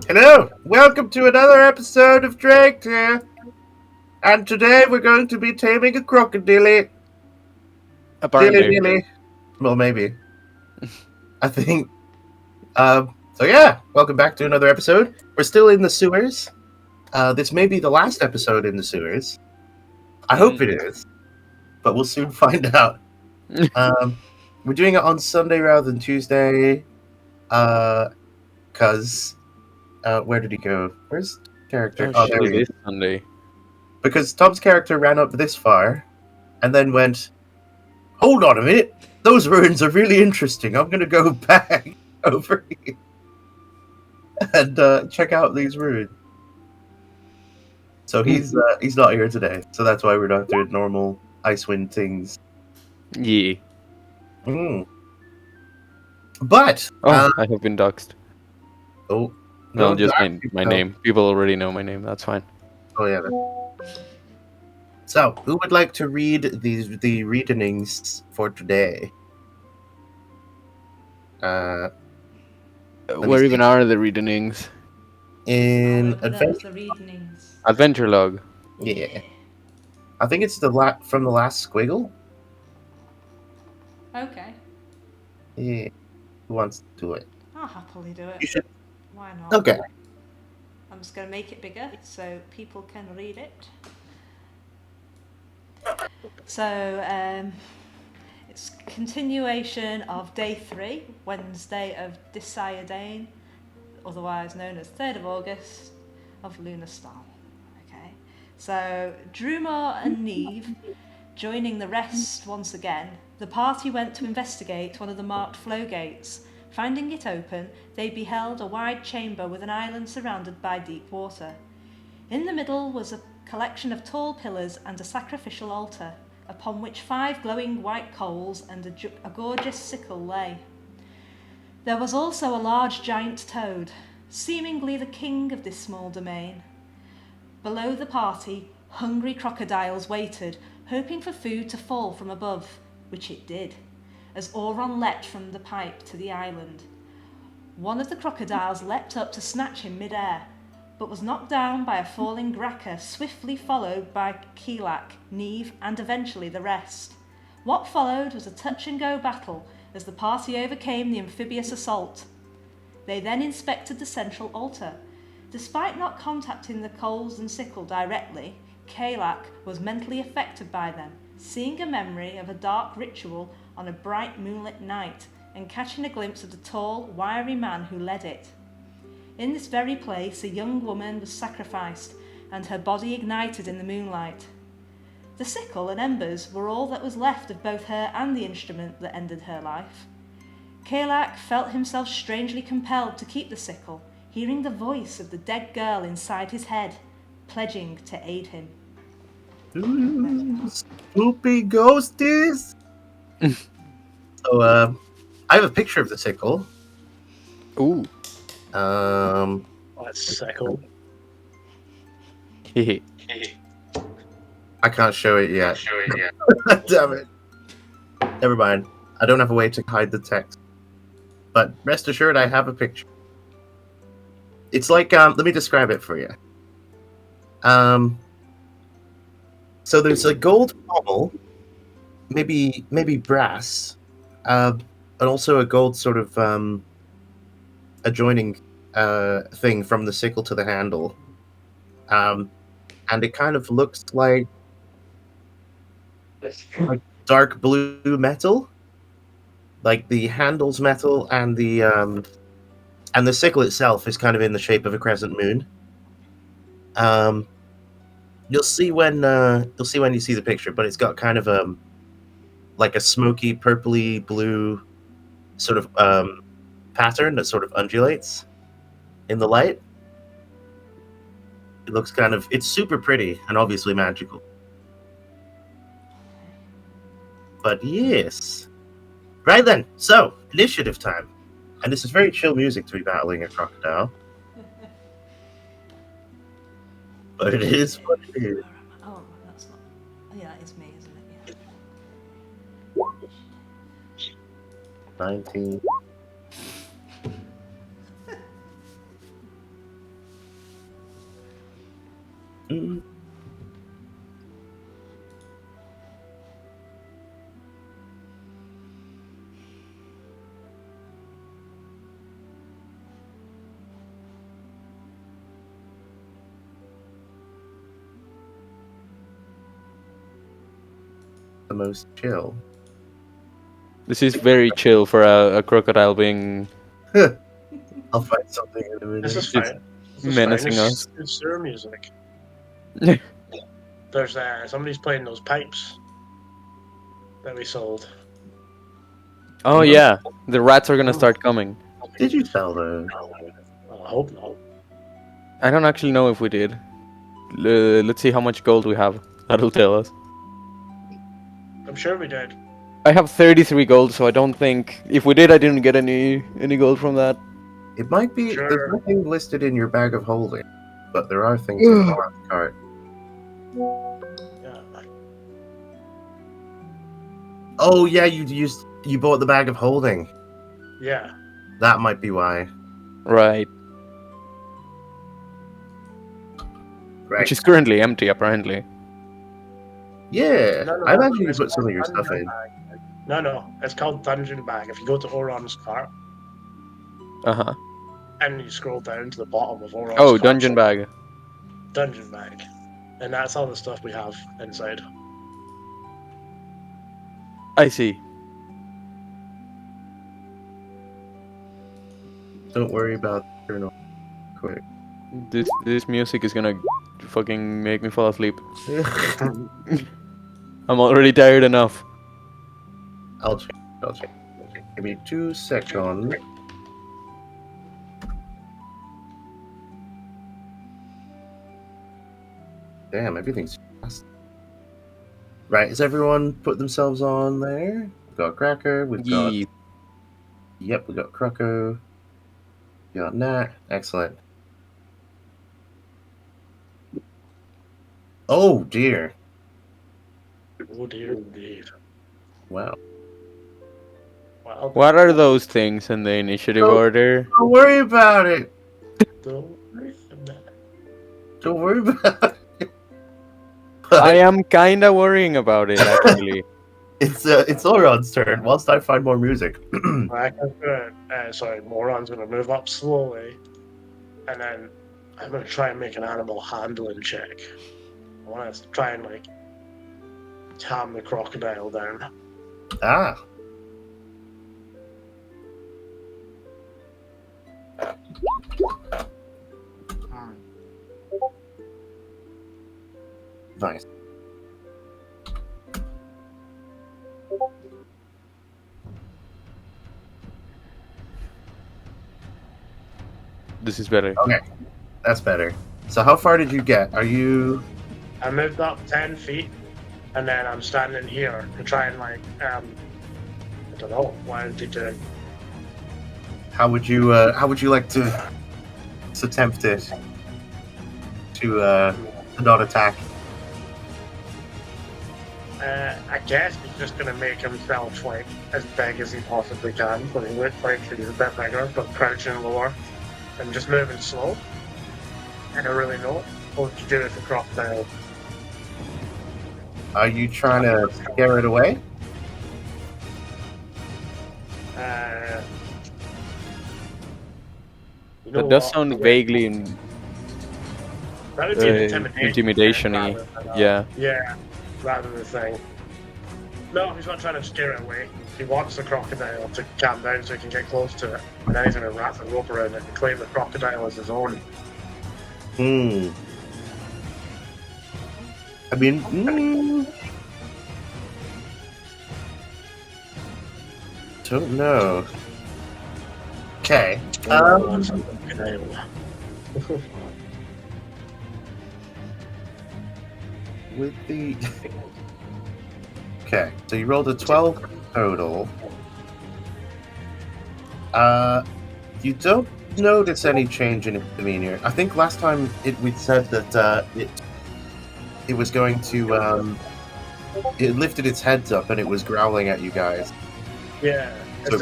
Hello, welcome to another episode of Draigtir. And today we're going to be taming a crocodile. Dilly Apparently. dilly. Well, maybe. I think. So yeah, welcome back to another episode. We're still in the sewers. This may be the last episode in the sewers. I hope it is, but we'll soon find out. Um, we're doing it on Sunday rather than Tuesday. Cause where did he go? Where's the character? Oh Oh, shit, there it he is. is Sunday. Because Tom's character ran up this far, and then went, hold on a minute. Those ruins are really interesting. I'm going to go back over here and check out these ruins. So he's not here today. So that's why we're not doing normal Icewind things. Yeah. Mm. But Oh, I have been doxxed. oh No, no, just my no. name. People already know my name. That's fine. Oh yeah. So who would like to read the readings for today? Let me Where see. even are the readings? In However, that was adventure. the readings. Adventure log. Yeah. I think it's from the last squiggle. Okay, Yeah. Who wants to do it? I'll happily do You it. should. Why not? Okay. I'm just going to make it bigger so people can read it. So, it's continuation of day 3, Wednesday of Disiadane, otherwise known as 3rd of August of Lunar Star. Okay, so Drumar and Neve joining the rest once again, the party went to investigate one of the marked flow gates. Finding it open, they beheld a wide chamber with an island surrounded by deep water. In the middle was a collection of tall pillars and a sacrificial altar, upon which 5 glowing white coals and a gorgeous sickle lay. There was also a large giant toad, seemingly the king of this small domain. Below the party, hungry crocodiles waited, hoping for food to fall from above, which it did, as Auron leapt from the pipe to the island. One of the crocodiles leapt up to snatch him mid-air, but was knocked down by a falling Graka, swiftly followed by Keelak, Neve, and eventually the rest. What followed was a touch-and-go battle as the party overcame the amphibious assault. They then inspected the central altar. Despite not contacting the coals and sickle directly, Keelak was mentally affected by them, seeing a memory of a dark ritual on a bright moonlit night and catching a glimpse of the tall, wiry man who led it. In this very place, a young woman was sacrificed and her body ignited in the moonlight. The sickle and embers were all that was left of both her and the instrument that ended her life. Keelak felt himself strangely compelled to keep the sickle, hearing the voice of the dead girl inside his head, pledging to aid him. Spooky ghosties. So, I have a picture of the sickle. Ooh. That's sickle. Hehe. I can't show it yet. Damn it. Never mind. I don't have a way to hide the text. But rest assured, I have a picture. It's like, let me describe it for you. So there's a gold pommel, maybe brass, and also a gold sort of adjoining thing from the sickle to the handle, and it kind of looks like dark blue metal, like the handle's metal, and the sickle itself is kind of in the shape of a crescent moon. You'll see when you see the picture, but it's got kind of like a smoky, purpley blue sort of pattern that sort of undulates in the light. It looks it's super pretty and obviously magical. But yes. Right then, so initiative time. And this is very chill music to be battling a crocodile. But it is what it is. Oh, that's not. Yeah, that is me, isn't it? Yeah. 19. Mm. The most chill. This is very chill for a crocodile being I'll find something in a minute. This is It's fine. This is menacing fine. us. It's their music. There's somebody's playing those pipes that we sold. Oh yeah, the rats are gonna start coming. Did you sell those? Well, I hope not. I don't actually know if we did. Let's see how much gold we have. That'll tell us. I'm sure we did. I have 33 gold, so I don't think if we did, I didn't get any gold from that. It might be. Sure. There's nothing listed in your bag of holding, but there are things in the cart. Yeah. Oh yeah, you bought the bag of holding. Yeah. That might be why. Right. Right. Which is currently empty, apparently. Yeah, No, I imagine you it's put some called of your stuff Dungeon in. Bag. No, it's called Dungeon Bag. If you go to Oron's cart Uh huh. and you scroll down to the bottom of Oron's Oh, cart, dungeon bag. Dungeon Bag. And that's all the stuff we have inside. I see. Don't worry about journal. Quick. This music is gonna fucking make me fall asleep. I'm already tired enough. I'll check. Give me 2 seconds. Damn, everything's fast. Right, has everyone put themselves on there? We've got Cracker, we've got... Yee. Yep, we got Croco. We got Nat. Excellent. Oh, dear. Oh dear indeed. Wow. Well, What are those things in the initiative Oh. order? Don't worry about it. don't worry about it. Don't worry about it. I am kinda worrying about it, actually. It's Oron's turn, whilst I find more music. Moron's gonna move up slowly, and then I'm gonna try and make an animal handling check. I want to try and calm the crocodile down. Ah. Nice. This is better. Okay, that's better. So how far did you get? Are you... I moved up 10 feet, and then I'm standing here to try and I don't know, what is he doing? How would you like to attempt it to not attack? I guess he's just gonna make himself as big as he possibly can, so he looks like he's a bit bigger, but crouching lower and just moving slow. I don't really know what to do with the crocodile. Are you trying to scare it away? You know That does what? sound vaguely That would be an intimidation-y. rather than, Yeah. Yeah, rather than saying. No, he's not trying to scare it away. He wants the crocodile to calm down so he can get close to it. And then he's going to wrap the rope around it and claim the crocodile as his own. Hmm. I mean, don't know. Okay. Wants the crocodile. With the... Okay, so you rolled a 12 total. You don't notice any change in its demeanor. I think last time we'd said that it was going to it lifted its head up and it was growling at you guys. Yeah, So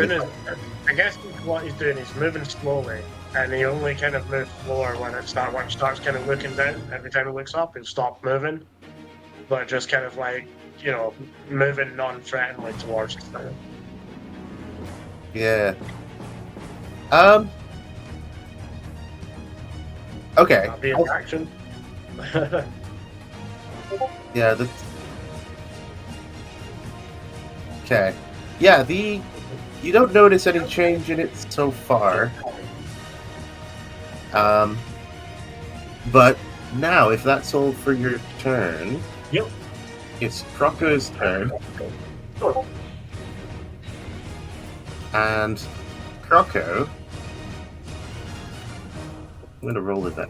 I guess what he's doing is moving slowly, and he only kind of moves slower when it starts kind of looking down. Every time he looks up, he'll stop moving, but just kind of like moving non-threateningly towards the thing. Yeah. Okay. That'll be an action. Yeah. Okay. Yeah. You don't notice any change in it so far. But now, if that's all for your turn, Yep. it's Croco's turn, and Croco. I'm gonna roll with that.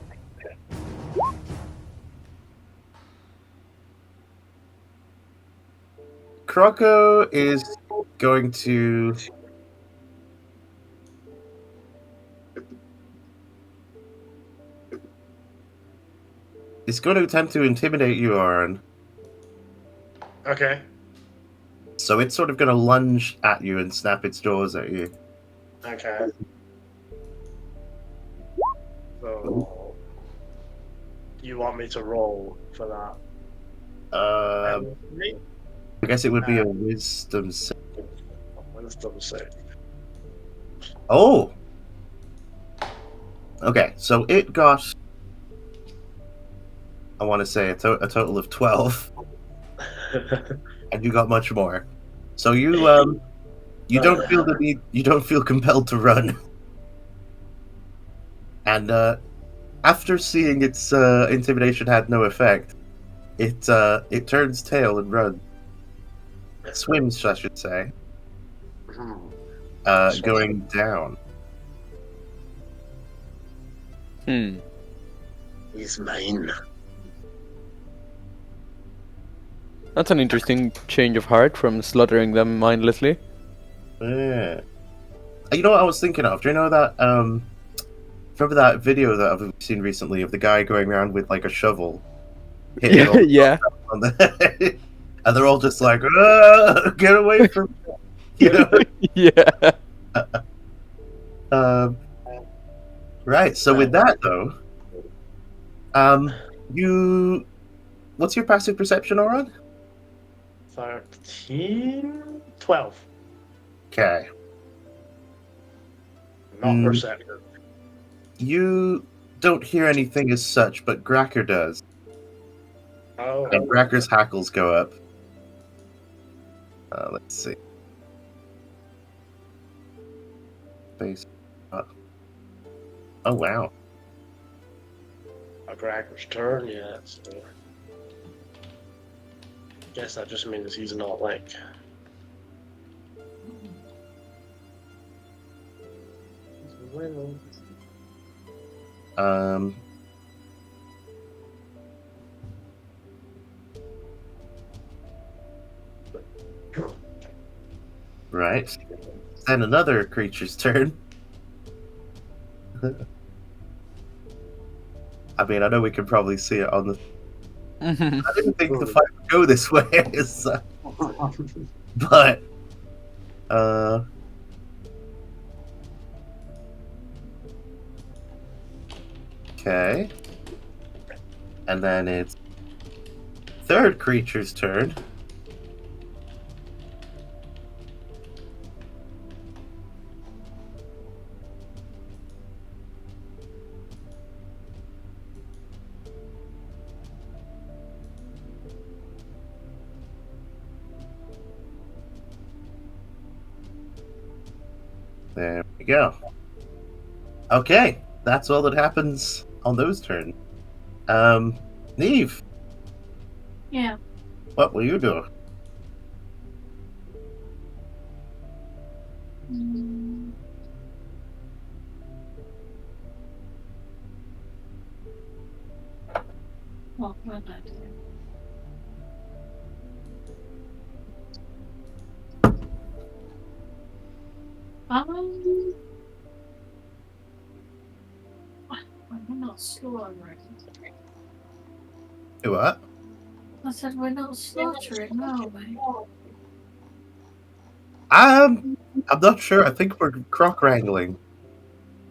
Croco is going to. It's going to attempt to intimidate you, Aaron. Okay. So it's sort of going to lunge at you and snap its jaws at you. Okay. So you want me to roll for that? I guess it would be a wisdom save. Wisdom save. Oh! Okay, so it got, I want to say, a total of 12. And you got much more. So you don't feel the need, you don't feel compelled to run. And after seeing its intimidation had no effect, it turns tail and runs. Swims, I should say. Going down. He's mine. That's an interesting change of heart from slaughtering them mindlessly. Yeah. You know what I was thinking of? Do you know that remember that video that I've seen recently of the guy going around with like a shovel? hitting all the Yeah. on the head? And they're all just like, get away from me. You know? Yeah. Right, so with that though, what's your passive perception, Oron? 13? 12. Okay. Not perceptive. You don't hear anything as such, but Gracker does. Oh. And Gracker's hackles go up. Let's see. Face up. Oh, wow. A Gracker's turn, yeah. So guess that just means he's not like. Right. Then another creature's turn. I mean, I know we can probably see it on the. I didn't think the fight would go this way, so. But. Okay. And then it's third creature's turn. There we go. Okay, that's all that happens on those turns. Neve, Yeah. what will you do? What will I do? We're not slaughtering. Do what? I said we're not slaughtering, are we? I'm not sure. I think we're croc wrangling.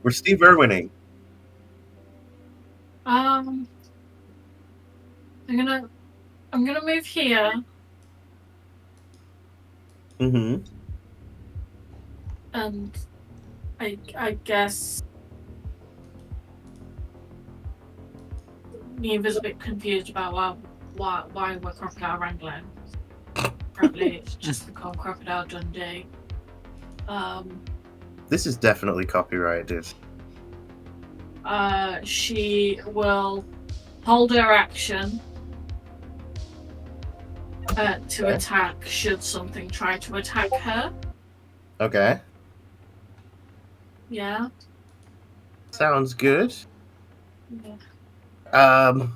We're Steve Irwining. I'm gonna move here Mm-hmm. and I guess Neva's a bit confused about why we're crocodile wrangling. Apparently it's just become Crocodile Dundee. This is definitely copyrighted. She will hold her action to attack should something try to attack her. Okay. Yeah. Sounds good. Yeah. Do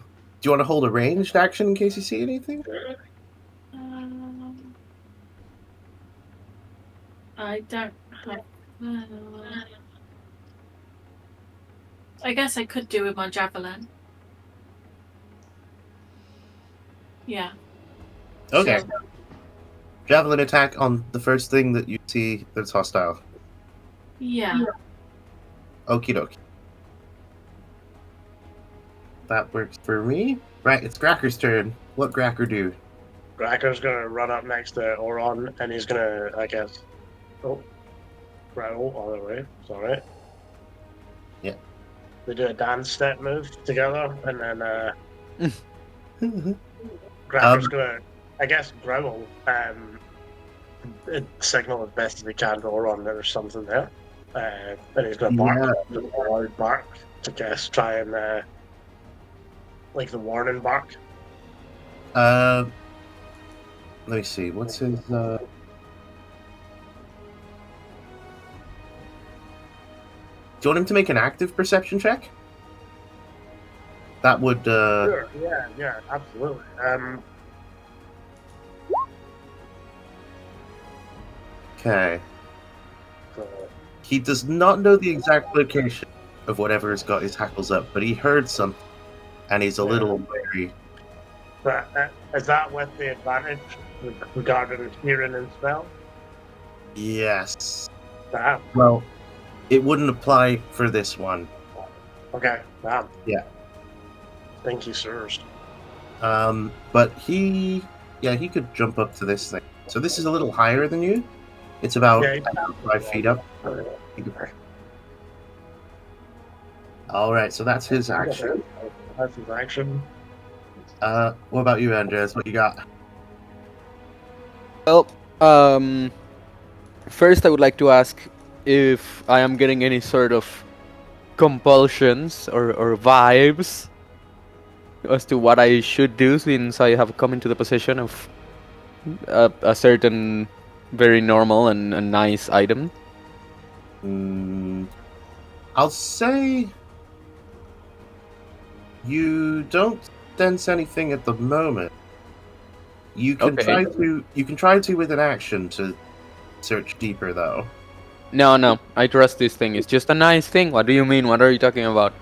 you want to hold a ranged action in case you see anything? I don't have. I guess I could do with my javelin. Yeah. Okay. So, Javelin attack on the first thing that you see that's hostile. yeah. Okie dokie. That works for me. Right, it's Gracker's turn. What Gracker do? Gracker's gonna run up next to Oron, and he's gonna, I guess. Oh, growl all the way. Sorry. Yeah. They do a dance step move together, and then Gracker's gonna, I guess, growl. Signal as best as he can to Oron that there's something there. And he's gonna bark, a loud bark to guess, try and like the warning bark. Let me see. What's his? Do you want him to make an active perception check? That would. Sure. Yeah, absolutely. Okay. So, He does not know the exact location of whatever has got his hackles up, but he heard something, and he's a little wary. but is that with the advantage regarding hearing and smell? Yes. Damn. Well, it wouldn't apply for this one. Okay. Damn. Yeah. Thank you, sirs. But he could jump up to this thing. So this is a little higher than you. It's about 5 feet up. All right, so that's his action. That's his action. What about you, Andres? What you got? Well, first I would like to ask if I am getting any sort of compulsions or vibes as to what I should do, since I have come into the position of a certain very normal and nice item. I'll say you don't sense anything at the moment. You can Okay. try to with an action to search deeper, though. No, I trust this thing. It's just a nice thing. What do you mean? What are you talking about?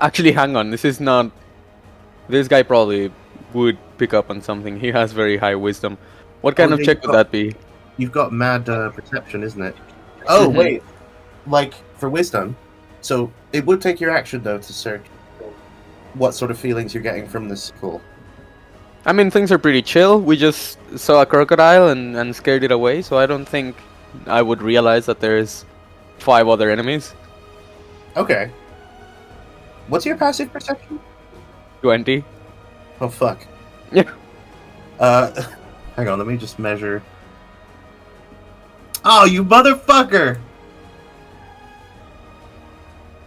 Actually, hang on. This is not. This guy probably would pick up on something. He has very high wisdom. What kind of yeah, check would that be? You've got mad perception, isn't it? Oh, wait. Like, for wisdom. So, it would take your action, though, to search what sort of feelings you're getting from this school. I mean, things are pretty chill. We just saw a crocodile and scared it away, so I don't think I would realize that there's 5 other enemies. Okay. What's your passive perception? 20. Oh, fuck. Yeah. Hang on, let me just measure. Oh, you motherfucker!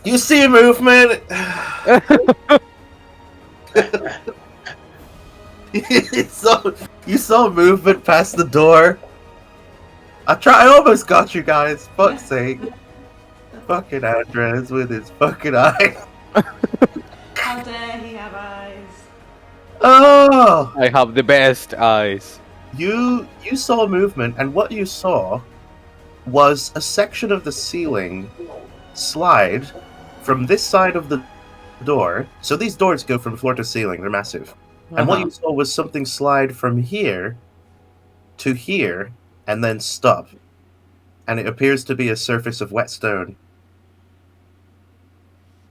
You see movement! You saw movement past the door. I almost got you guys. Fuck's sake. Fucking Andres with his fucking eye. How dare he have eyes? Oh! I have the best eyes. You saw movement, and what you saw was a section of the ceiling slide from this side of the door. So these doors go from floor to ceiling, they're massive. And what you saw was something slide from here to here and then stop. And it appears to be a surface of wet stone.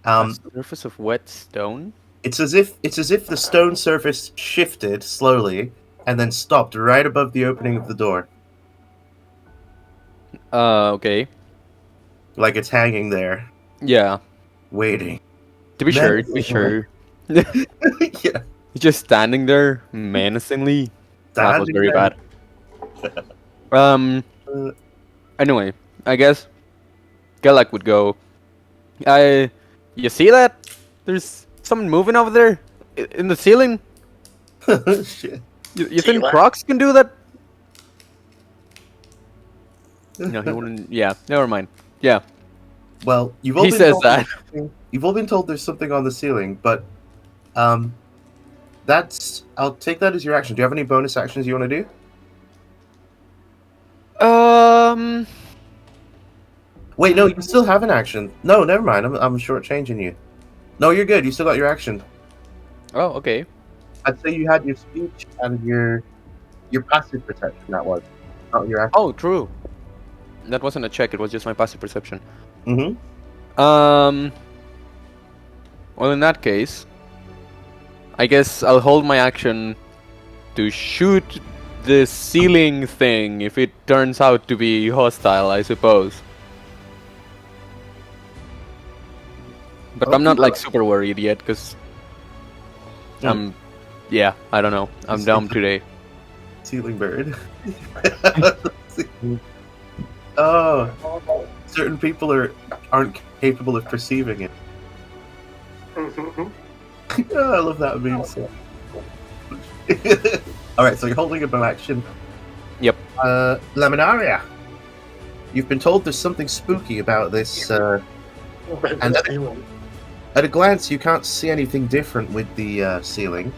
A surface of wet stone? It's as if the stone surface shifted slowly and then stopped right above the opening of the door. Okay. Like it's hanging there, Yeah. waiting. To be sure, to be sure. Yeah. He's just standing there menacingly. That was Standing very there. bad. Anyway, I guess Galak would go. You see that? There's something moving over there in the ceiling. Shit. You think Crocs can do that? No, he wouldn't. Yeah, never mind. Yeah, Well, you've all he been says told that. You've all been told there's something on the ceiling, but that's. I'll take that as your action. Do you have any bonus actions you want to do? Wait, no, you still have an action. No, never mind. I'm shortchanging you. No, you're good. You still got your action. Oh, okay. I'd say you had your speech and your passive perception. That was not your action. Oh, true. That wasn't a check. It was just my passive perception. Mm-hmm. Well, in that case, I guess I'll hold my action to shoot the ceiling thing if it turns out to be hostile, I suppose. But I'm not like super worried yet, because yeah, I don't know. I'm dumb today. Ceiling bird. Oh, certain people aren't capable of perceiving it. Oh, I love that meme. So. All right, so you're holding a bow action. Yep. Laminaria, you've been told there's something spooky about this. And at a glance, you can't see anything different with the ceiling.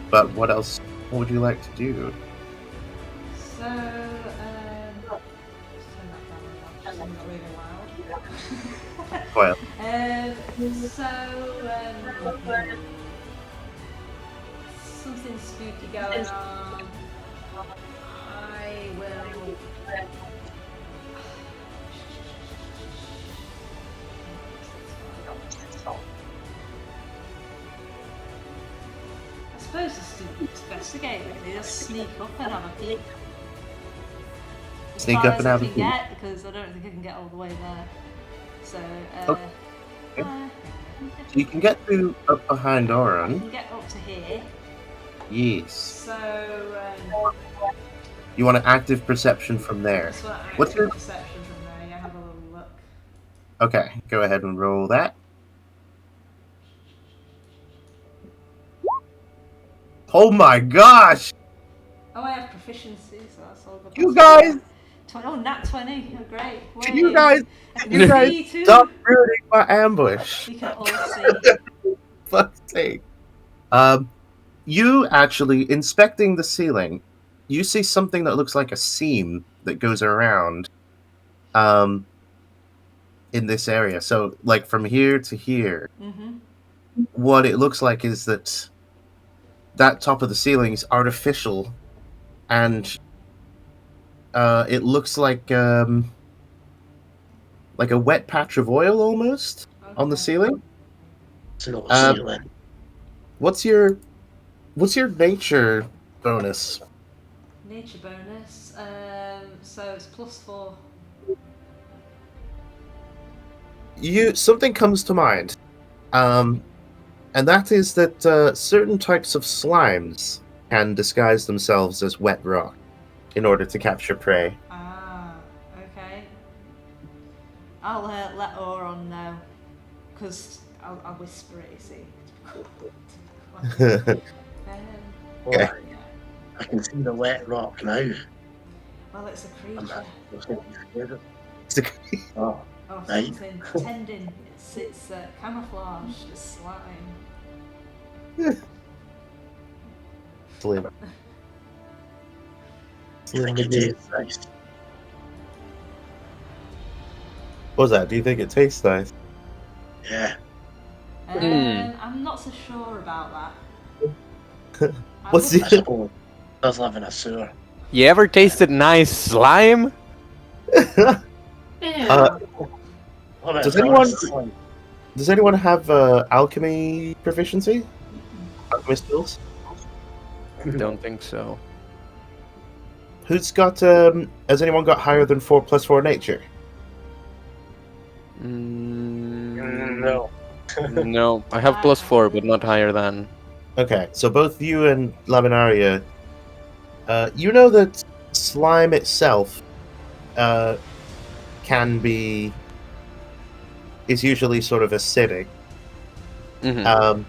But what else would you like to do? So, just turn that down a notch, so I'm not really loud. Well, Something spooky going on. I will. I suppose just to investigate, really, just sneak up and have a peek. Sneak As far up and as I have a can peek. get, because I don't think I can get all the way there. So, Okay. So you can get to up behind I Oran. can get up to here. Yes. So, You want an active perception from there. just want to What's your- perception from there? Yeah, have a little look. Okay, go ahead and roll that. Oh my gosh! Oh, I have proficiency, so that's all good. You guys! Oh, nat 20. Oh, great. Can Way. you guys I can you guys see too. stop ruining my ambush? You can all see. Fuck's sake. You actually, inspecting the ceiling, you see something that looks like a seam that goes around in this area. So, like, from here to here, what it looks like is that top of the ceiling is artificial, and it looks like a wet patch of oil almost on the ceiling. What's your nature bonus? Nature bonus. So it's +4. Something comes to mind, and that is that certain types of slimes can disguise themselves as wet rock in order to capture prey. Ah, okay. I'll let Oron know, because I'll whisper it, you see. Okay. Yeah. I can see the wet rock now. Well, it's a I'm creature. scared. Oh, Oh, Right. something. Pretending. It's camouflage. It's slime. Slim. I think it tastes nice. What was that? Do you think it tastes nice? Yeah. I'm not so sure about that. What's I the- I suppose. Does live in a sewer. You ever tasted nice slime? Yeah. What about Does forest anyone- slime? Does anyone have alchemy proficiency? Alchemist skills? Don't think so. Who's got? Has anyone got higher than 4+4 nature? No. No, I have +4, but not higher than. Okay, so both you and Laminaria, you know that slime itself is usually sort of acidic. Mhm.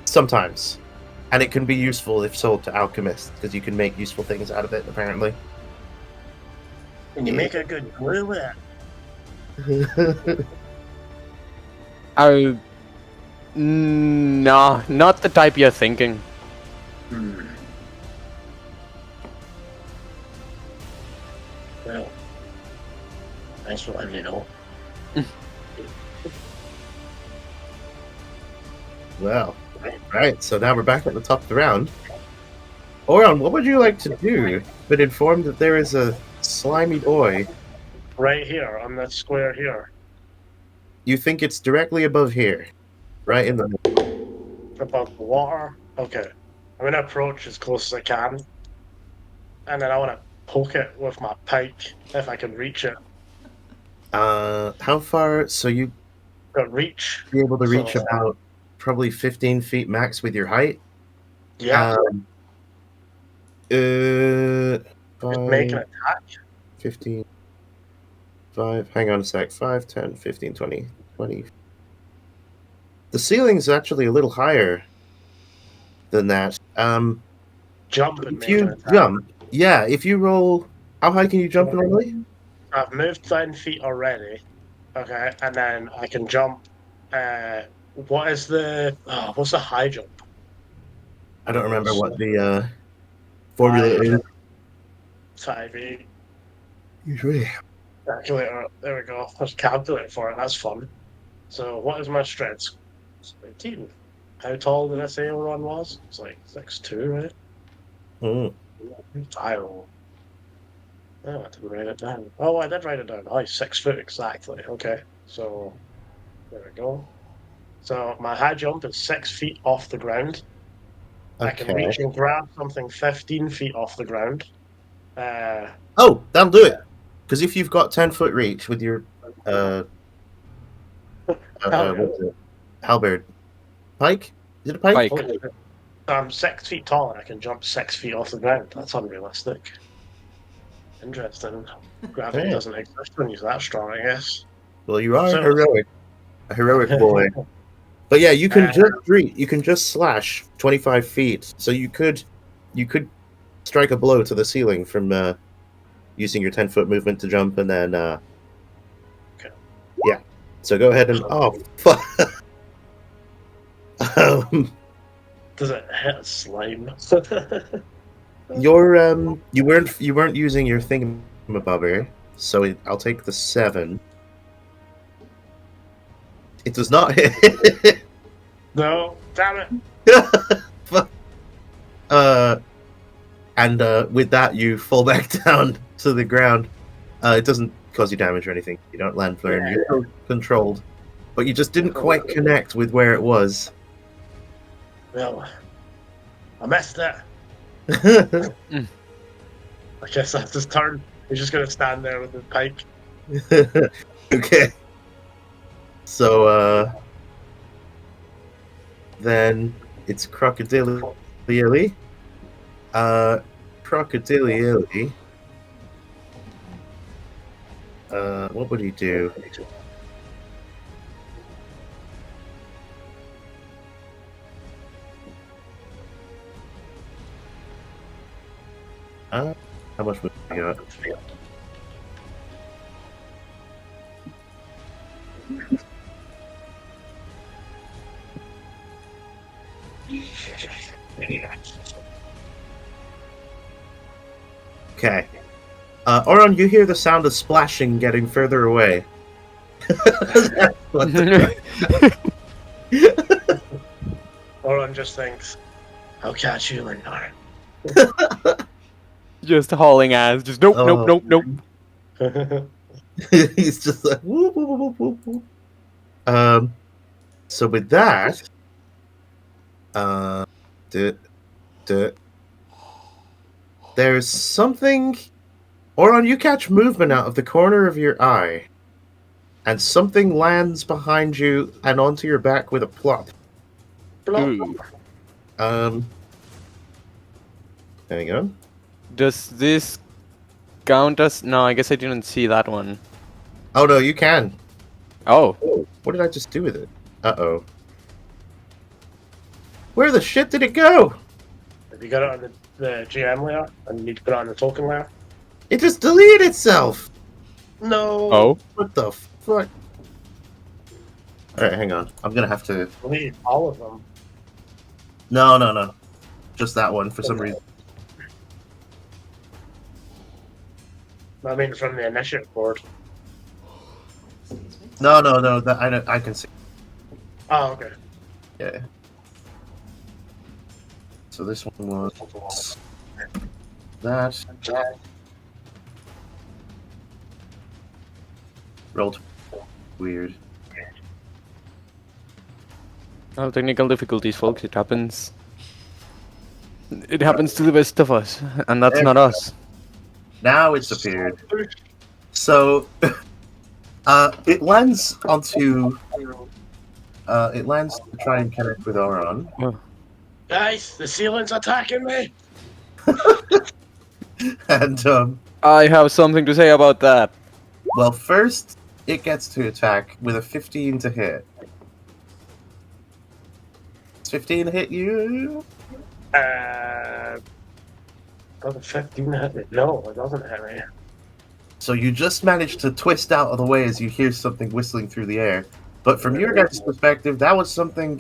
Sometimes. And it can be useful if sold to alchemists, because you can make useful things out of it, apparently. Can you make a good glue with it? No, not the type you're thinking. Well, thanks for letting me know. Well, right, so now we're back at the top of the round. Oron, what would you like to do? Been informed that there is a slimy boy. Right here, on that square here. You think it's directly above here? Right in the middle. Above the water. Okay. I'm gonna approach as close as I can. And then I wanna poke it with my pike if I can reach it. How far? So you'd Got reach. be able to reach So- about probably 15 feet max with your height. Yeah. Just Just make an attack. 15, 5, hang on a sec, 5, 10, 15, 20, 20. The ceiling's actually a little higher than that. Jump and If make an you attack. jump, yeah, if you roll, how high can you jump normally? I've moved 10 feet already. Okay, and then I can jump. What's the high jump? I don't remember what the formula is. 5e. Usually. Calculator. There we go. There's a calculator for it. That's fun. So, what is my strength? 18. How tall did I say everyone was? It's like 6'2", right? Mm. I don't know. Oh, I didn't write it down. Oh, I did write it down. Oh, 6 foot exactly. Okay. So, there we go. So, my high jump is 6 feet off the ground. I can Okay. reach and grab something 15 feet off the ground. Oh, that'll do it. Because if you've got 10-foot reach with your what is it? Halberd. Pike? Is it a pike? Pike. I'm 6 feet tall and I can jump 6 feet off the ground. That's unrealistic. Interesting. Gravity Yeah. doesn't exist when you're that strong, I guess. Well, you are So- heroic. A heroic boy. But yeah, you can just slash 25 feet. So you could strike a blow to the ceiling from using your 10-foot movement to jump, and then yeah. So go ahead and fuck. Does it hit slime? You weren't using your thingamabobber, so I'll take the 7. It does not hit. No, damn it. Fuck. And with that, you fall back down to the ground. It doesn't cause you damage or anything. You don't land firm. You're still controlled, but you just didn't quite connect with where it was. Well, I missed it. I guess that's his turn. He's just gonna stand there with his pike. Okay. So then it's Crocodile. Crocodile. What would he do? How much would he got? Okay. Oron, you hear the sound of splashing getting further away. What the- Oron just thinks, I'll catch you later. Just hauling ass. Just nope, Oh. nope, nope, nope. He's just like whoop, whoop, whoop, whoop, whoop. So with that, d- d- there's something. Oron, you catch movement out of the corner of your eye, and something lands behind you and onto your back with a plop. Ooh. There you go. Does this count as? No, I guess I didn't see that one. Oh no, you can. Oh. Oh, what did I just do with it? Uh-oh. Where the shit did it go? Have you got it on the GM layer and you need to put it on the token layer? It just deleted itself! No. Oh. What the fuck? Alright, hang on. I'm gonna have to... Delete all of them. No. Just that one for some Okay. reason. I mean, from the initiative board. Excuse me. No. That I can see. Oh, okay. Yeah. So this one was... That. Rolled. Weird. Oh, technical difficulties, folks. It happens. It happens to the best of us, and that's not us. Now it's appeared. So, it lands onto... it lands to try and connect with Oron. Guys, the ceiling's attacking me. And, I have something to say about that. well, first, it gets to attack with a 15 to hit. Does 15 hit you? Doesn't 15 hit me? No, it doesn't hit me. So you just managed to twist out of the way as you hear something whistling through the air. But from your guys' perspective, that was something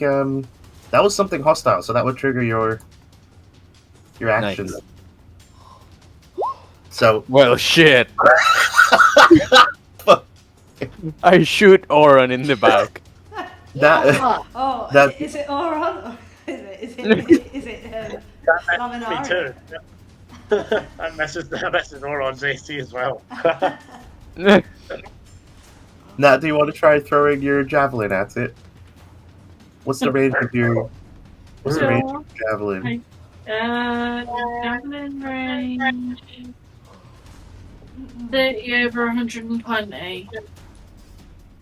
hostile, so that would trigger your action. Nice. So Well, shit. I shoot Oran in the back. that Oh, That- is it Oron? Or is it That Laminaria? me too. that messes Oron's AC as well. now, do you want to try throwing your javelin at it? What's the range of your javelin? Javelin range 30 over 120.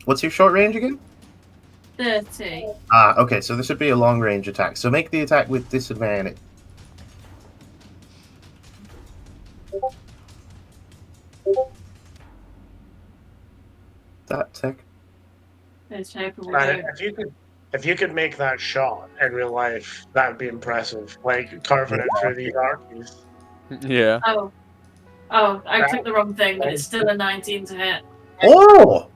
What's your short range again? 30. Ah, okay, so this would be a long range attack. So make the attack with disadvantage. That tech. There's paper will Man, do. if you could make that shot in real life, that would be impressive. Like carving it through these arches. Yeah. Oh, I clicked the wrong thing, but it's still a 19 to hit. Oh!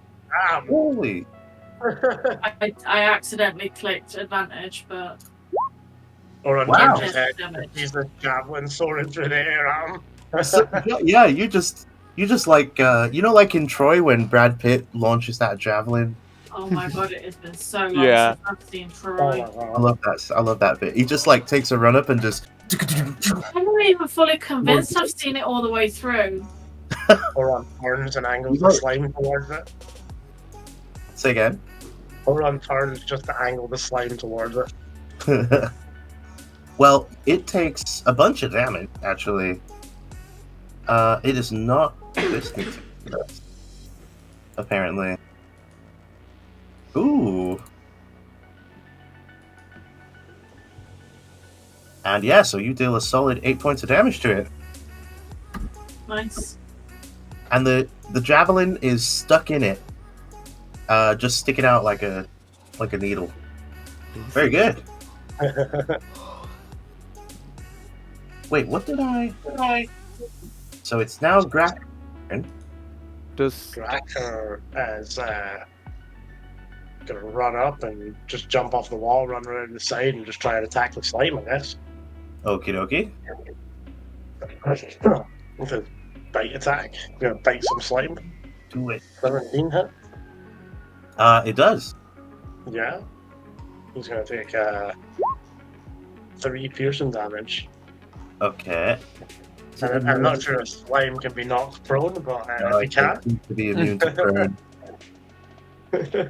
Damn. Holy! I accidentally clicked advantage, but Oron Wow. turns his head. damage. He's the javelin soaring through the air. So, yeah, you just like like in Troy when Brad Pitt launches that javelin. Oh my god, it has been so long Yeah. since I've seen Oh Troy. my I god. love that. I love that bit. He just like takes a run up and just. I'm not even fully convinced I've seen it all the way through. Oron turns and angles the slime towards it. Say again. Oron turns just to angle the slime towards it. Well, it takes a bunch of damage actually. It is not listening to us, apparently. Ooh. And yeah, so you deal a solid 8 points of damage to it. Nice. And the javelin is stuck in it. Just sticking out like a needle. Very good. Wait, what did I? So it's now Grak. Does Draigtir is gonna run up and just jump off the wall, run around the side, and just try and attack the slime, I guess. Okie dokie. With a bite attack, gonna bite some slime. Do it. 17 hit. It does. Yeah. He's gonna take 3 piercing damage. Okay. I'm not sure if slime can be knocked prone, but if he It can. seems to be immune to burn. I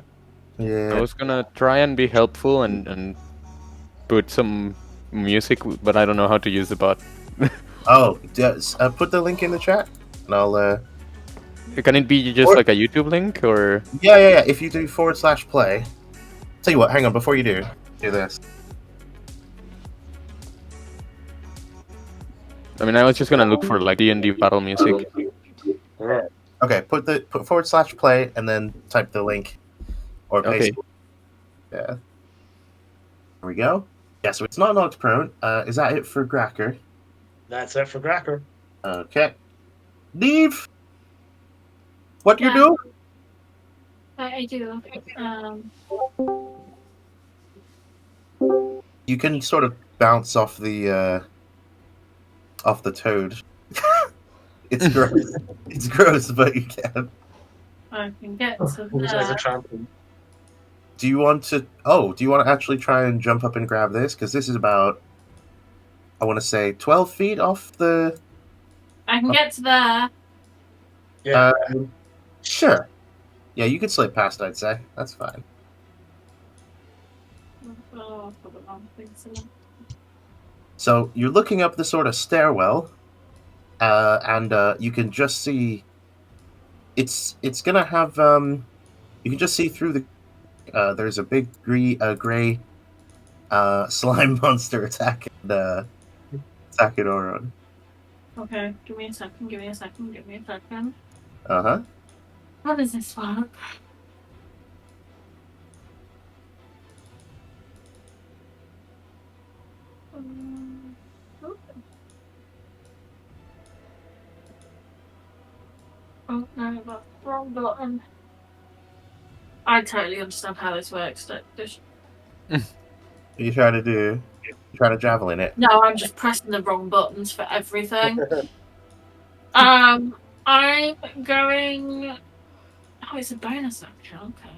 Yeah. was gonna try and be helpful and put some music, but I don't know how to use the bot. Oh, yes. Put the link in the chat, and I'll. Can it be just Or- like a YouTube link, or Yeah. If you do /play. Tell you what. Hang on. Before you do this. I mean, I was just gonna look for like D&D battle music. Okay. Put /play and then type the link, or paste. Okay. Yeah. There we go. Yeah. So it's not knocked prone. Is that it for Gracker? That's it for Gracker. Okay. Neve. What you Yeah. do? I do. You can sort of bounce off the toad. It's gross. It's gross, but you can. I can get to Who's like a there. champion? Do you want to? Oh, do you want to actually try and jump up and grab this? Because this is about, I want to say, 12 feet off the. I can get to there. Yeah. Sure. Yeah, you could slip past. I'd say that's fine. Oh, I've got the wrong thing to So you're looking up the sort of stairwell, and you can just see. It's gonna have You can just see through the. There's a big gray slime monster attacking Oron. Okay, give me a second. Uh-huh. How does this work? Oh no, that's the wrong button. I totally understand how this works. What are you trying to do? You're trying to javelin it. No, I'm just pressing the wrong buttons for everything. I'm going. Oh, it's a bonus action. Okay.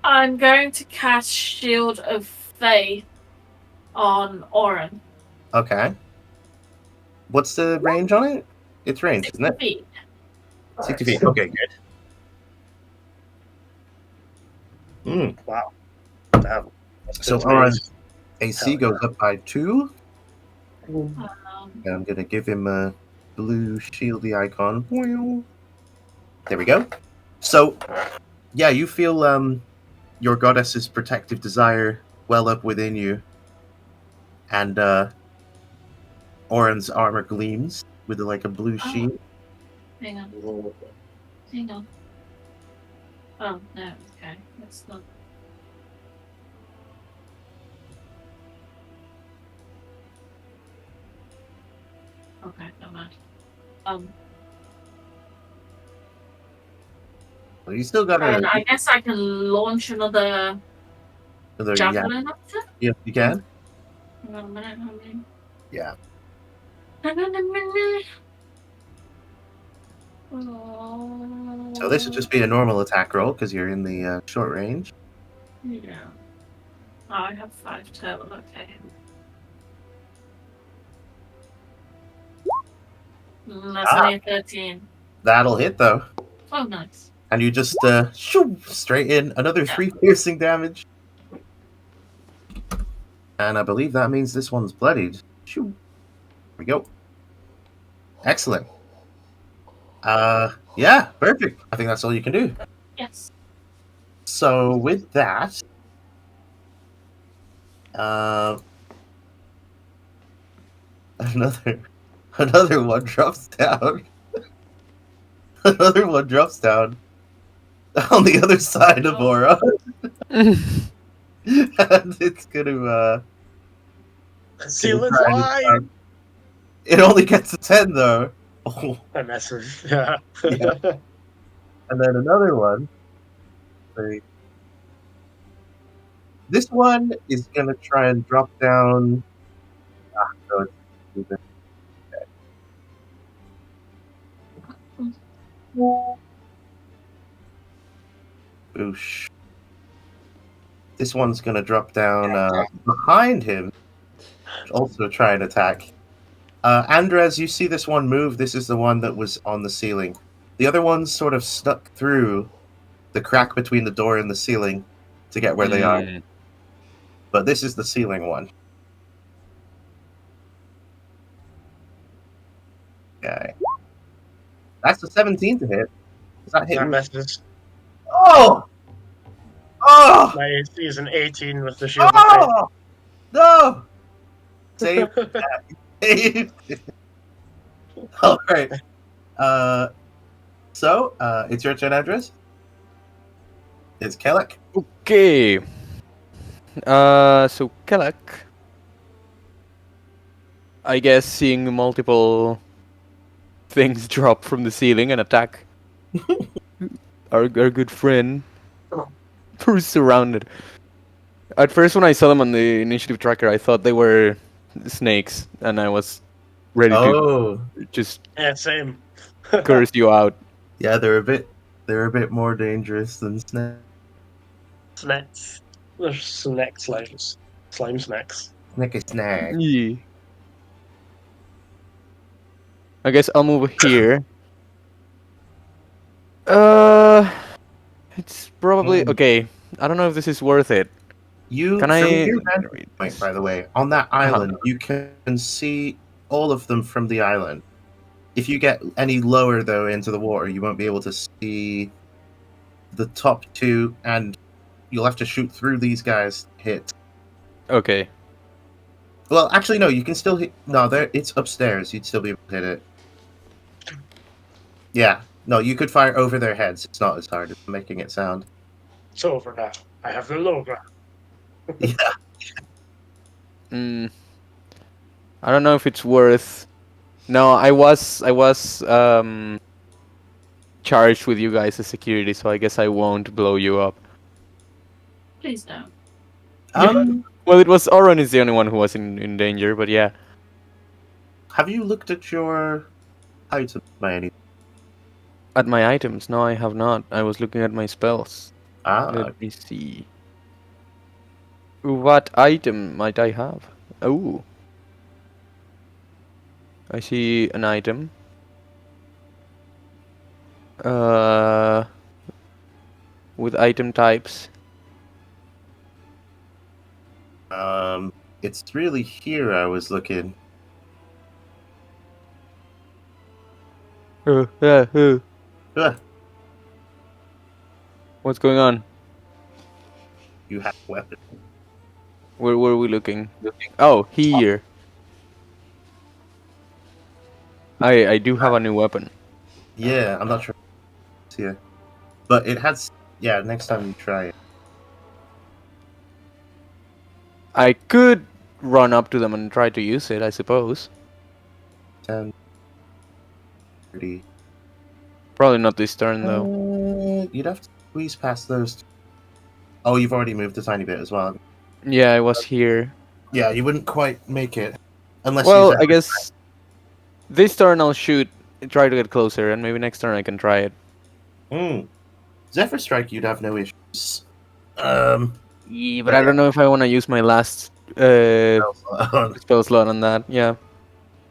I'm going to cast Shield of Faith on Oren. Okay. What's the range on it? It's range, isn't it? 60 feet. 60 feet. Okay, good. Wow. Damn. So Oren's AC goes up by 2. Um, And I'm gonna give him a blue shieldy icon. There we go. So, yeah, you feel your goddess's protective desire well up within you, and Oren's armor gleams with like a blue sheen. hang on. Oh no. Okay, that's not. Okay, never mind. Well, you still got And a. I guess I can launch another Yeah, javelin at it. yeah, you can. Hang on a minute, Yeah. Hang on a minute. So this would just be a normal attack roll because you're in the short range. Yeah. Oh, I have 5 total, okay. That's only a 13. That'll hit though, Oh, nice. and you just shoo, straight in another 3 piercing damage. And I believe that means this one's bloodied. Shoo. There we go. Excellent. Yeah, perfect. I think that's all you can do. Yes. So with that, another one drops down. Another one drops down on the other side of Aura. And it's gonna Seal it try to- wide! it only gets a 10 though. Oh, I mess with. Yeah. Yeah. and then another one. Sorry. This one is gonna try and drop down. No, it's Boosh. This one's gonna drop down behind him, also try and attack. Andres, you see this one move. This is the one that was on the ceiling. The other ones sort of stuck through the crack between the door and the ceiling to get where they are. Mm. But this is the ceiling one. Okay. That's a 17 to hit. Does that hit? That misses. Oh! Oh! My AC is an 18 with the shield of faith. Oh! No! Save. Save. All right. So, it's your turn, Andres. It's Kellic. Okay. So Kelek, I guess seeing multiple things drop from the ceiling and attack our good friend who's surrounded. At first, when I saw them on the initiative tracker, I thought they were snakes, and I was ready Oh, to just Yeah, same. curse you out. yeah, they're a bit more dangerous than snakes. Snacks. They're snack slimes. Slime snacks. Snake is snake. Yeah. I guess I'll move here. It's probably okay. I don't know if this is worth it. You Can from I- your vantage point, by the way, on that island, you can see all of them from the island. If you get any lower though into the water, you won't be able to see the top two, and you'll have to shoot through these guys to hit. Okay. Well, actually, no. You can still hit. No, it's upstairs. You'd still be able to hit it. Yeah. No, you could fire over their heads. It's not as hard as making it sound. It's over now. I have the low ground. Yeah. I don't know if it's worth. No, I was charged with you guys as security, so I guess I won't blow you up. Please don't. Well, it was Oron is the only one who was in danger, but yeah. Have you looked at your items by any? At my items, no, I have not. I was looking at my spells. Ah, Let me see. What item might I have? Oh. I see an item. With item types. it's really here I was looking. Ah, What's going on? you have a weapon. Where were we looking? Oh, here. I do have a new weapon. Yeah, I'm not sure. It's here, but it has. Yeah, next time you try it. I could run up to them and try to use it, I suppose. 10, 30. Probably not this turn though. You'd have to squeeze past those. Oh, you've already moved a tiny bit as well. Yeah, I was here. Yeah, you wouldn't quite make it unless. Well, you I guess this turn I'll shoot, try to get closer, and maybe next turn I can try it. Zephyr Strike, you'd have no issues. Yeah, but I don't know if I want to use my last spell slot on that. Yeah.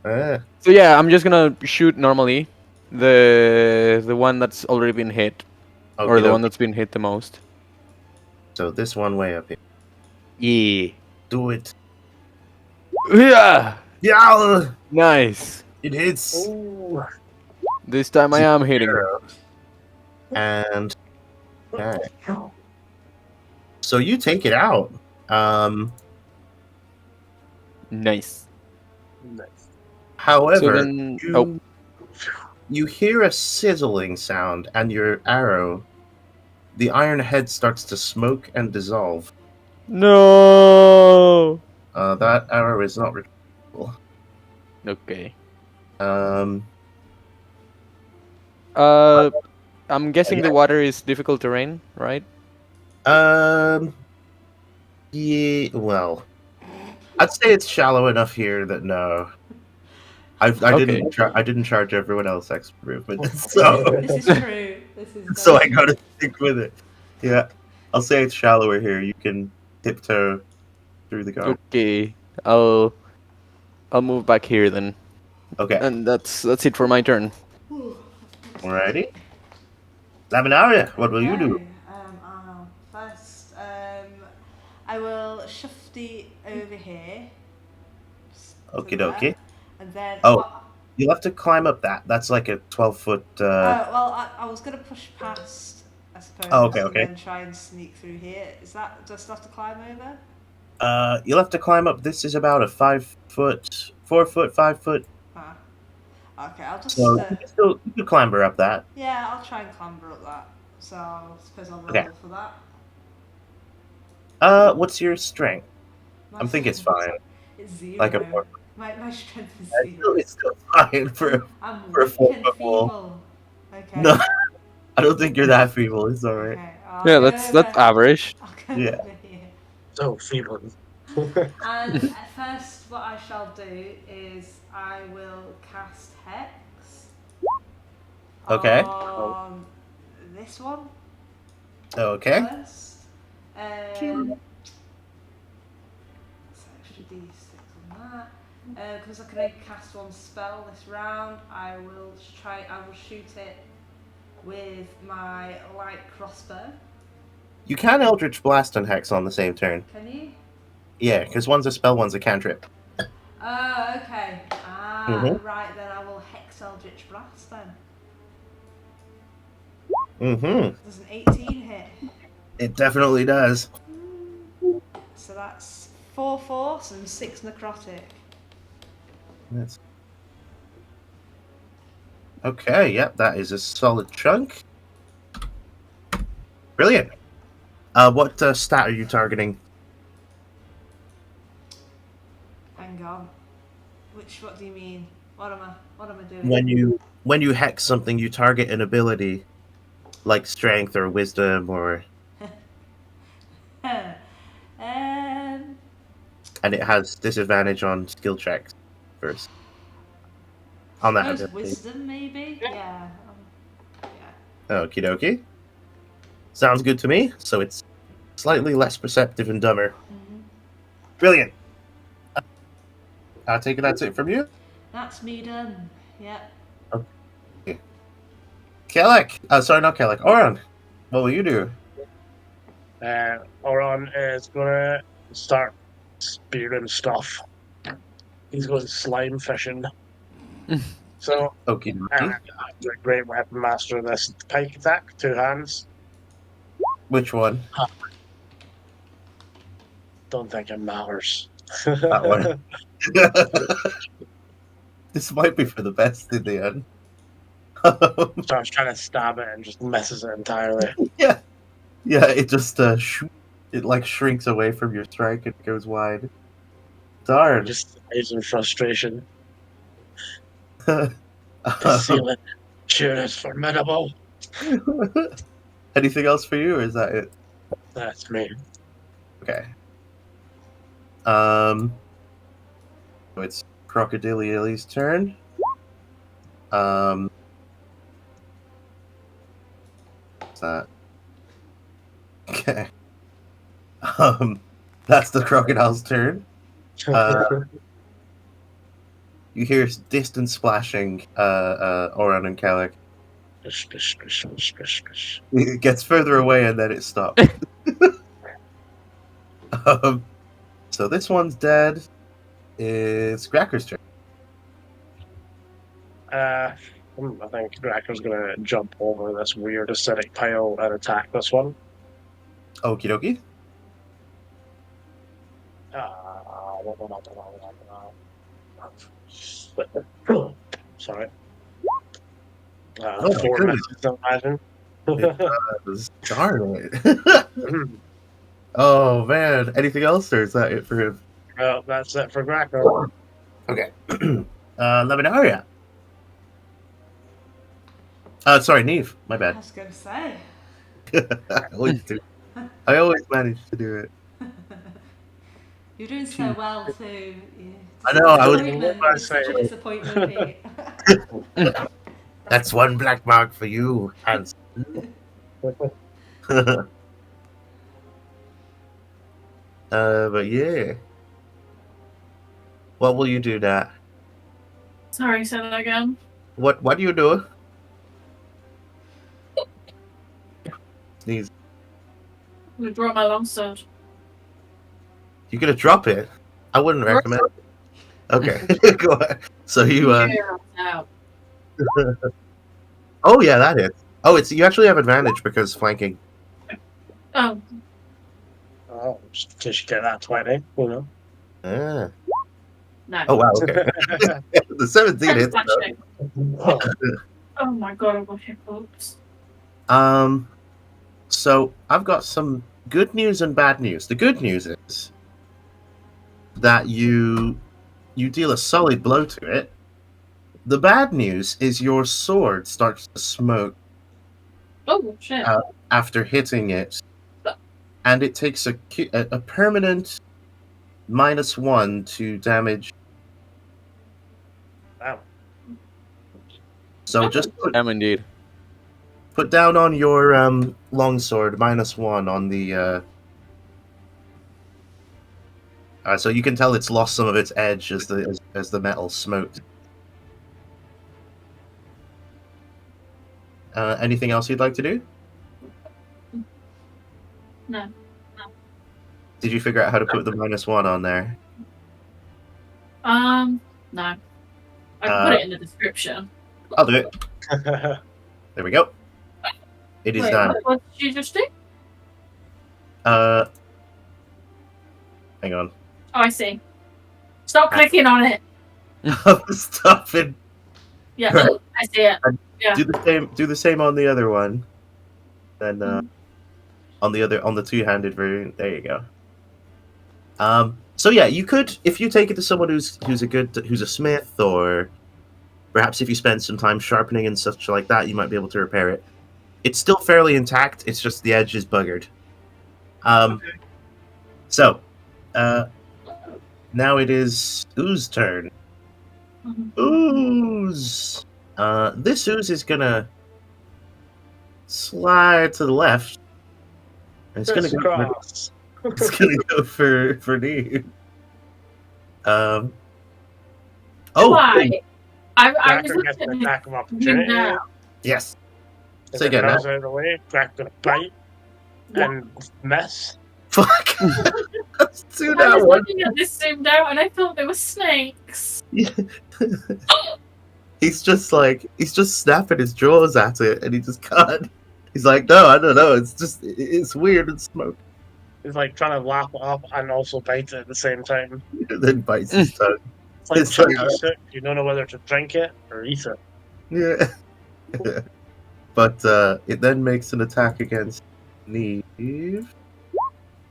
So yeah, I'm just gonna shoot normally, the one that's already been hit, or the one that's been hit the most. So this one way up here. Yeah. Do it. Yeah. Yeah. Nice. It hits. Ooh. This time I am hitting. And okay. So you take it out. Nice. Nice. However, So then, you hear a sizzling sound, and your arrow, the iron head, starts to smoke and dissolve. no. That arrow is not retrievable. Okay. I'm guessing the water is difficult terrain, right? Yeah. Well, I'd say it's shallow enough here that no. I didn't charge everyone else extra movement, so This is true. This is so I very gotta stick with it. Yeah, I'll say it's shallower here. You can tiptoe through the garden. Okay. I'll I'll move back here then, Okay. and that's it for my turn. Alrighty. Laminaria, what will you do? Okay, first, I will shifty over here. just to Okie there, dokie. And then. Oh, you'll have to climb up that. That's like a 12-foot. Well, I was going to push past, I suppose, Oh, okay, and okay. then try and sneak through here. Is that just have to climb over? You'll have to climb up. This is about a 5-foot, 4-foot, 5-foot. Ah, okay, I'll just. So you can clamber up that. Yeah, I'll try and clamber up that. So I suppose I'll roll Okay. for that. What's your strength? I think it's fine. It's 0. Like a 4. My strength is It's 0. still fine for. I'm for a weak 4-foot and wall. feeble. Okay. No, I don't think you're that feeble. It's all right. Okay. Yeah, that's average. I'll go Yeah. over here. So feeble. And at first, what I shall do is I will cast Hex. Okay. On this one Okay. first. So extra d6 on that. Because I can only cast one spell this round, I will shoot it with my light crossbow. You can Eldritch Blast and Hex on the same turn. Can you? Yeah, because one's a spell, one's a cantrip. Oh, okay. Mhm. Right, then I will Hex Eldritch Blast then. Mm-hmm. Does an 18 hit? It definitely does. So that's 4 force and 6 necrotic. That's... Okay, yep, that is a solid chunk. Brilliant. What stat are you targeting? Hang on. What do you mean? What am I doing? When you hex something, you target an ability, like strength or wisdom or, um, and it has disadvantage on skill checks first. On that suppose ability. wisdom maybe? Yeah. Okie dokie. Sounds good to me. So it's slightly less perceptive and dumber. Mm-hmm. Brilliant. I take it that's it from you? That's me done. Yep. Kellic! Sorry, not Kellic. Oran, what will you do? Oron is gonna start spearing stuff. He's going slime fishing. So, Okie dokie. the great weapon master of this pike attack, 2 hands. Which one? Don't think it matters. That one. This might be for the best in the end. Starts trying to stab it and just misses it entirely. Yeah, it just it like shrinks away from your strike and goes wide. Darn. Just dies in frustration. The ceiling sure is formidable. Anything else for you, or is that it? That's me. Okay. So it's Crocodilia's turn. What's that? Okay. That's the crocodile's turn. You hear distant splashing, Oran and Kellic. It gets further away and then it stops. So this one's dead. It's Gracker's turn. I think Dracker's gonna jump over this weird acidic pile and attack this one. Okie dokie. Sorry. Oh, 4 goodness. misses, I imagine. Darn it. Oh man. Anything else, or is that it for him? Well, that's it for Gracker. Okay. Laminaria. Sorry, Neve. My I bad. was going to say. I always do. I always manage to do it. You're doing so well too. Yeah. I know, I was Disappointment. about to It's such a say- disappointment, Pete. That's one black mark for you, Hans. But yeah. What will you do, Nat? Sorry, say that again. What do you do? Sneeze. I'm gonna draw my longsword. You're gonna drop it? I wouldn't recommend. Okay, go ahead. So you Now. Oh yeah, that is. Oh, it's you actually have advantage because flanking. Oh, Oh, just in case you get that 20, you know. Ah. no. Oh wow. Okay. The 17 hits. Flashing. though. Oh my god, I've got hiccups. So I've got some good news and bad news. The good news is that you deal a solid blow to it. The bad news is your sword starts to smoke Oh, shit. after hitting it, and it takes a permanent -1 to damage. Wow. So just Indeed. put down on your longsword -1 on the. So you can tell it's lost some of its edge as the metal smoked. Anything else you'd like to do? No. Did you figure out how to put the -1 on there? No. I can put it in the description. I'll do it. There we go. It is Wait, done. what did you just do? Hang on. Oh, I see. Stop clicking on it. Stop it. Yeah, Right. I see it. Yeah. Do the same on the other one. Then on the two-handed version. There you go. So yeah, you could, if you take it to someone who's a smith, or perhaps if you spend some time sharpening and such like that, you might be able to repair it. It's still fairly intact. It's just the edge is buggered. So, now it is Ooze's turn. Ooze. This Ooze is gonna slide to the left. And it's gonna go. Crisscross. It's gonna go for Neve. Oh, Why? I was Cracker gets an looking attack of at him opportunity. now. yes. If Say it again, goes out of the way, Crack gonna bite and mess. Fuck. Let's do I that was one. looking at this zoomed out and I thought they were snakes. He's just snapping his jaws at it, and he just can't. He's like, no, I don't know. It's weird and smoke. He's like trying to lap it up and also bite it at the same time. And then bites his tongue. It's like It's chunky like- soup. You don't know whether to drink it or eat it. Yeah. But it then makes an attack against Neve,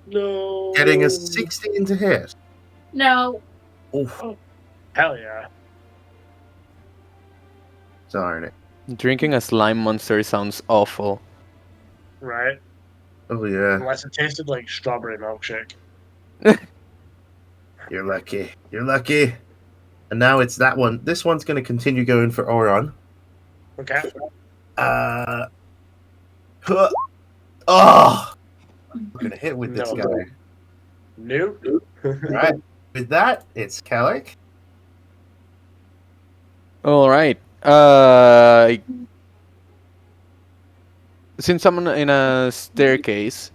No. getting a 16 to hit. No. Oof, Hell yeah. darn it. Drinking a slime monster sounds awful. Right. Oh yeah, Unless it tasted like strawberry milkshake. you're lucky. You're lucky. And now it's that one. This one's going to continue going for Oron. Okay. Oh! I'm going to hit with this No. guy. Nope. Right. With that, it's Kellic. All right. Since I'm in a staircase,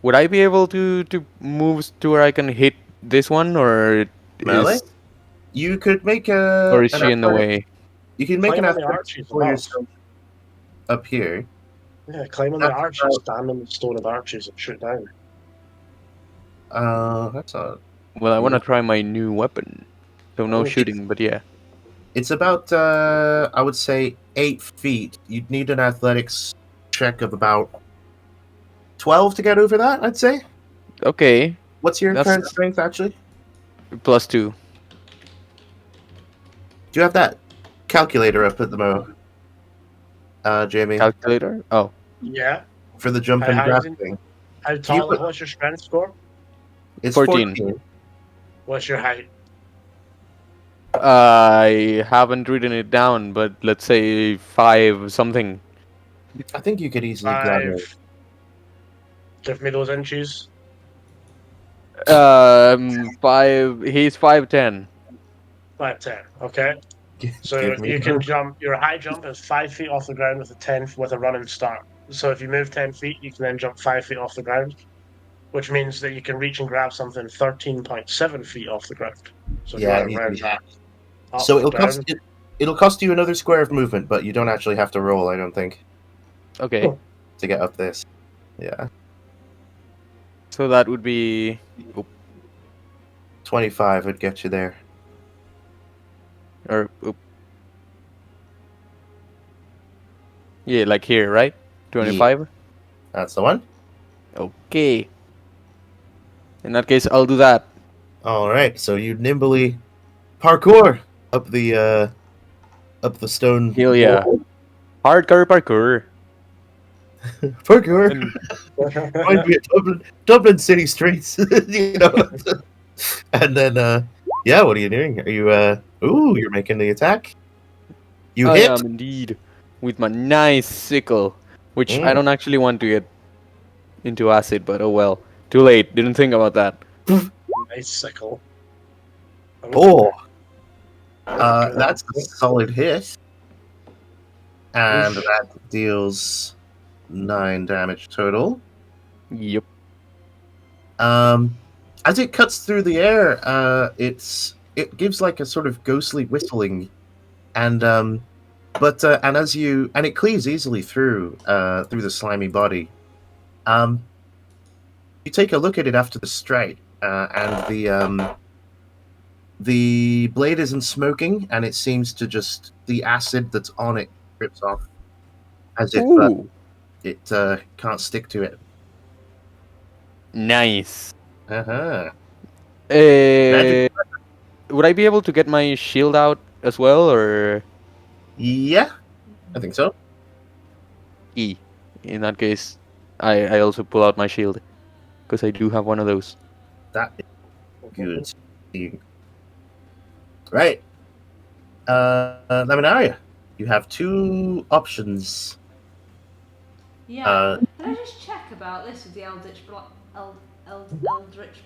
would I be able to move to where I can hit this one, or Melee? is You could make a. or is an she in the athletic- way? You can make Climb an on the athletics arches for above. yourself up here. Yeah, climb on the That's arches, stand on the stone of arches and shoot down. That's all. Well, I want to try my new weapon. So no Oh, shooting, but yeah. It's about, I would say, 8 feet. You'd need an athletics check of about 12 to get over that, I'd say. Okay, What's your That's- current strength, actually? +2. Do you have that calculator up at the moment, Jamie? Calculator? Oh, Yeah. For the jump and How grab is it- thing. How you tall? put- What's your strength score? It's 14. 14. What's your height? I haven't written it down, but let's say 5 something. I think you could easily grab it. 5. Give me those inches. 5. He's 5'10". 5, 10. Okay. So Give me you can jump. Your high jump is 5 feet off the ground with a running start. So if you move 10 feet, you can then jump 5 feet off the ground, which means that you can reach and grab something 13.7 feet off the ground. So if you Yeah, want to round that up so or down, it'll cost you another square of movement, but you don't actually have to roll, I don't think, Okay. to get up this. Yeah. So that would be 25 would get you there. or yeah, like here, right? 25. That's the one. Okay. In that case, I'll do that. All right. So you nimbly parkour up the stone. Hell yeah. wall. Parkour. Parkour. And Reminds me of Dublin city streets. You know. And then yeah, what are you doing? Are you ooh, you're making the attack. You I hit. am indeed with my nice sickle, which I Mm. don't actually want to get into acid, but oh well. Too late. Didn't think about that. nice sickle. Oh, Good. that's a solid hit. And Oof. that deals 9 damage total. Yep. As it cuts through the air, it gives like a sort of ghostly whistling, and and it cleaves easily through the slimy body. You take a look at it after the strike, and the blade isn't smoking, and it seems to just the acid that's on it drips off, as if Ooh. it can't stick to it. Nice. Uh-huh. Uh, would I be able to get my shield out as well, or Yeah, I think so. E? In that case, I also pull out my shield because I do have one of those. That is good. Right. Laminaria, you have 2 options. Yeah. Can I just check about this with the Eldritch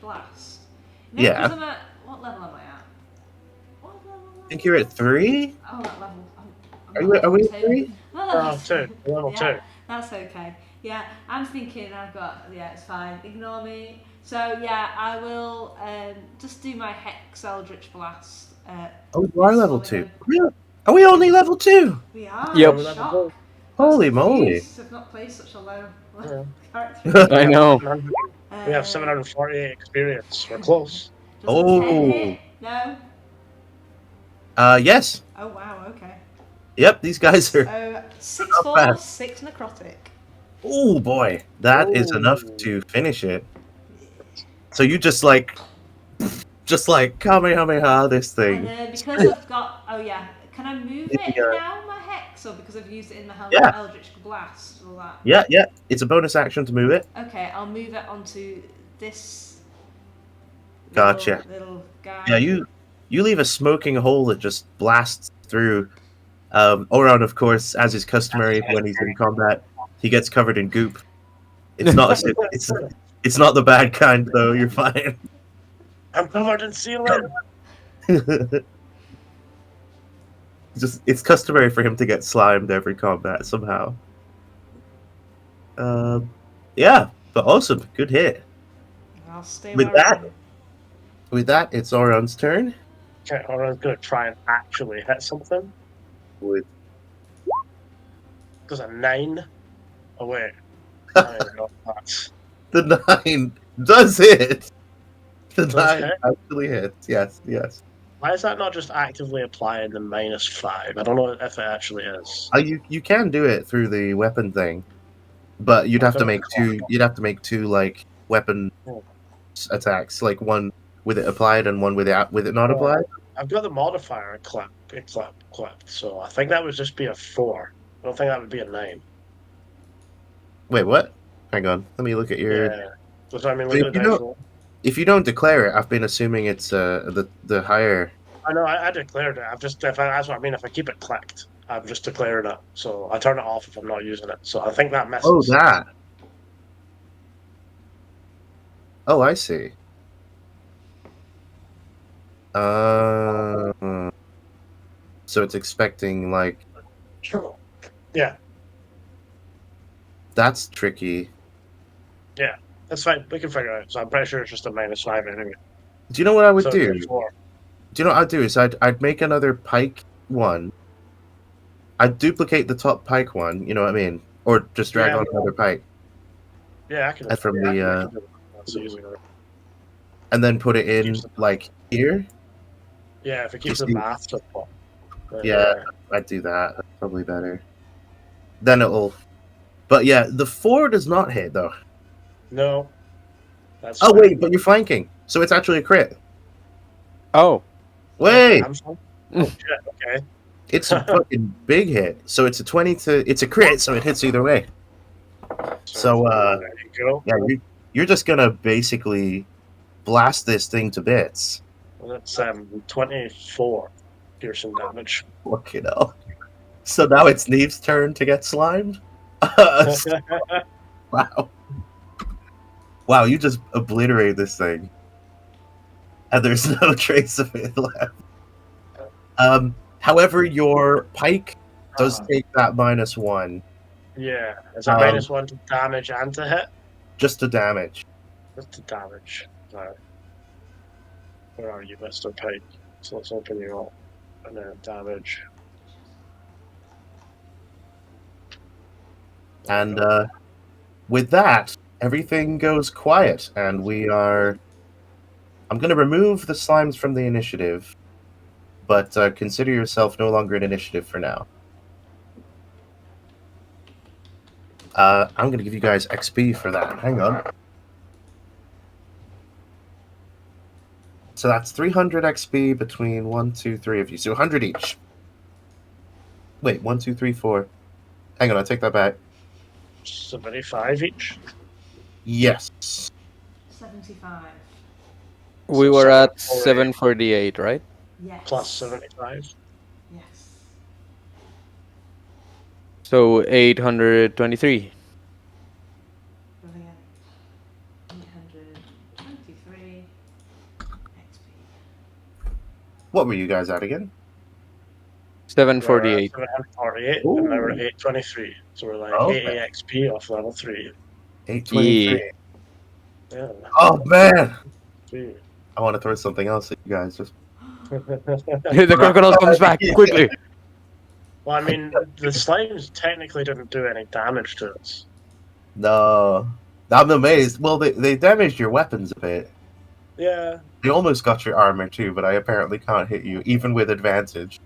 Blast? No, Yeah. 'cause I'm at what level am I at? What level am I think you're at 3. Oh, that level. I'm Are not you? Are level we at 2. 3? Oh, 2. Level 2. Yeah, that's okay. Yeah, I'm thinking I've got. Yeah, it's fine. Ignore me. So yeah, I will just do my Hex Eldritch Blast. Oh, you are this level one 2. again. Really? Are we only level 2? We are. Yep. I'm shocked. That's Holy good moly! news. I've not played such a low Yeah. character. I know. We have 748 experience. We're close. Does a 10 Oh. hit? No. Yes. Oh wow. Okay. Yep, these guys are. So 6 Not force, bad. 6 necrotic. Oh boy, that is enough to finish it. So you just like Kamehameha this thing. And then because I've got, oh yeah, can I move it Yeah. now, my Hex, or because I've used it in the Yeah. Eldritch Blast, all that? Yeah. It's a bonus action to move it. Okay, I'll move it onto this Gotcha. little guy. Yeah, you leave a smoking hole that just blasts through. Oron, of course, as is customary when he's in combat, he gets covered in goop. It's not it's not the bad kind though. You're fine. I'm covered in sealant. It's customary for him to get slimed every combat somehow. Yeah, but awesome, good hit. I'll stay With where I that- am. With that, it's Oron's turn. Okay, Oren's going to try and actually hit something. With Does a 9? Oh, wait. 9, not that. the 9 does hit. The Does 9 hit? actually hits. Yes. Why is that not just actively applying the -5? I don't know if it actually is. You can do it through the weapon thing, but you'd have to make two. You'd have to make 2 like weapon attacks, like one with it applied and one with it not applied. I've got the modifier clipped, so I think that would just be a 4. I don't think that would be a 9. Wait, what? Hang on. Let me look at your. Yeah. That's what I mean. Wait, Look at the you know- dice roll. If you don't declare it, I've been assuming it's the higher. I know, I declared it. That's what I mean. If I keep it clicked, I've just declared it. So I turn it off if I'm not using it. So I think that messes. Oh, that. Oh, I see. so it's expecting like Yeah, that's tricky. that's fine. We can figure it out. So I'm pretty sure it's just a -5 anyway. Do you know what I would So do? it's 4. Do you know what I'd do? Is I'd make another pike one. I'd duplicate the top pike one. You know what I mean? Or just drag Yeah. on another pike Yeah, I can. And from yeah, the, I can do it. That's easy. and then put it in Keeps the- like here. Yeah, if it keeps You the see- math to plot. Yeah. I'd do that. That's probably better. Then it'll. But yeah, the 4 does not hit though. No. That's Oh fine. wait, but you're flanking, so it's actually a crit. Oh, Wait, I'm fine. Oh shit. Okay. it's a fucking big hit. So it's a 20 to. It's a crit, so it hits either way. So, there you go. Yeah, you're just gonna basically blast this thing to bits. That's 24 piercing damage. Fucking hell. So now it's Neve's turn to get slimed? Wow. Wow, you just obliterated this thing. And there's no trace of it left. However, your pike does take that -1. Yeah, is it -1 to damage and to hit? Just to damage. Just to damage. Right. Where are you, Mr. Pike? So let's open you up. And then damage. And with that, everything goes quiet, and we are. I'm going to remove the slimes from the initiative, but consider yourself no longer in initiative for now. I'm going to give you guys XP for that. Hang on. So that's 300 XP between 1, 2, 3 of you. So 100 each. Wait, 1, 2, 3, 4. Hang on, I take that back. 75 each. Yes. 75. we So were at 748. 748, right? Yes. Plus 75. Yes. So 823. Brilliant. 823 XP. What were you guys at again? 748. 748, Ooh. and now we're at 823. So we're like Okay. 80 XP off level 3. 823. Yeah. Oh, man. Sweet. I want to throw something else at you guys. Just The crocodile comes back quickly. Well, I mean, the slimes technically didn't do any damage to us. No. I'm amazed. Well, they damaged your weapons a bit. Yeah. They almost got your armor too, but I apparently can't hit you, even with advantage,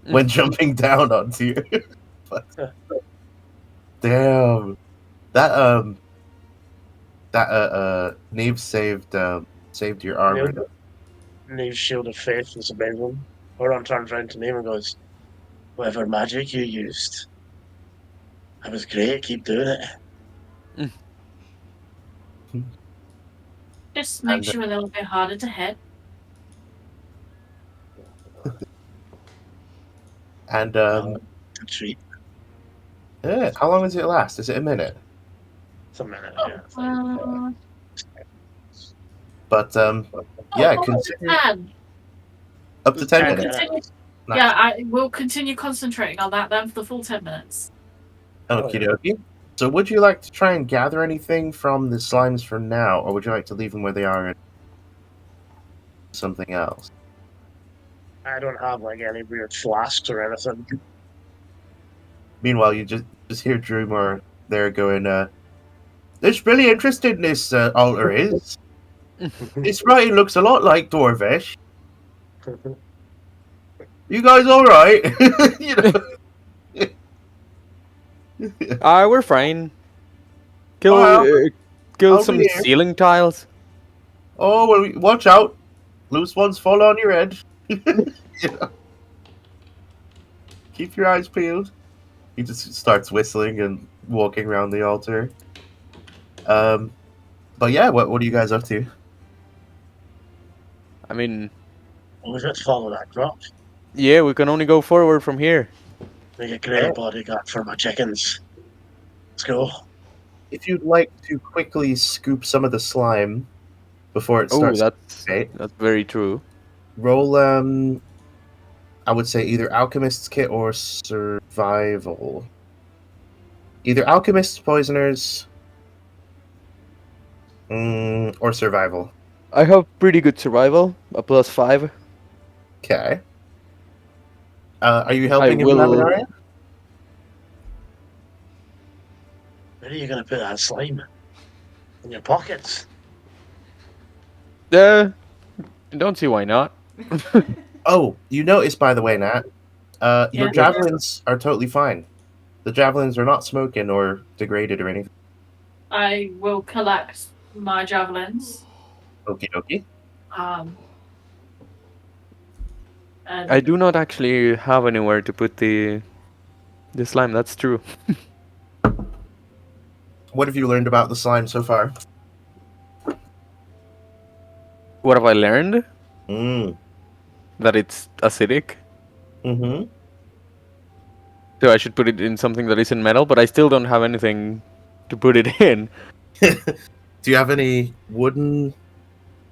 when jumping down onto you. But, damn. That Neve saved your armor. Neve's shield of faith is amazing. Horon turns around to Neve and goes, "Whatever magic you used, that was great. Keep doing it." Just makes you a little bit harder to hit. And Good treat. yeah, how long does it last? Is it a minute? It's a minute. Oh, Yeah. But yeah, oh, consider 10. up to 10 10 minutes. Continue, Nice. Yeah, I will continue concentrating on that then for the full 10 minutes. Okie dokie. So, would you like to try and gather anything from the slimes for now, or would you like to leave them where they are and something else? I don't have like any weird flasks or anything. Meanwhile, you just hear Drumor there going, "This really interesting. This altar is. This writing looks a lot like Dwarvish. You guys all right?" You know. We're fine. Kill I'll some be here. ceiling tiles. Oh well, watch out! Loose ones fall on your head. You know. Keep your eyes peeled. He just starts whistling and walking around the altar. But yeah, what are you guys up to? I mean, We just follow that drop. yeah, we can only go forward from here. Make a great bodyguard for my chickens. Let's go. If you'd like to quickly scoop some of the slime before it Oh, starts, that's okay, very true. roll. I I would say either Alchemist's Kit or Survival. Either Alchemist's Poisoners or Survival. I have pretty good survival, a +5. Okay. Are you I helping him, will. Laminaria? Where are you going to put that slime? In your pockets? Don't see why not. Oh, you notice, by the way, Nat, your Yeah. javelins are totally fine. The javelins are not smoking or degraded or anything. I will collect my javelins. Okie dokie. And I do not actually have anywhere to put the slime. That's true. What have you learned about the slime so far? What have I learned? Mm. That it's acidic. Mm-hmm. So I should put it in something that isn't metal, but I still don't have anything to put it in. Do you have any wooden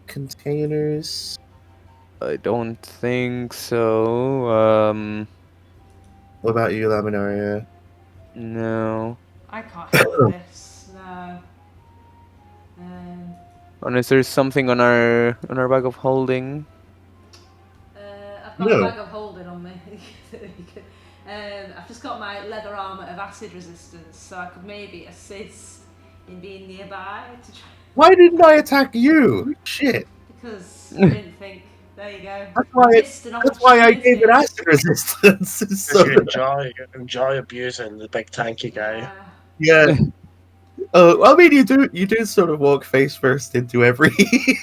containers? I don't think so. What about you, Laminaria? No. I can't help this. No. Unless there's something on our bag of holding. I've got No. a bag of holding on me. I've just got my leather armour of acid resistance, so I could maybe assist in being nearby to try. Why didn't I attack you? Shit. Because I didn't think. There you go. That's why I gave it acid resistance. It's so Because you enjoy abusing the big tanky guy. yeah. I mean, you do sort of walk face first into every.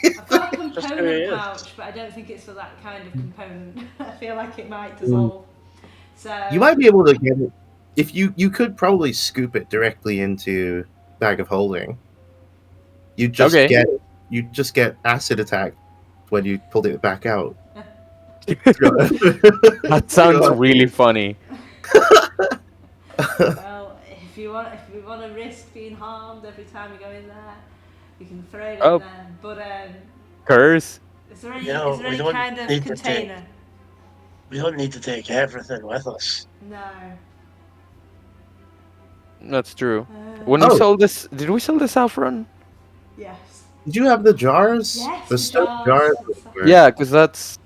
I've got a Just who he component is. pouch, but I don't think it's for that kind of component. I feel like it might dissolve. So You might be able to get it if you could probably scoop it directly into bag of holding. You just Okay. get acid attack when you pulled it back out. That sounds really funny. well, if you want to risk being harmed every time you go in there, you can throw it Oh. in there. But Curse. is there any, No, is there we any don't kind of need to container? We don't need to take everything with us. No. That's true. When When we sold this, did we sell the saffron? yes. Did you have the jars? Yes, The the stone jars. jars. Yeah, because that's.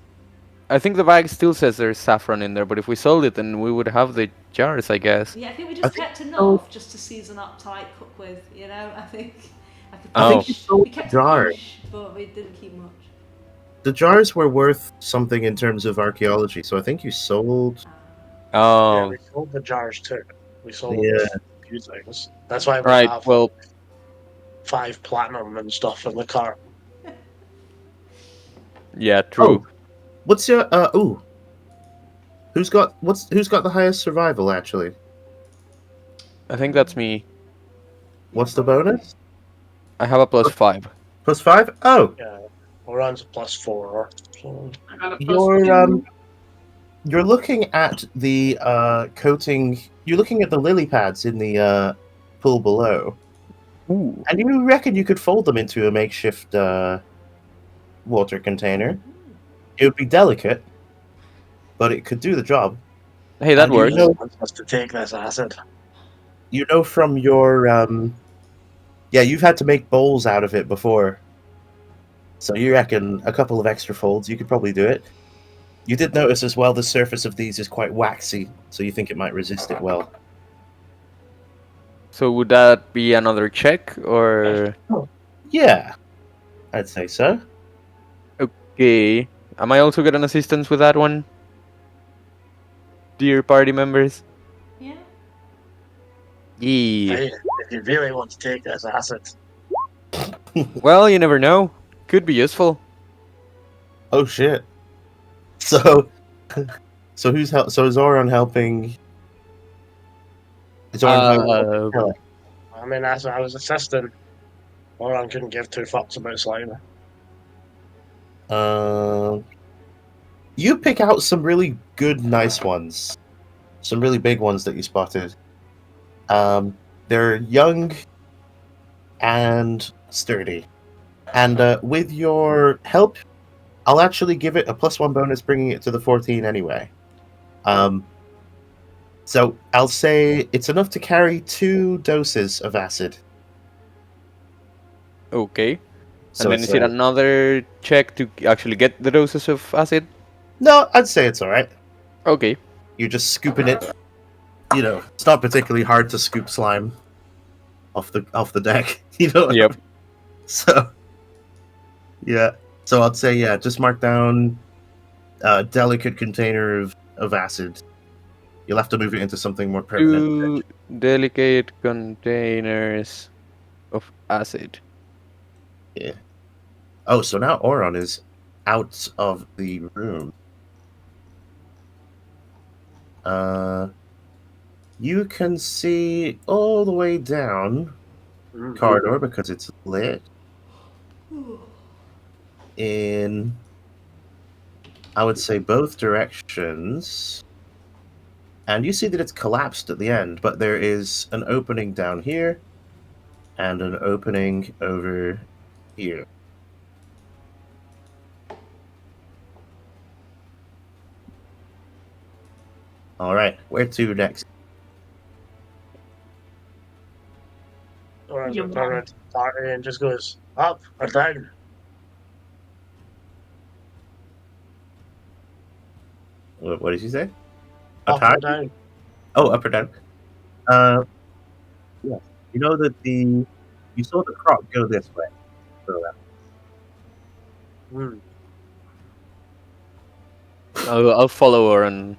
I think the bag still says there's saffron in there, but if we sold it, then we would have the jars, I guess. Yeah, I think we I just think kept enough just to season up to like cook with. You know, I think. I think you sold We the kept a jars. bunch, but we didn't keep much. The jars were worth something in terms of archaeology, so I think you sold. Yeah, Oh, we sold the jars too. We sold Yeah. a few things. That's why we right. have Well, 5 platinum and stuff in the car. yeah, true. What's your Who's got the highest survival actually? I think that's me. What's the bonus? I have a +5. +5? Oh, Yeah, we're on to +4. So I got a you're you're looking at the coating. You're looking at the lily pads in the pool below, Ooh. and you reckon you could fold them into a makeshift water container. It would be delicate, but it could do the job. Hey, that And you works. know- wants us to take this acid. You know from your you've had to make bowls out of it before. So you reckon a couple of extra folds, you could probably do it. You did notice as well the surface of these is quite waxy, so you think it might resist it well. So would that be another check, or? Yeah, I'd say so. Okay. Am I also getting assistance with that one? Dear party members? Yeah. Yeah. Hey, if you really want to take this acid, Well, you never know. Could be useful. Oh shit. So who's so is Zoran helping? Is Zoran helping? I mean, as I was assisting, Oran couldn't give 2 fucks about slime. You pick out some really good, nice ones. Some really big ones that you spotted. They're young and sturdy. And with your help, I'll actually give it a +1 bonus, bringing it to the 14 anyway. So I'll say it's enough to carry 2 doses of acid. Okay. So And then it's, is it another check to actually get the doses of acid? no, I'd say it's all right. Okay. You're just scooping it. You know, it's not particularly hard to scoop slime off the deck. You know. What I Yep. mean? So, yeah. So I'd say just mark down a delicate container of acid. You'll have to move it into something more permanent. 2 delicate containers of acid. Yeah. Oh, so now Oron is out of the room. You can see all the way down corridor because it's lit in, I would say, both directions. And you see that it's collapsed at the end, but there is an opening down here and an opening over here. All right, where to next? Or You turn around to the party and just goes up or down. What did you say? Up or down. Oh, up or down. Yeah. You know that you saw the croc go this way. So, Hmm. I'll follow her and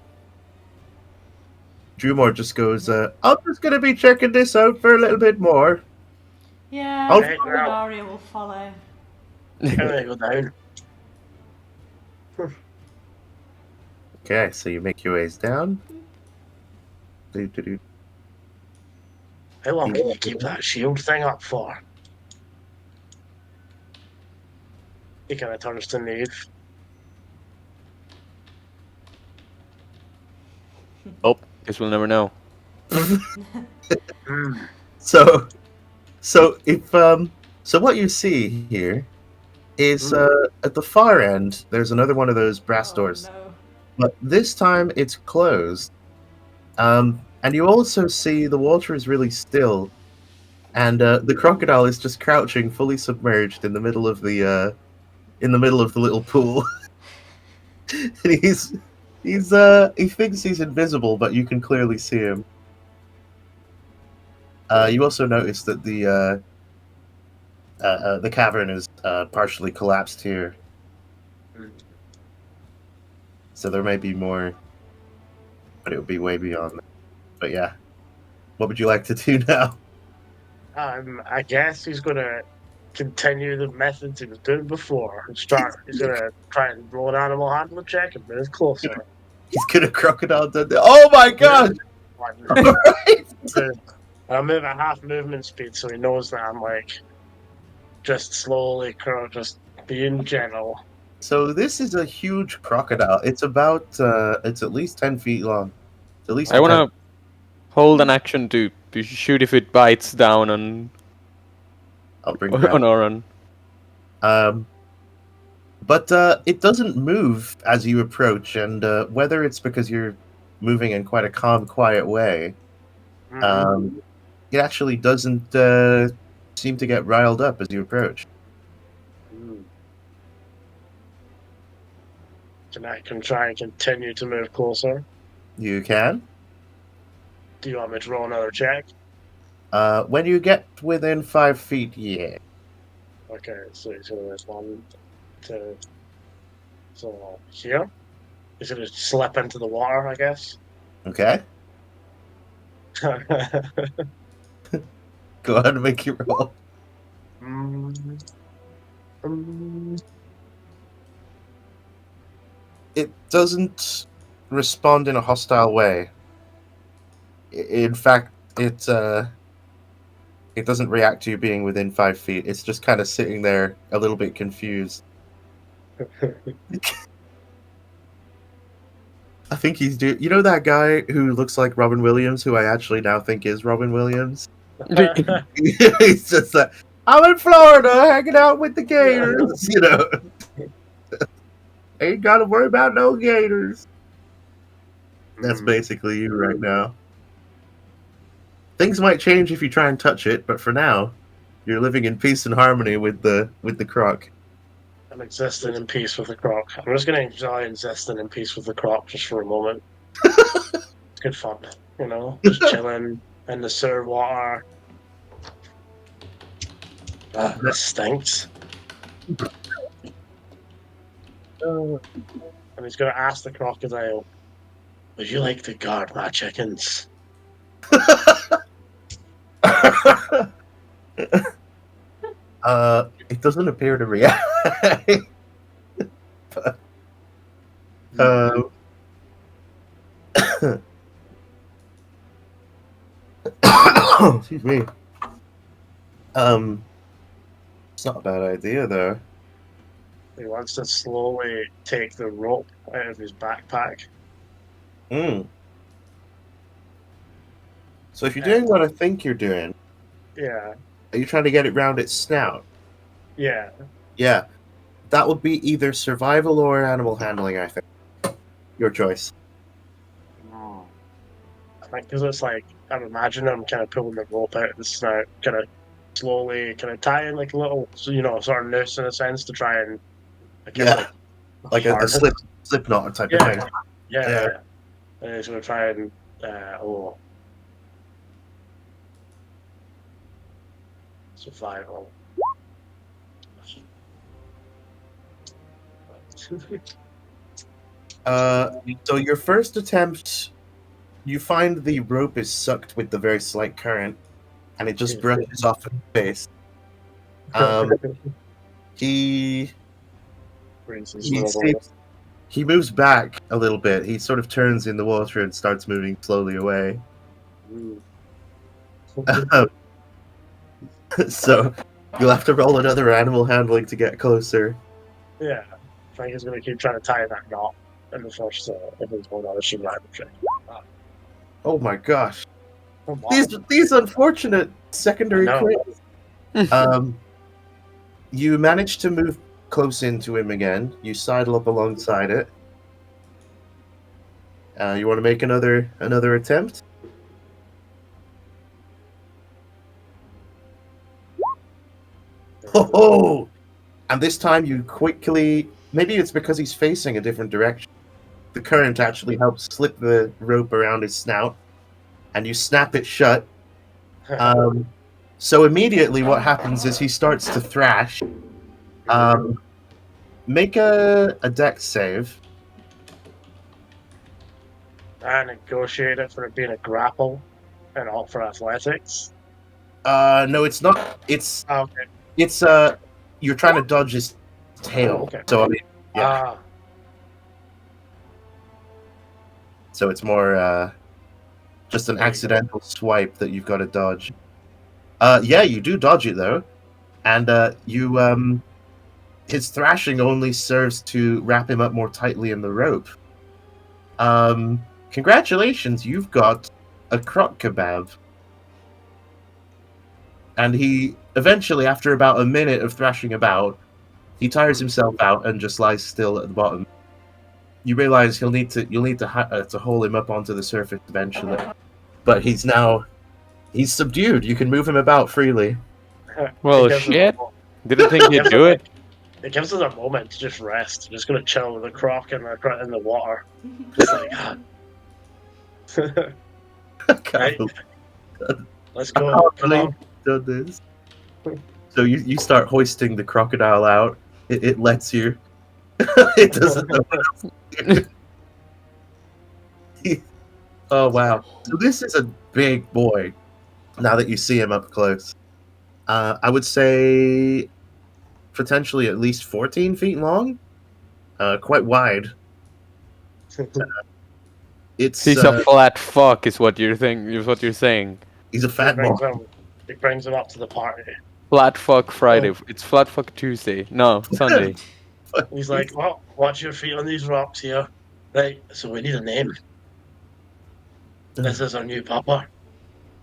Drewmore just goes, I'm just going to be checking this out for a little bit more. Yeah, Oh. Hey, girl. Daria will follow. I'm gonna go down. Okay, so you make your ways down. Do. How long can you keep that shield thing up for? He kind of turns to Neve. oh, guess we'll never know. Hmm. So if so what you see here is at the far end there's another one of those brass doors, No. but this time it's closed. And you also see the water is really still, and the crocodile is just crouching, fully submerged in the middle of the little pool. And he thinks he's invisible, but you can clearly see him. You also notice that the cavern is partially collapsed here, so there may be more, but it would be way beyond that. But yeah, what would you like to do now? I guess he's gonna continue the methods he was doing before and start. He's gonna try and roll an animal handling check and move closer. He's gonna crocodile dead. Oh my god! Alright. And I'll move at half movement speed so he knows that I'm like just slowly, just being gentle. So this is a huge crocodile. It's about it's at least 10 feet long. It's at least I 10. wanna hold an action to shoot if it bites down on I'll bring it on around. Oran. But it doesn't move as you approach, and whether it's because you're moving in quite a calm, quiet way, it actually doesn't seem to get riled up as you approach. And I can try and continue to move closer. You can. Do you want me to roll another check? When you get within 5 feet, yeah. Okay, so there's 1, 2, so here. He's gonna slip into the water, I guess. Okay. Go ahead and make your roll. It doesn't respond in a hostile way. In fact, it doesn't react to you being within 5 feet. It's just kind of sitting there, a little bit confused. I think he's you know that guy who looks like Robin Williams, who I actually now think is Robin Williams? He's just like, I'm in Florida hanging out with the gators, you know. Ain't gotta worry about no gators. That's basically you right now. Things might change if you try and touch it, but for now, you're living in peace and harmony with the croc. I'm existing in peace with the croc. I'm just going to enjoy existing in peace with the croc just for a moment. It's good fun, you know, just chilling in the sewer water. This stinks. And he's going to ask the crocodile, "Would you like to guard my chickens?" It doesn't appear to react. But, excuse me. It's not a bad idea, though. He wants to slowly take the rope out of his backpack. So if you're doing what I think you're doing, Yeah, are you trying to get it round its snout? yeah. Yeah. That would be either survival or animal handling, I think. Your choice. I think because it's like, I'm imagining him kind of pulling the rope out of the snout, kind of slowly, kind of tying like a little, you know, sort of noose in a sense to try and, I guess, Yeah. Like a harness. slip knot type of Yeah, thing. yeah. And he's going to try and, survival. So your first attempt, you find the rope is sucked with the very slight current, and it just brushes off his face. He moves back a little bit. He sort of turns in the water and starts moving slowly away. So you'll have to roll another animal handling to get closer. Yeah, Frank is going to keep trying to tie that knot in the first, if he's going on a survival check. Oh my gosh. These unfortunate secondary crits. You manage to move close into him again. You sidle up alongside it. You want to make another attempt? Oh! And this time you quickly... Maybe it's because he's facing a different direction. The current actually helps slip the rope around his snout, and you snap it shut. So immediately what happens is he starts to thrash. Make a dex save. I negotiate it for it being a grapple and all for athletics. No, it's not. It's okay. It's you're trying to dodge his tail. Okay. So I mean, yeah. So it's more just an accidental swipe that you've got to dodge. Yeah, you do dodge it though, and his thrashing only serves to wrap him up more tightly in the rope. Congratulations, you've got a croc kebab. And he eventually, after about a minute of thrashing about, he tires himself out and just lies still at the bottom. You realize you'll need to haul him up onto the surface eventually, but he's subdued. You can move him about freely. Well, shit. Didn't think you'd do it. It gives us a moment to just rest. Just gonna chill with the croc in the water. Just like, right? Let's go. Come on. Done this. So you start hoisting the crocodile out. It lets you. It doesn't know what else to do. Oh wow! So this is a big boy. Now that you see him up close, I would say potentially at least 14 feet long. Quite wide. He's a flat fuck, is what you're saying. He's a fat boy. It brings him up to the party. Flat fuck Friday. Oh. It's flat fuck Tuesday. No, Sunday. He's like, well, watch your feet on these rocks here. Right, so we need a name. This is our new papa.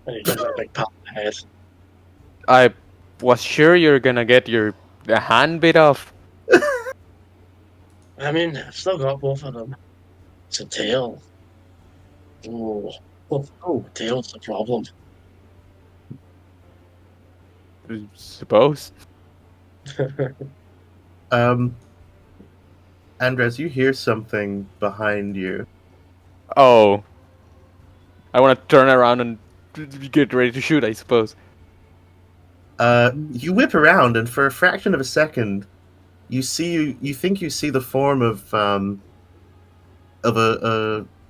And he gives it a big pat on the head. I was sure you're gonna get the hand bit off. I mean, I've still got both of them. It's a tail. Oh, tail's the problem. Suppose. Andres, you hear something behind you. Oh. I want to turn around and get ready to shoot, I suppose. You whip around, and for a fraction of a second, you think you see the form of a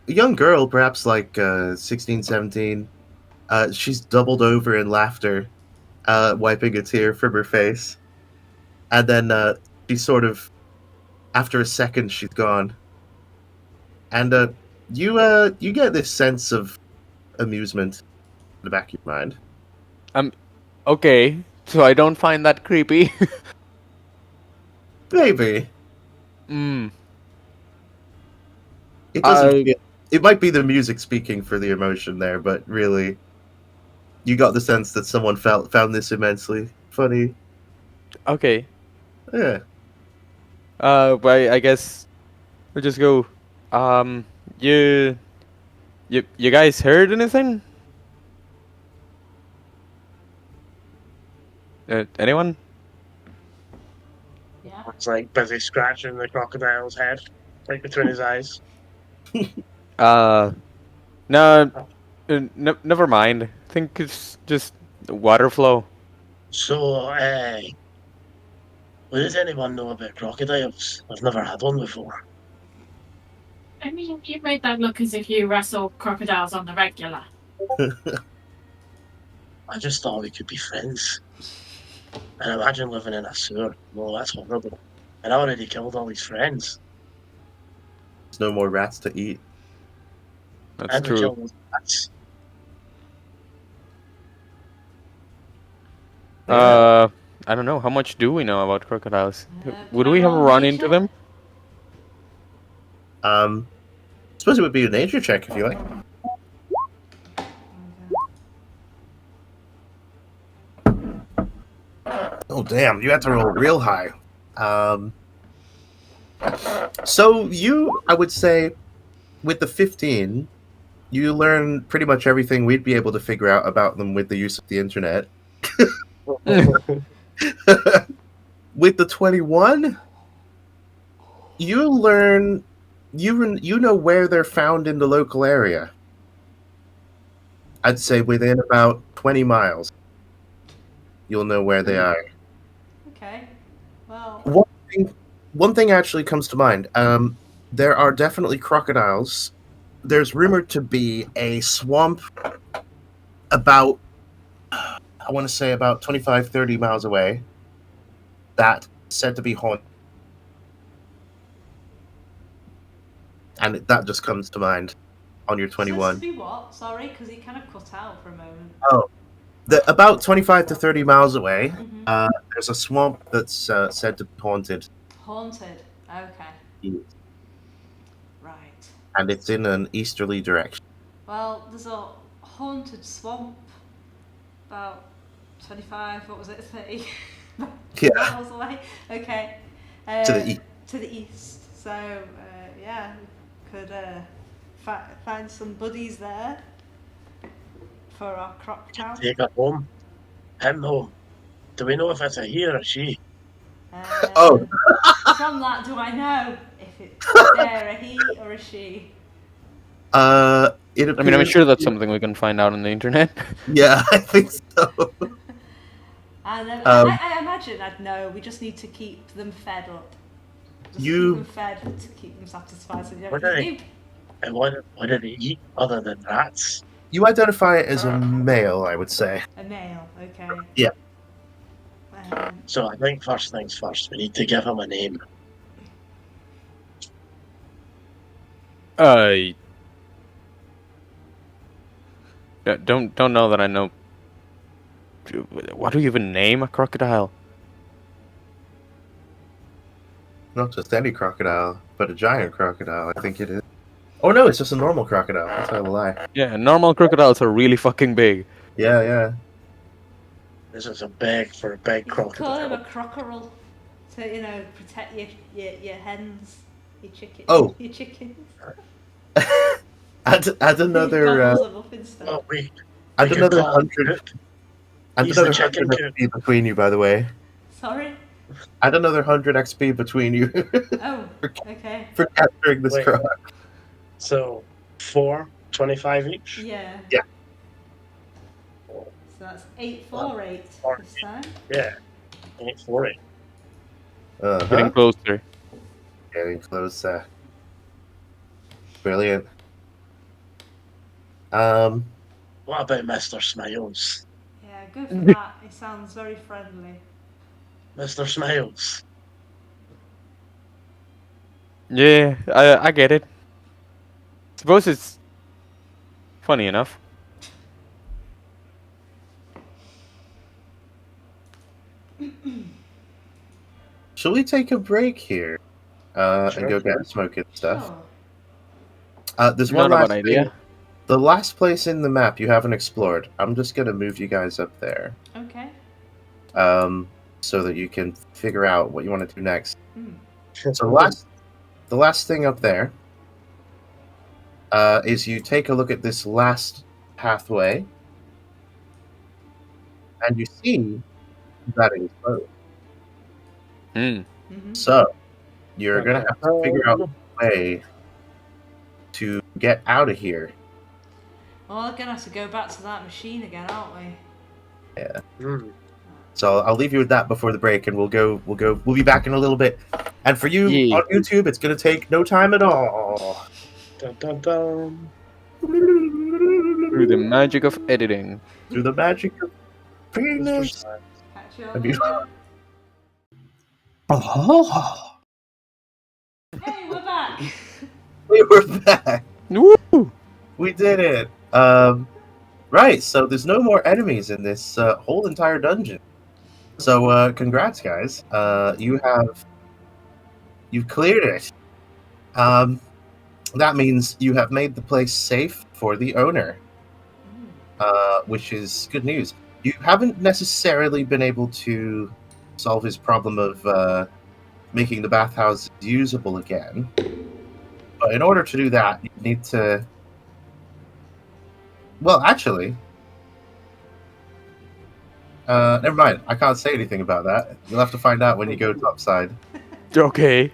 young girl, perhaps like 16, 17. She's doubled over in laughter, wiping a tear from her face, and then she sort of, after a second, she's gone, and you get this sense of amusement in the back of your mind. Okay, so I don't find that creepy. Maybe Hmm. it doesn't. It might be the music speaking for the emotion there, but really, you got the sense that someone found this immensely funny. Okay. Yeah. But I guess we'll just go. Um, you, you guys heard anything? Anyone? Yeah. It's like busy scratching the crocodile's head, like between his eyes. No, never mind. I think it's just water flow. So, what does anyone know about crocodiles? I've never had one before. I mean, you made that look as if you wrestle crocodiles on the regular. I just thought we could be friends. And imagine living in a sewer. No, that's horrible. And I already killed all his friends. There's no more rats to eat. That's And we true. killed those rats. I don't know. How much do we know about crocodiles? Would can I we have roll run nature? into them? I suppose it would be a nature check if you like. Oh damn! You have to roll real high. So I would say, with the 15, you learn pretty much everything we'd be able to figure out about them with the use of the internet. With the 21, you learn you know where they're found in the local area. I'd say within about 20 miles, you'll know where they are. Okay. Well, One thing actually comes to mind. There are definitely crocodiles. There's rumored to be a swamp about, I want to say about 25, 30 miles away, that said to be haunted. And that just comes to mind on your says 21. to be what? Sorry, because he kind of cut out for a moment. Oh, about 25 to 30 miles away, Mm-hmm. there's a swamp that's said to be haunted. Haunted. Okay. Yes. Right. And it's in an easterly direction. Well, there's a haunted swamp about 25, what was it, 30 Yeah. miles away. Okay. To the east. To the east. So, yeah, we could find some buddies there for our croc town. Take her home. Him home. Do we know if it's a he or a she? Oh. From that, do I know if it's a he or a she? It I mean, I'm appears- sure that's something we can find out on the internet. Yeah, I think so. And I imagine I'd know. We just need to keep them fed up. Just You- keep them fed to keep them satisfied. So you What don't are keep And what do they eat other than rats? You identify it as a male, I would say. a male. Okay. Yeah. So I think first things first, we need to give him a name. Don't know that I know. What do you even name a crocodile? Not just any crocodile, but a giant crocodile, I think it is. Oh no, it's just a normal crocodile. That's a lie. Yeah, normal crocodiles are really fucking big. Yeah, yeah. This is a big for a big You could call him crocodile. a crockerel to protect your hens, your chickens. Oh. Your chickens. Add another. Gobbles them up instead. Oh, we Add could another call him 100. Cook. Add He's the another chicken 100 cook. XP between you, by the way. Sorry? Add another 100 XP between you Oh, okay. for capturing this Wait. croc. So 425 each. Yeah. Yeah. So that's 848 this time. Yeah, 840. Getting closer. Getting closer. Brilliant. Um, What about Mr. Smiles? Yeah, go for that. It sounds very friendly. Mr. Smiles. Yeah, I get it. Suppose it's funny enough. shall we take a break here? Sure. And go get a smoke and stuff. Sure. There's Not one a last bad idea. thing. The last place in the map you haven't explored. I'm just gonna move you guys up there. Okay. So that you can figure out what you want to do next. Hmm. So the last thing up there is you take a look at this last pathway, and you see that it is closed. Hmm. Mm-hmm. So you're gonna have to figure out a way to get out of here. Well, we're gonna have to go back to that machine again, aren't we? Yeah. Hmm. So I'll leave you with that before the break, and we'll be back in a little bit. And for you Yeah. on YouTube, it's gonna take no time at all. Dun, dun, dun. Through the magic of editing. Through the magic of Mr. penis. Smiles. Catch you Have on you- later. Oh, Hey, we're back! we were back. Woo! We did it. Right. So there's no more enemies in this whole entire dungeon. So congrats, guys. You've cleared it. That means you have made the place safe for the owner, which is good news. You haven't necessarily been able to solve his problem of making the bathhouse usable again. But in order to do that, you need to... Well, actually... never mind. I can't say anything about that. You'll have to find out when you go topside. Okay.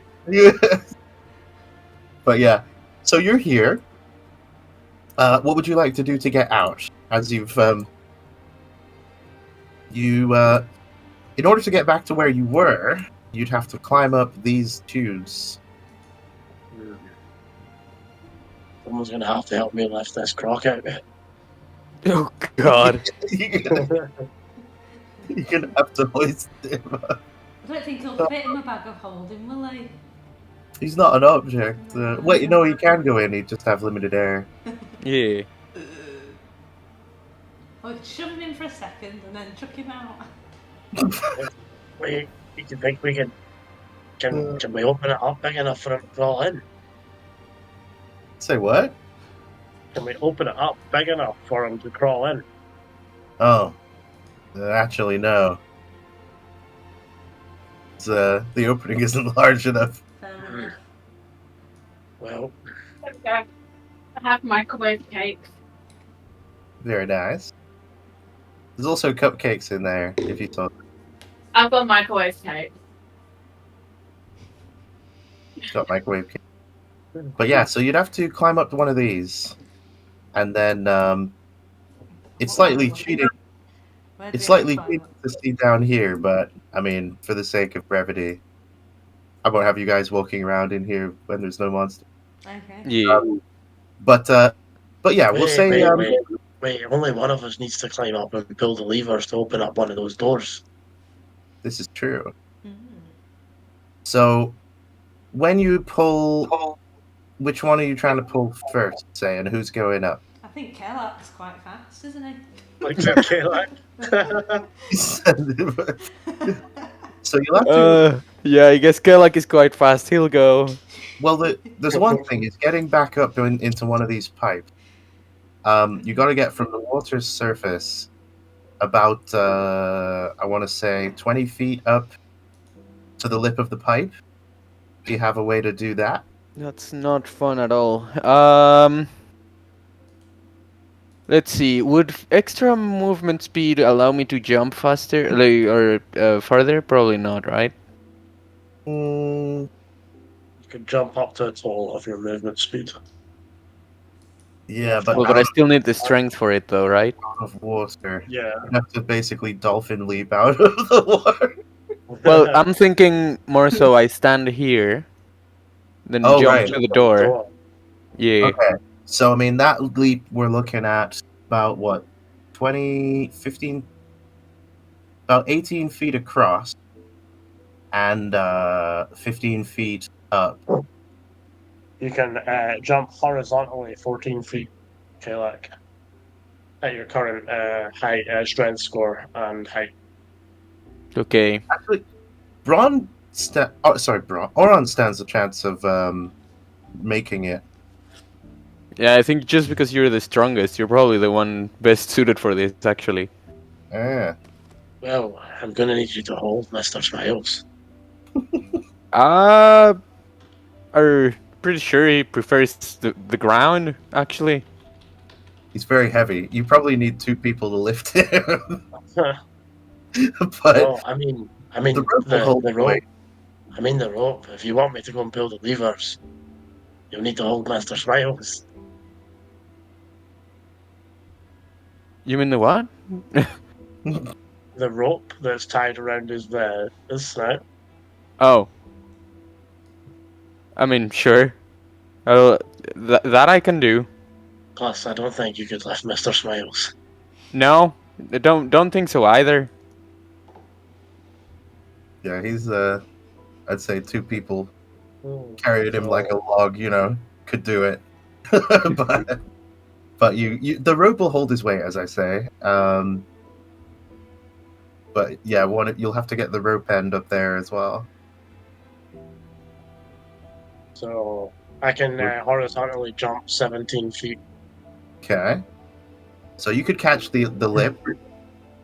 But yeah, so you're here. What would you like to do to get out? As you've in order to get back to where you were, you'd have to climb up these tubes. Hmm. Someone's gonna have to help me lift this croc out. Oh God. You're gonna have to hoist him up. I don't think he'll fit in my bag of holding, will he? He's not an object. Wait, no, he can go in. He just have limited air. Yeah. Well, shove him in for a second and then chuck him out. Wait, you think we can we open it up big enough for him to crawl in? Say what? Can we open it up big enough for him to crawl in? Oh, actually, no. It's, the opening isn't large enough. Fair enough. Well, Okay. I have microwave cakes. Very nice. There's also cupcakes in there, if you thought. I've got microwave cake. Got microwave cake. But yeah, so you'd have to climb up to one of these, and then it's slightly cheating. Where do It's we have to slightly climb cheating up? to see down here, but I mean, for the sake of brevity, I won't have you guys walking around in here when there's no monster. Okay. Yeah. But yeah, we'll say wait, only one of us needs to climb up and pull the levers to open up one of those doors. this is true. Mm. So when you pull, which one are you trying to pull first? Say, and who's going up? I think Kellock's quite fast, isn't he? Like, okay, like. So you'll have to. Yeah, I guess Kellock is quite fast. He'll go. Well, there's one thing is getting back up into one of these pipes. You got to get from the water's surface about I want to say 20 feet up to the lip of the pipe. Do you have a way to do that? That's not fun at all. Let's see. Would extra movement speed allow me to jump faster, or farther? Probably not, right? Mm, You can jump up to a total of your movement speed. yeah, but Well, but I still need the strength for it, though, right? out of water. Yeah. You have to basically dolphin leap out of the water. Well, I'm thinking more so I stand here, then Oh, jump right. to the door. Yeah. Okay. So, I mean, that leap we're looking at about what? 20, 15, about 18 feet across and 15 feet up. You can jump horizontally 14 feet, Kalak, at your current height, strength score, and height. Okay. Actually, Braun. Oron stands a chance of making it. Yeah, I think just because you're the strongest, you're probably the one best suited for this, actually. Yeah. Well, I'm going to need you to hold Mr. Smiles. Uh, are pretty sure he prefers the ground, actually. He's very heavy. You probably need two people to lift him. But Well, I mean the rope will hold the the weight. rope. I mean the rope. If you want me to go and pull the levers, you'll need to hold Mr. Smiles. You mean the what? The rope that's tied around his snout. Oh. I mean, sure. Oh, that I can do. Plus, I don't think you could lift Mr. Smiles. No, I don't think so either. Yeah, he's I'd say two people Oh, carried him like a log, could do it. but you the rope will hold his weight, as I say. But yeah, you'll have to get the rope end up there as well. So I can horizontally jump 17 feet. Okay. So you could catch the lip.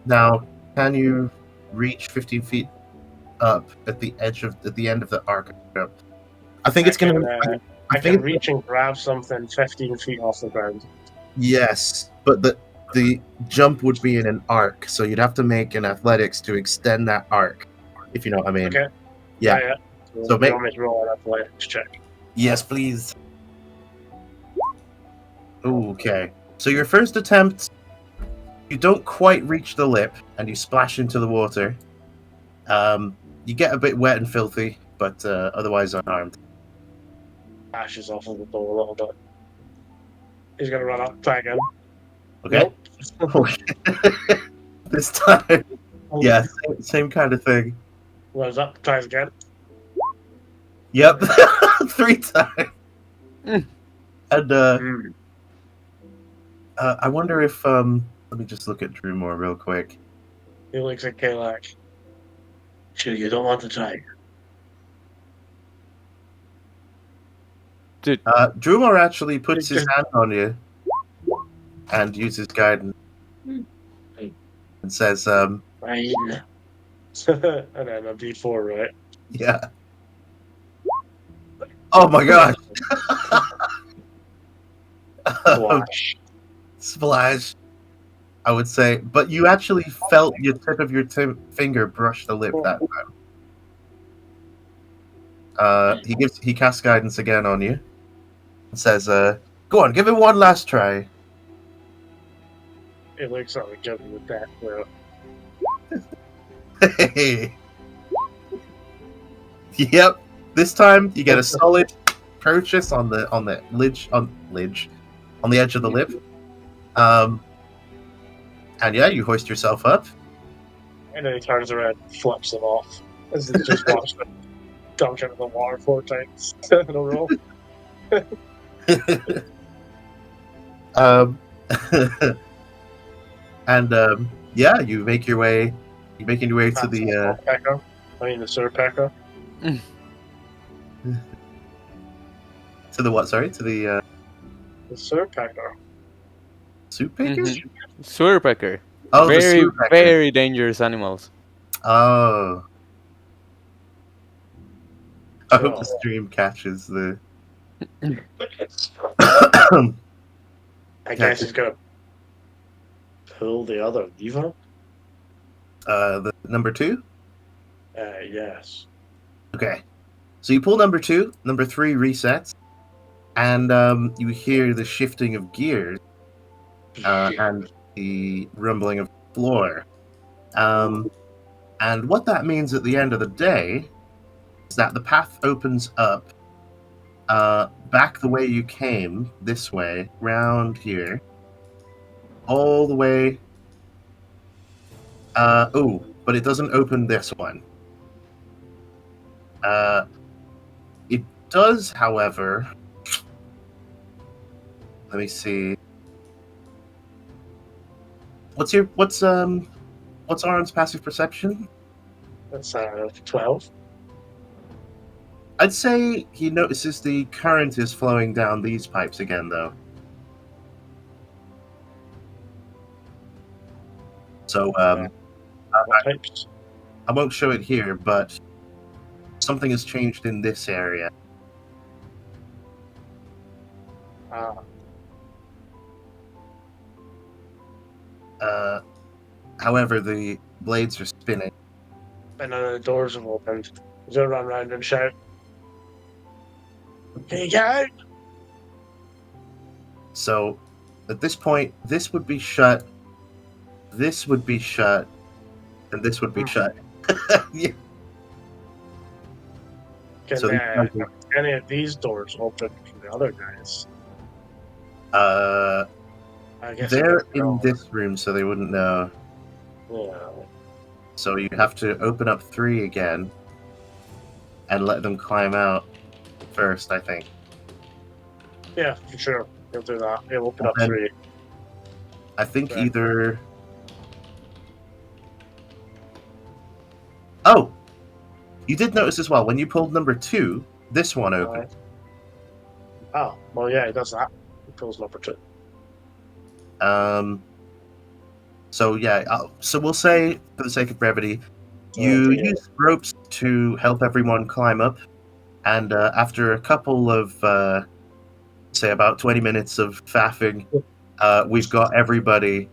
Now, can you reach 15 feet up at the end of the arc? I think it's gonna. I can reach and grab something 15 feet off the ground. Yes, but the jump would be in an arc, so you'd have to make an athletics to extend that arc, if you know what I mean. Okay. Yeah. So you want me to roll an athletics check? Yes, please. Okay. So your first attempt, you don't quite reach the lip, and you splash into the water. You get a bit wet and filthy, but otherwise unharmed. Ashes off of the bowl a little bit. He's gonna run up, try again. Okay. Nope. This time, yeah, same kind of thing. Runs up, tries again. Yep, 3 times. Mm. And I wonder if let me just look at Drew more real quick. He looks at Kalak. Sure, you don't want to try. Dude, Drumar actually puts his hand on you and uses guidance and says, Fine. And then a D4, right? yeah. Oh my gosh. Splash. Splash, I would say. But you actually felt your tip of your finger brush the lip that time. He casts guidance again on you and says, go on, give it one last try. It looks like we're jumping with that, bro. Hey. Yep. This time you get a solid purchase on the edge of the lip. And yeah, you hoist yourself up. And then he turns around and flips them off. As he's just watched them dunk into the water 4 times in a row. And yeah, you make your way to the pecker. I mean the surpecker. to the what? Sorry, to the The surpecker. soup picker. sewer pecker. Oh, the Very, sewer pecker. very dangerous animals. Oh. I hope the stream catches the. I guess he's gonna pull the other lever? The number 2? Yes. Okay. So you pull number 2, number 3 resets, and you hear the shifting of gears and the rumbling of the floor. And what that means at the end of the day is that the path opens up back the way you came, this way, round here, all the way. But it doesn't open this one. It does, however. Let me see. What's Aaron's passive perception? That's 12. I'd say he notices the current is flowing down these pipes again, though. So What types? I won't show it here, but something has changed in this area. However, the blades are spinning. And then the doors have opened. He's gonna run around and shout, "Can you get out?" So, at this point, this would be shut, this would be shut, and this would be shut. Yeah. Can So any of these doors open for the other guys? I guess they're I don't in this room, so they wouldn't know. know. So you have to open up 3 again and let them climb out first, I think. Yeah, for sure. He'll do that. He'll open up And 3. I think Okay. either. Oh! You did notice as well, when you pulled number 2, this one opened. Oh, well, yeah, he does that. He pulls number 2. So yeah, so we'll say, for the sake of brevity, you use ropes to help everyone climb up, and after a couple of, say, about 20 minutes of faffing, we've got everybody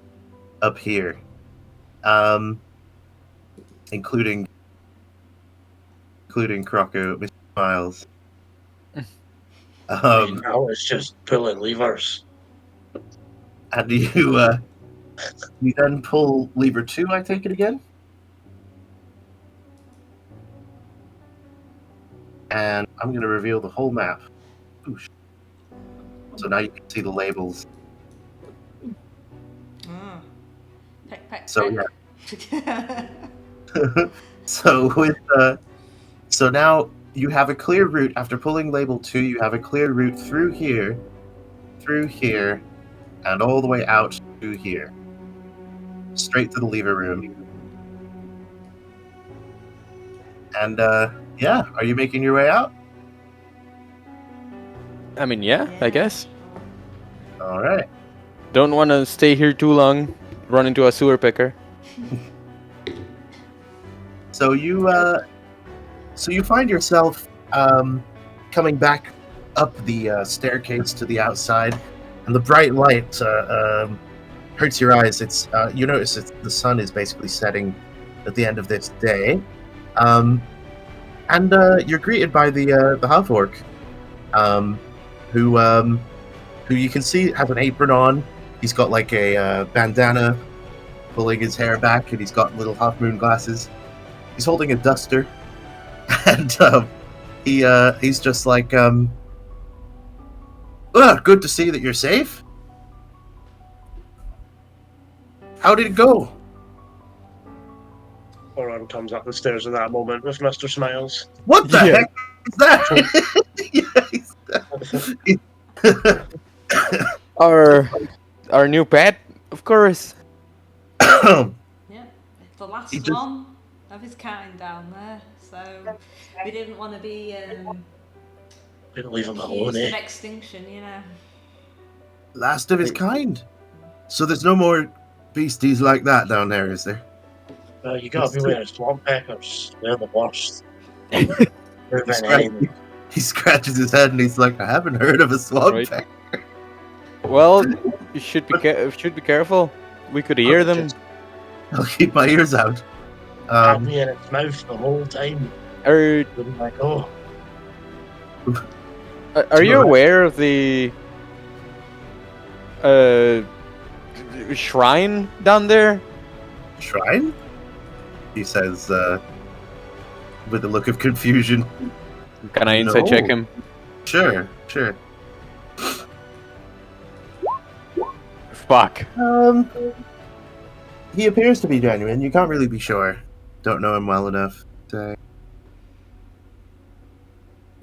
up here, including Croco, Mr. Miles. Now it's just pulling levers. And you then pull lever 2, I take it again? And I'm going to reveal the whole map. Ooh, so now you can see the labels. Peck, peck, So peck. yeah. So now you have a clear route. After pulling label 2, you have a clear route through here, and all the way out to here. Straight to the lever room. And yeah, are you making your way out? I mean, yeah, I guess. All right. Don't want to stay here too long. Run into a sewer picker. So you find yourself coming back up the staircase to the outside, and the bright light hurts your eyes. It's you notice the sun is basically setting at the end of this day, and you're greeted by the half orc, who you can see has an apron on. He's got like a bandana pulling his hair back, and he's got little half moon glasses. He's holding a duster, and he's just like, good to see that you're safe. How did it go? Oran comes up the stairs in that moment with Mr. Smiles. What the Yeah. heck is that? Our new pet, of course. Yeah, the last He just- one of his kind down there. So we didn't want to be Didn't leave him alone, accused of eh? extinction, you know. Last of his kind. So there's no more beasties like that down there, is there? You gotta be with swamp peckers. They're the worst. He scratches his head and he's like, I haven't heard of a swamp Right. pecker. Well, you should be careful. We could hear them. Just I'll keep my ears out. have me in its mouth the whole time. Are I'm like, oh, are you aware of the shrine down there? Shrine? He says, with a look of confusion. Can I insight check No. him? Sure. Fuck. He appears to be genuine. You can't really be sure. Don't know him well enough to...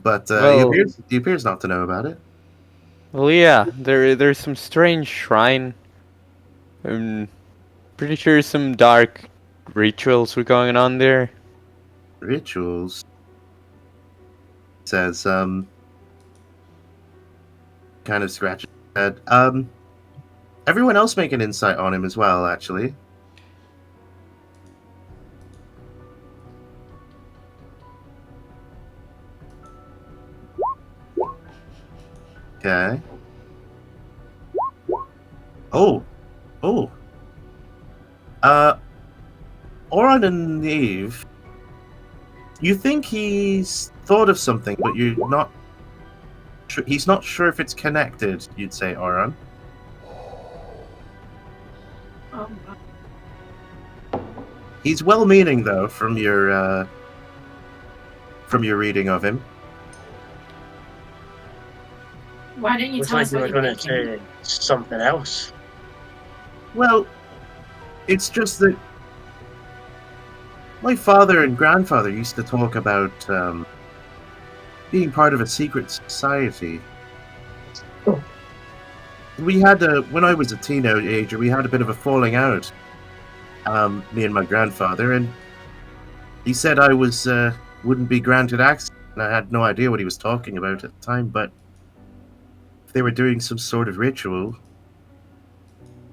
But Well- he appears not to know about it. Well, yeah. There's some strange shrine. I'm pretty sure some dark rituals were going on there. Rituals. Says, kind of scratches his head. Everyone else make an insight on him as well, actually. Okay. Oh. Oran and Neve, you think he's thought of something, but you're not. He's not sure if it's connected. You'd say, Oran. He's well-meaning, though, from your reading of him. Why didn't you looks tell like us you what were you're going to thinking? say something else. Well, it's just that my father and grandfather used to talk about being part of a secret society. Oh. We had when I was a teenager, we had a bit of a falling out, me and my grandfather, and he said I wouldn't be granted access, and I had no idea what he was talking about at the time, but if they were doing some sort of ritual,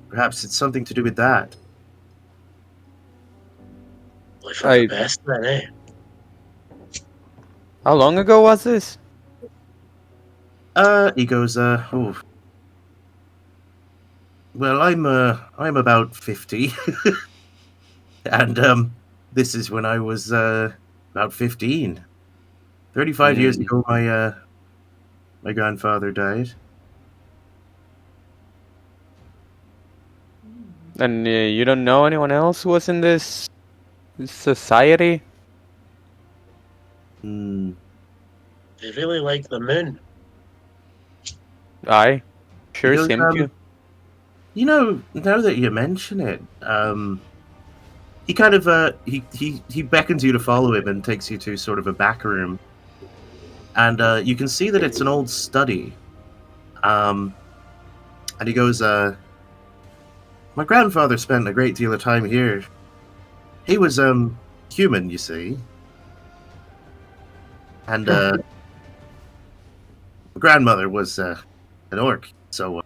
perhaps it's something to do with that. Like for the best, then, eh? How long ago was this? He goes, oh. Well, I'm about 50. And, this is when I was, about 15. 35 years ago, my grandfather died. And you don't know anyone else who was in this society? Hmm. They really like the moon. Aye. Sure Because, seemed to. You know, now that you mention it, he kind of, he beckons you to follow him and takes you to sort of a back room. And, you can see that it's an old study. And he goes, my grandfather spent a great deal of time here. He was, human, you see. And, my grandmother was, an orc, so...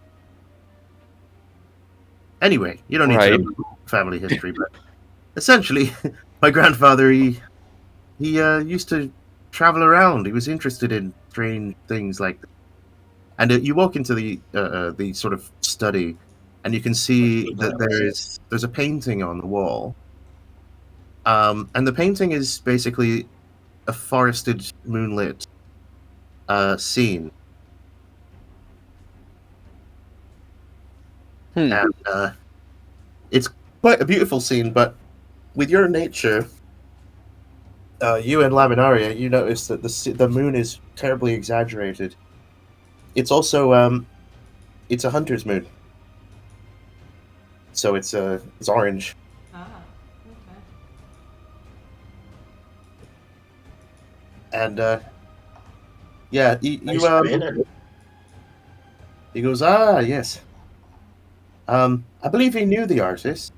Anyway, you don't need to know family history, but essentially, my grandfather, he used to travel around. He was interested in strange things like that. And you walk into the sort of study, and you can see that there's a painting on the wall. And the painting is basically a forested, moonlit scene. And it's quite a beautiful scene, but with your nature, you and Laminaria, you notice that the moon is terribly exaggerated. It's also it's a hunter's moon, so it's orange. Ah, okay. And yeah, Nice painting. he goes, yes. I believe he knew the artist.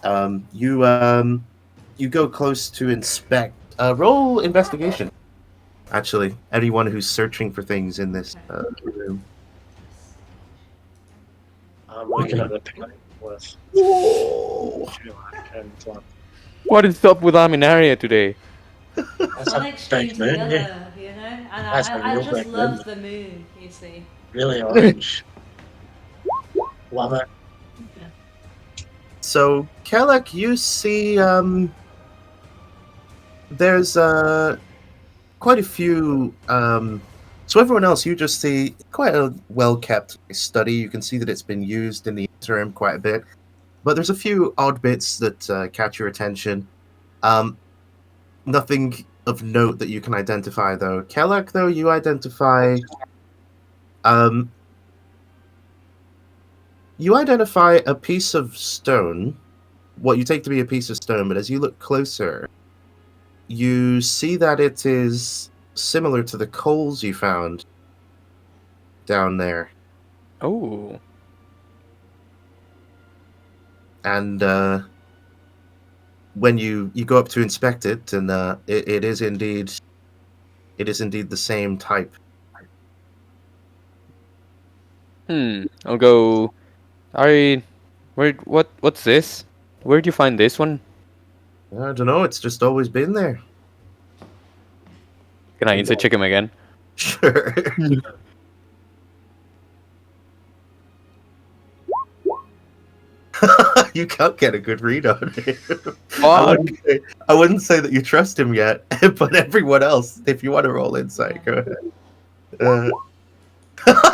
You go close to inspect. Roll investigation. Actually, anyone who's searching for things in this room. I'm looking at the painting with. Whoa! What is up with Aminaria today? That's One a extreme big to the moon, other, yeah. you know? And That's a I real just big love moon. the moon, you see. Really orange. Love it. Okay. So, Kelek, you see, there's quite a few. So everyone else, you just see quite a well-kept study. You can see that it's been used in the interim quite a bit, but there's a few odd bits that catch your attention. Nothing of note that you can identify, though. Kelek, though, you identify. Um, you identify a piece of stone, what you take to be a piece of stone, but as you look closer, you see that it is similar to the coals you found down there. Oh. And when you go up to inspect it, and it is indeed the same type. I'll go. What's this? Where'd you find this one? I don't know. It's just always been there. Can I insight check him again? Sure. You can't get a good read on it. Fuck. I wouldn't say that you trust him yet, but everyone else, if you want to roll insight, go ahead.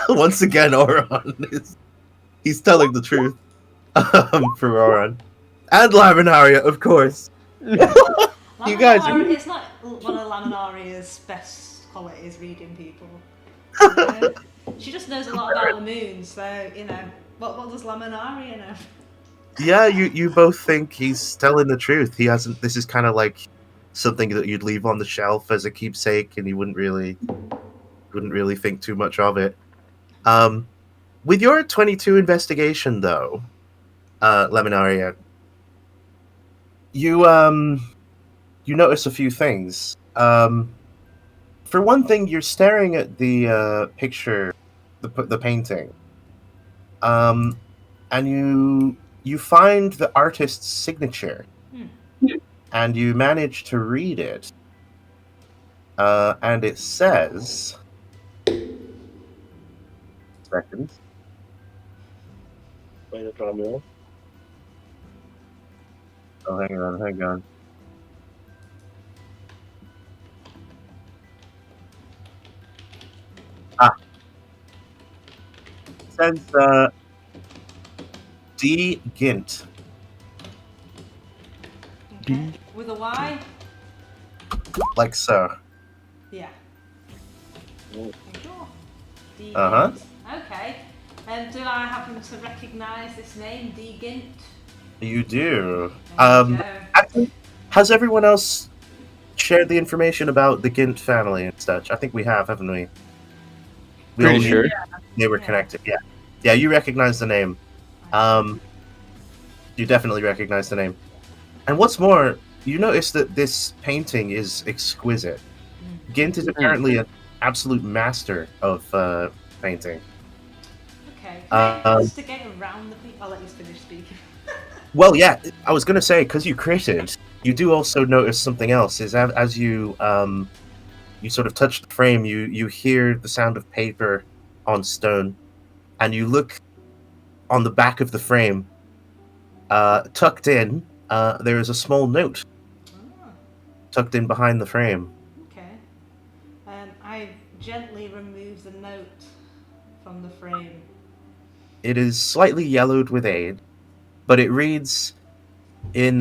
Once again, Oron he's telling the truth. For Oron. And Laminaria, of course. You guys- It's not one of Laminaria's best qualities, reading people. She just knows a lot about the moon, so, you know, what does Laminaria know? Yeah, you both think he's telling the truth. He hasn't. This is kind of like something that you'd leave on the shelf as a keepsake, and you wouldn't really think too much of it. With your 22 investigation, though, Laminaria, you notice a few things. For one thing, you're staring at the picture, the painting, and you find the artist's signature, and you manage to read it, and it says. Seconds. Way to draw me off. Oh, hang on. It says, D. Gint. Okay. With a Y? Like so. Yeah. Oh. Sure. D. Uh-huh. Gint. Okay. Do I happen to recognise this name, D. Gint? You do. There you go. Actually, has everyone else shared the information about the Gint family and such? I think we have, haven't we? We Pretty all knew sure. they were connected. Yeah. Yeah, you recognize the name. You definitely recognize the name. And what's more, you notice that this painting is exquisite. Gint is apparently an absolute master of painting. Okay. Can I investigate around the people? I'll let you finish speaking. Well, yeah, I was going to say, because you critted, you do also notice something else, is as you you sort of touch the frame, you hear the sound of paper on stone, and you look on the back of the frame, tucked in, there is a small note tucked in behind the frame. Okay. I gently remove the note from the frame. It is slightly yellowed with age, but it reads in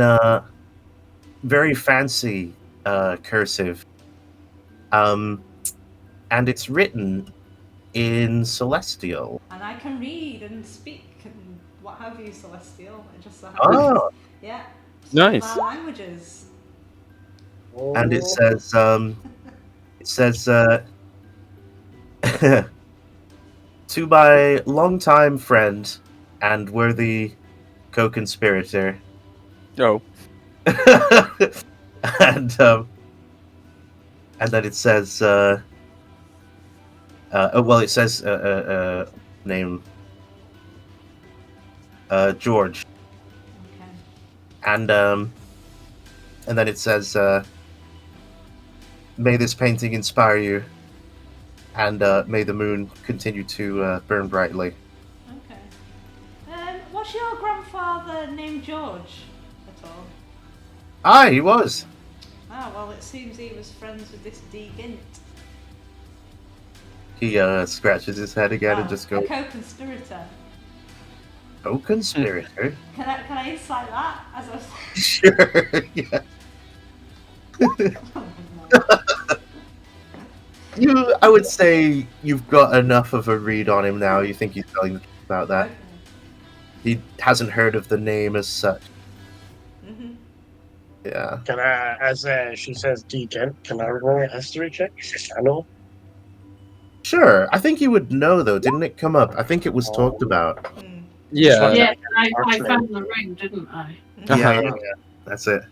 very fancy cursive, and it's written in Celestial. And I can read and speak and what have you, Celestial. It just so happens. Oh, Yeah. Nice. Our languages. and it says, to my longtime friend and worthy co-conspirator, Oh. and then it says, it says name George, Okay. and then it says, may this painting inspire you, and may the moon continue to burn brightly. Okay. fella named George at all? Aye, he was. Ah, well, it seems he was friends with this Gint. He scratches his head again and just A goes, co-conspirator. "Oh, conspirator." Can I insight that as I was... Sure. Yeah. I would say you've got enough of a read on him now. You think he's telling the truth about that. Okay. He hasn't heard of the name as such. Mm-hmm. Yeah. Can I, as she says Deacon, can I roll a history check? I know. Sure. I think you would know, though. Didn't it come up? I think it was talked about. Mm. Yeah. Yeah, I found the ring, didn't I? Yeah. That's it.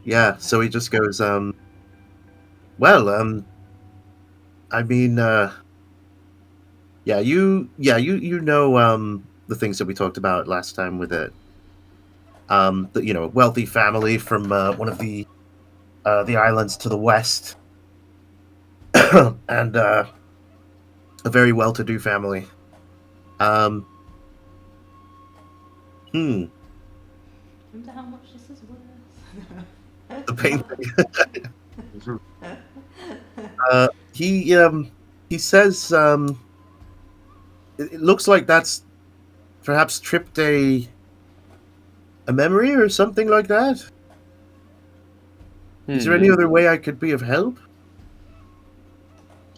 Yeah, so he just goes, well, I mean, you know, the things that we talked about last time with it. The wealthy family from one of the islands to the west, and a very well-to-do family. Hmm. Wonder how much this is worth. The painting. He says, it looks like that's perhaps tripped a memory or something like that. Is there any other way I could be of help?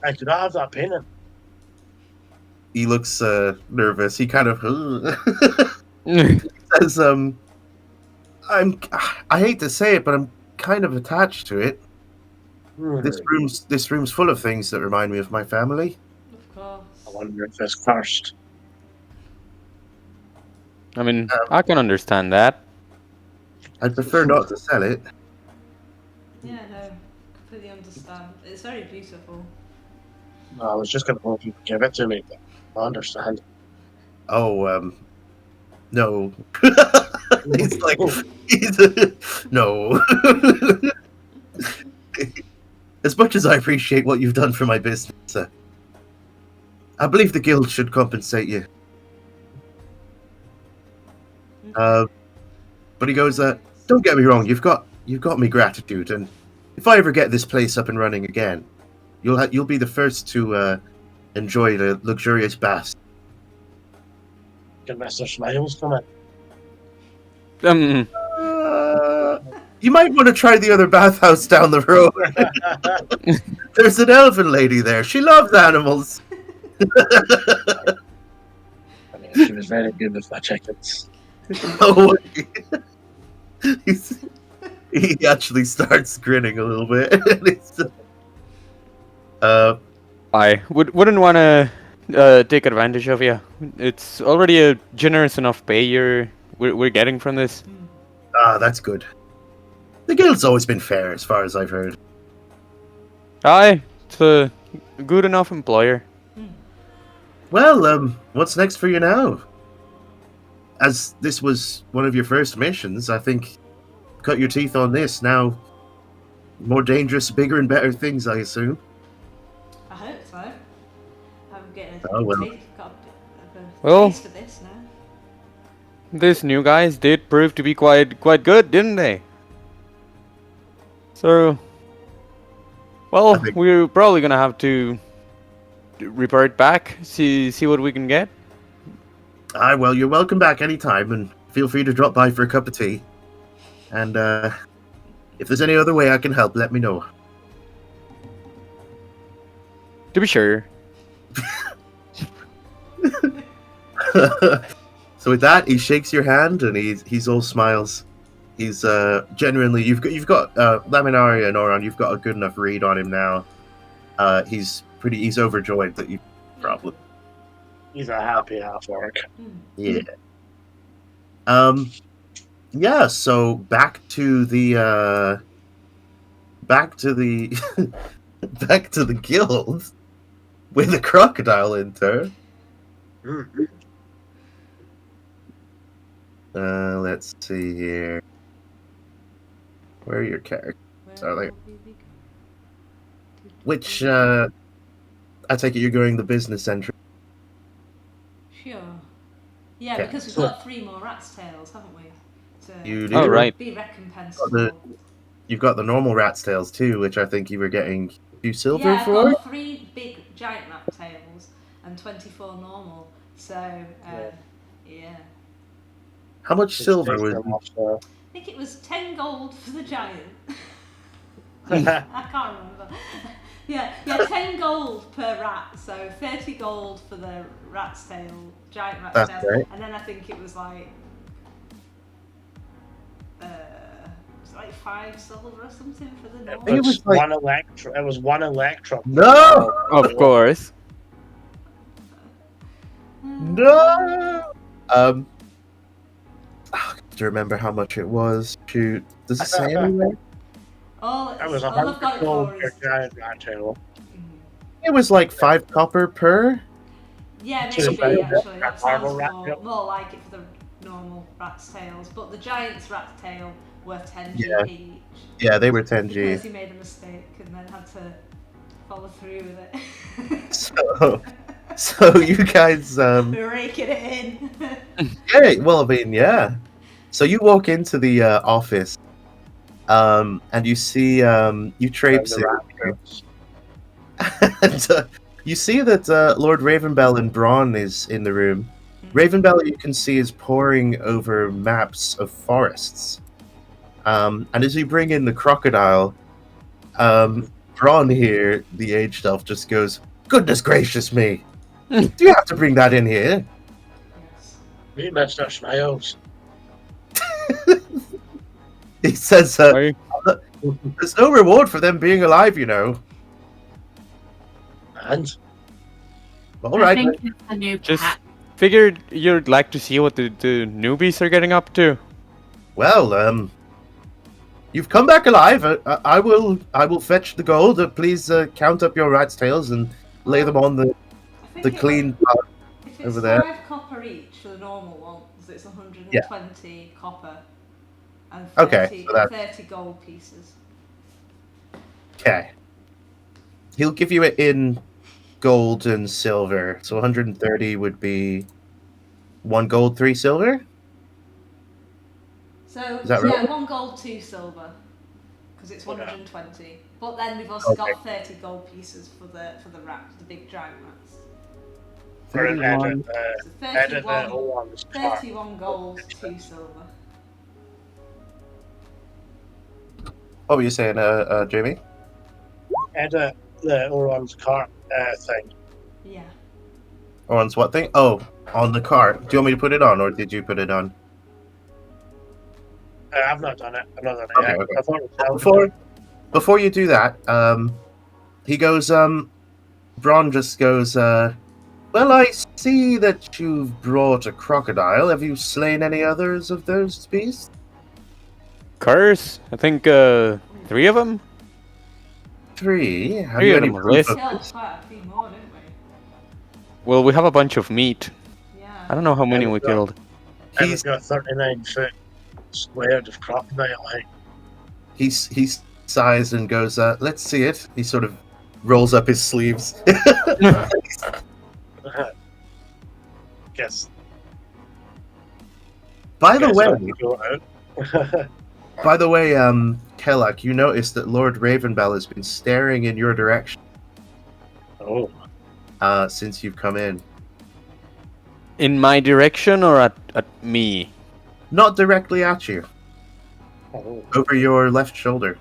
I could have that painting. He looks nervous. He kind of says, I hate to say it, but I'm kind of attached to it. This room's full of things that remind me of my family. Of course. I wonder if it's cursed. I mean, I can understand that. I'd prefer not to sell it. Yeah, no, completely understand. It's very beautiful. I was just going to hope you would give it to me, but I understand. Oh, no. He's like, no. As much as I appreciate what you've done for my business, I believe the guild should compensate you. But he goes, don't get me wrong, you've got me gratitude, and if I ever get this place up and running again, you'll be the first to enjoy the luxurious baths. Can Mr. Smiles come in? You might want to try the other bathhouse down the road. There's an elven lady there. She loves animals. I mean, she was very good with my chickens. Oh, he actually starts grinning a little bit. I wouldn't want to take advantage of you. It's already a generous enough pay we're getting from this. That's good. The guild's always been fair, as far as I've heard. Aye, it's a good enough employer. Well, what's next for you now? As this was one of your first missions, I think cut your teeth on this. Now, more dangerous, bigger and better things, I assume. I hope so. I'm getting Oh, well. got a bit of a Well. taste for this now. These new guys did prove to be quite good, didn't they? So, well, we're probably gonna have to revert back, see what we can get. Aye, well, you're welcome back anytime, and feel free to drop by for a cup of tea. And if there's any other way I can help, let me know. To be sure. So with that, he shakes your hand, and he's all smiles. He's genuinely you've got Laminaria and Oron. You've got a good enough read on him now. He's overjoyed that you probably. He's a happy half orc. Yeah. Yeah, so back to the back to the guild with a crocodile in turn. Let's see here. Where are your characters? Are they? Which I take it you're going the business entry. Sure. Yeah, Okay. because we've got 3 more rat's tails, haven't we? To You do. Oh, right. be recompensed Got the- for. You've got the normal rat's tails too, which I think you were getting 2 silver Yeah, I've for. got 3 big giant rat tails and 24 normal. So, yeah. How much silver Take was? them off, so. I think it was 10 gold for the giant. I can't remember. Yeah, 10 gold per rat, so 30 gold for the rat's tail, giant rat's That's tail, right. and then I think it was like, like 5 silver or something for the It normal. think it was was like- one electro. It was 1 electro. No! Of course. No. I have to remember how much it was. Shoot, does it say anywhere? All That was I've got 100 it gold for per is. giant rat tail. It was like 5 copper per. Yeah, Just maybe about actually. That a sounds normal rat more, tail. more like it for the normal rat's tails. But the giant's rat's tail were 10 Yeah. G each. Yeah, they were 10 G. Because he made a mistake and then had to follow through with it. So you guys, We're raking it in. yeah. Well, I mean, yeah. So you walk into the office, and you see, you traipse The in, rat tails. and you see that Lord Ravenbell and Braun is in the room. Ravenbell, you can see, is poring over maps of forests. And as you bring in the crocodile, Braun here, the aged elf, just goes, "Goodness gracious me! Do you have to bring that in here?" Yes. Me Mr. Smiles. He says, Are you- "There's no reward for them being alive, you know." And All I right. think it's a new Just pack. figured you'd like to see what the newbies are getting up to. Well, you've come back alive. I will fetch the gold. Please count up your rat's tails and lay them on I think the clean part. If it's over there. 5 copper each for the normal ones, it's 120 copper and 30, Okay, so that's- 30 gold pieces. Okay. He'll give you it in gold and silver. So 130 would be 1 gold, 3 silver. So Is that yeah, right? 1 gold, 2 silver, because it's 120. But then we've also got 30 gold pieces for the rat, the big giant rats. for an 31. So edit the 31, whole one's car. 31 gold, 2 silver. What were you saying, Jamie? Edit the orange cart thing. Yeah. Or on what thing? Oh, on the cart. Do you want me to put it on, or did you put it on? I've not done it. I've not done it Okay, yet. okay. I thought it was Before you do that, he goes, Braun just goes, well, I see that you've brought a crocodile. Have you slain any others of those beasts? Curse? I think 3 of them. 3. Have 3 you of any them at proof least. of Killed this? quite a few more, didn't we? Well, we have a bunch of meat. Yeah. I don't know how many we killed. And He's we've got 39 foot squared of crocodile height. he sighs and goes, let's see it. He sort of rolls up his sleeves. Guess. By the guess way, I can go out. Kellak, you notice that Lord Ravenbell has been staring in your direction Oh, since you've come in. In my direction or at me? Not directly at you, oh. over your left shoulder.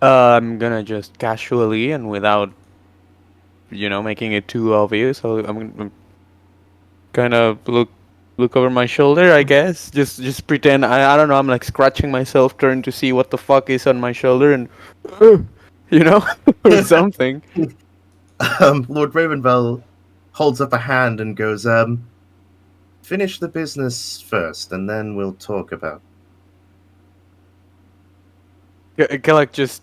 I'm gonna just casually and without, making it too obvious. I'm kind of look over my shoulder, I guess. Just pretend. I don't know. I'm like scratching myself, trying to see what the fuck is on my shoulder, and or something. Lord Ravenbell holds up a hand and goes, finish the business first, and then we'll talk about Kellogg just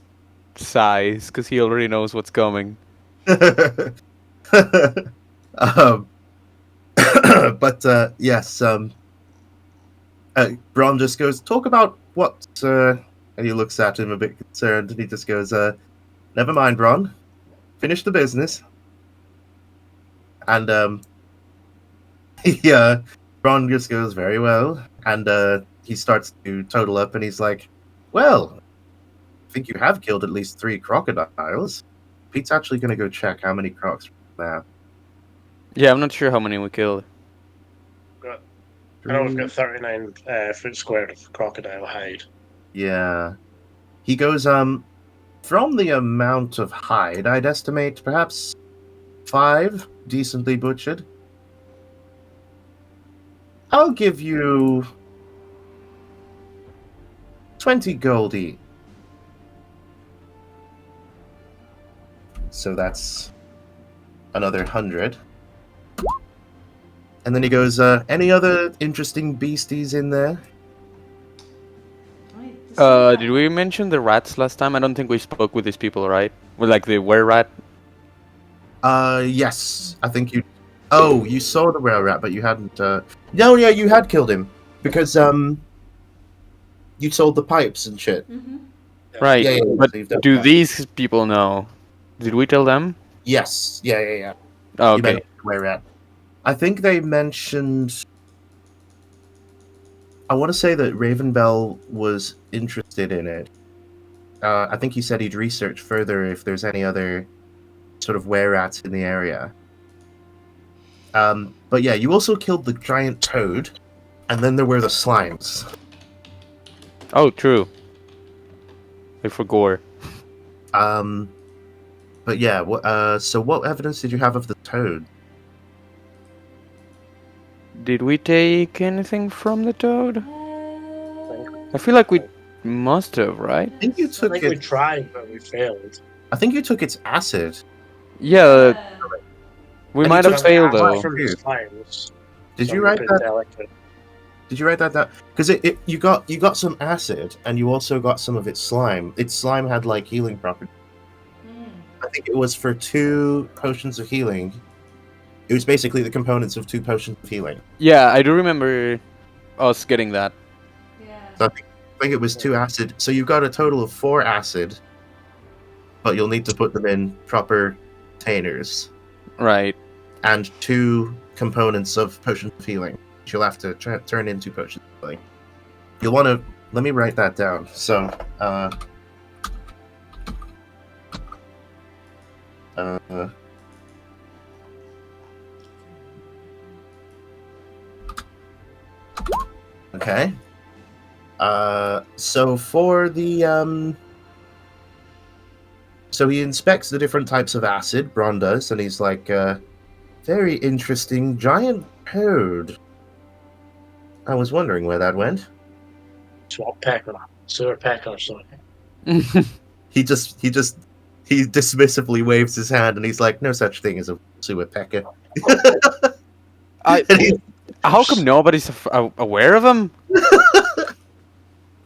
sighs because he already knows what's coming. um, but yes, Braun just goes, talk about what, and he looks at him a bit concerned, and he just goes, never mind, Braun. Finish the business. And Yeah, Ron just goes very well, and he starts to total up, and he's like, "Well, I think you have killed at least 3 crocodiles." Pete's actually going to go check how many crocs now. Yeah, I'm not sure how many we killed. I know we've got 39 foot squared of crocodile hide. Yeah, he goes. From the amount of hide, I'd estimate perhaps 5 decently butchered. I'll give you 20 goldie. So that's another 100. And then he goes, any other interesting beasties in there? Right, the Did we mention the rats last time? I don't think we spoke with these people, right? Well, like the were-rat? Yes. I think you... Oh, you saw the whale rat, but you hadn't, No, yeah, you had killed him. Because, you sold the pipes and shit. Mm-hmm. Right, Yeah, but so you've done do that. these people know? Did we tell them? Yes. Yeah. Oh, You okay. mentioned the whale rat. I think they mentioned... I want to say that Ravenbell was interested in it. I think he said he'd research further if there's any other sort of were-rats in the area. But yeah, you also killed the giant toad, and then there were the slimes. Oh, true. I forgot. But yeah, so what evidence did you have of the toad? Did we take anything from the toad? Uh, I feel like we must have, right? I think you I took think we it. tried, but we failed. I think you took its acid. Yeah, we And might you have took failed the though. acid From the Dude. slimes. Did so you I'm a write bit that? delicate. Did you write that down? Because you got some acid, and you also got some of its slime. Its slime had like healing properties. I think it was for 2 potions of healing. It was basically the components of 2 potions of healing. Yeah, I do remember us getting that. yeah. So I think it was 2 acid. So you got a total of 4 acid, but you'll need to put them in proper containers. Right. And 2 components of potions of healing, which you'll have to turn into potions of healing. You'll want to... Let me write that down. So, okay. So for the, So he inspects the different types of acid, Bron does, and he's like, very interesting giant toad. I was wondering where that went. Swamp pecker. Sewer pecker or something. He dismissively waves his hand, and he's like, no such thing as a sewer pecker. And he- How come nobody's aware of them?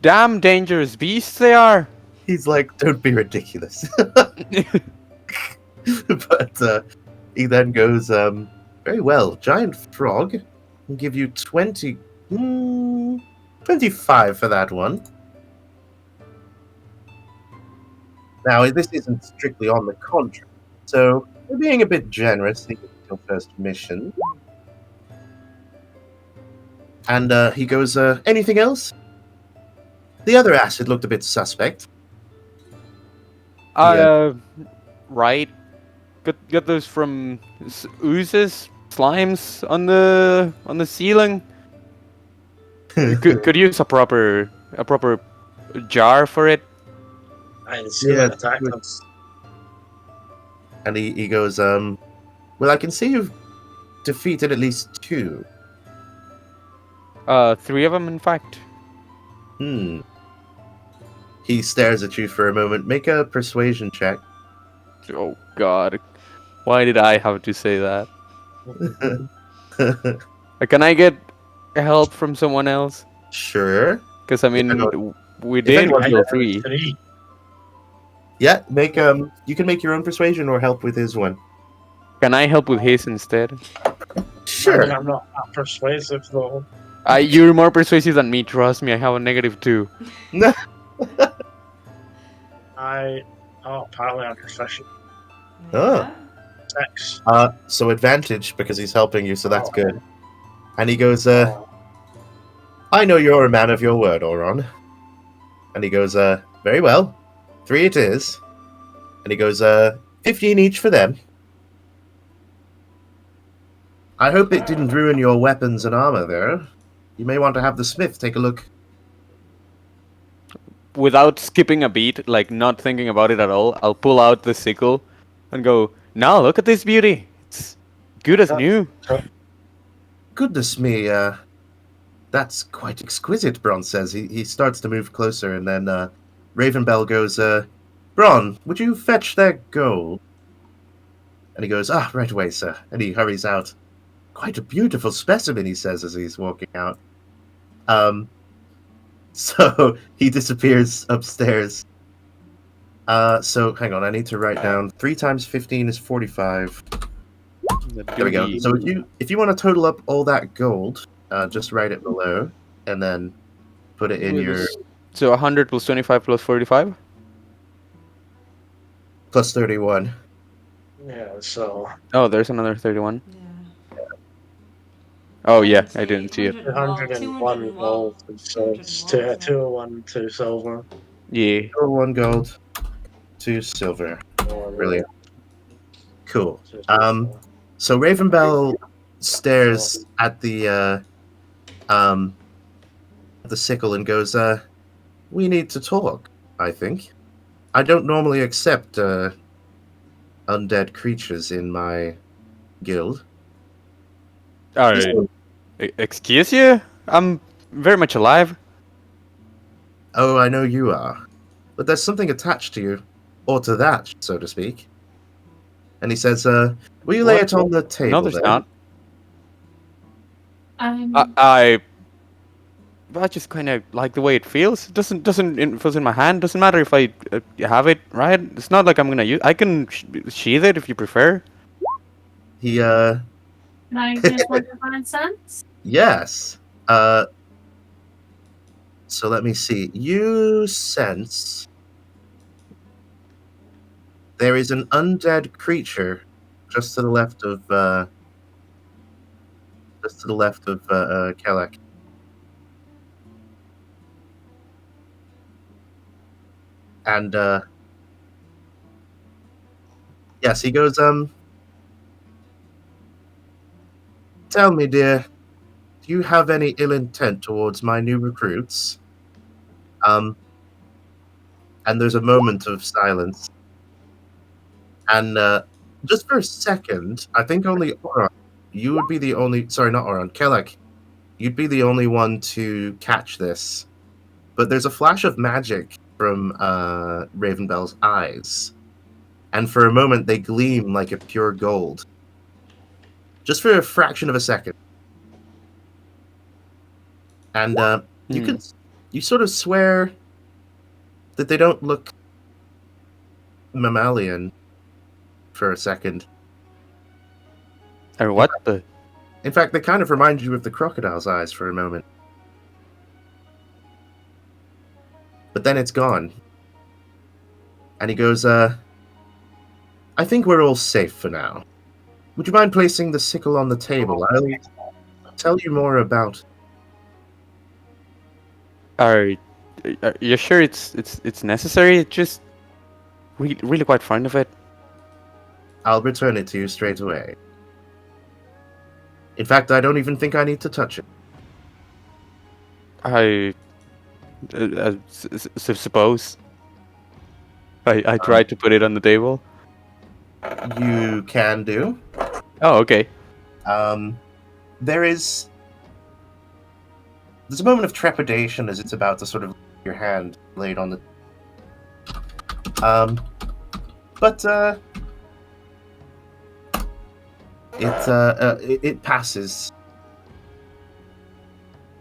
Damn dangerous beasts they are. he's like, don't be ridiculous. But he then goes, very well, giant frog. I'll give you 25 for that one. Now, this isn't strictly on the contract, so we're being a bit generous in your first mission. And he goes, anything else? The other acid looked a bit suspect. Right. Got those from oozes, slimes on the ceiling. could use a proper jar for it. And sewer attacked us. And he goes, well, I can see you've defeated at least 2. 3 of them, in fact. He stares at you for a moment. Make a persuasion check. Oh God, why did I have to say that? Can I get help from someone else? Sure. Because I mean, we if did anyone kill had 3. Yeah, make you can make your own persuasion or help with his one. Can I help with his instead? Sure. I'm not that persuasive though. You're more persuasive than me. Trust me, I have a -2. Apparently I'm proficient. Oh. 6. So advantage because he's helping you, so that's good. And he goes, I know you're a man of your word, Oron. And he goes, very well. 3 it is. And he goes, 15 each for them. I hope it didn't ruin your weapons and armor there. You may want to have the smith take a look. Without skipping a beat, like not thinking about it at all, I'll pull out the sickle and go, now look at this beauty. It's good as new. Goodness me, that's quite exquisite, Bron says. He starts to move closer, and then Ravenbell goes, Bron, would you fetch that gold? And he goes, right away, sir. And he hurries out. Quite a beautiful specimen, he says as he's walking out. So he disappears upstairs. So hang on, I need to write down 3 times 15 is 45. There we go. So if you want to total up all that gold, just write it below, and then put it in your... So 100 plus 25 plus 45? Plus 31. Yeah, so... Oh, there's another 31. Yeah. Oh, yeah, I didn't see it. 101 gold, so it's 201, 2 silver. Yeah. 1 gold, 2 silver. Brilliant. Cool. So Ravenbell stares at the sickle and goes, we need to talk, I think. I don't normally accept undead creatures in my guild. Excuse you? I'm very much alive. Oh, I know you are. But there's something attached to you. Or to that, so to speak. And he says, will you lay it on the table? No, there's not. Um, I just kind of like the way it feels. It feels in my hand. Doesn't matter if I have it, right? It's not like I'm gonna use. I can sheath it if you prefer. He Can I use my divine sense? yes. So let me see. You sense there is an undead creature just to the left of Kelek. And yes, he goes, tell me, dear, do you have any ill intent towards my new recruits? And there's a moment of silence. And just for a second, I think only Oron, you would be the only... Sorry, not Oron, Kelek. You'd be the only one to catch this. But there's a flash of magic from Ravenbell's eyes. And for a moment, they gleam like a pure gold. Just for a fraction of a second. And you sort of swear that they don't look mammalian for a second. Or what the? In fact, they kind of remind you of the crocodile's eyes for a moment. But then it's gone. And he goes, I think we're all safe for now. Would you mind placing the sickle on the table? I'll tell you more about... Are you sure it's necessary? Just really quite fond of it. I'll return it to you straight away. In fact, I don't even think I need to touch it. I suppose. I tried to put it on the table. You can do. Oh, okay. There's a moment of trepidation as it's about to sort of your hand laid on the... It passes.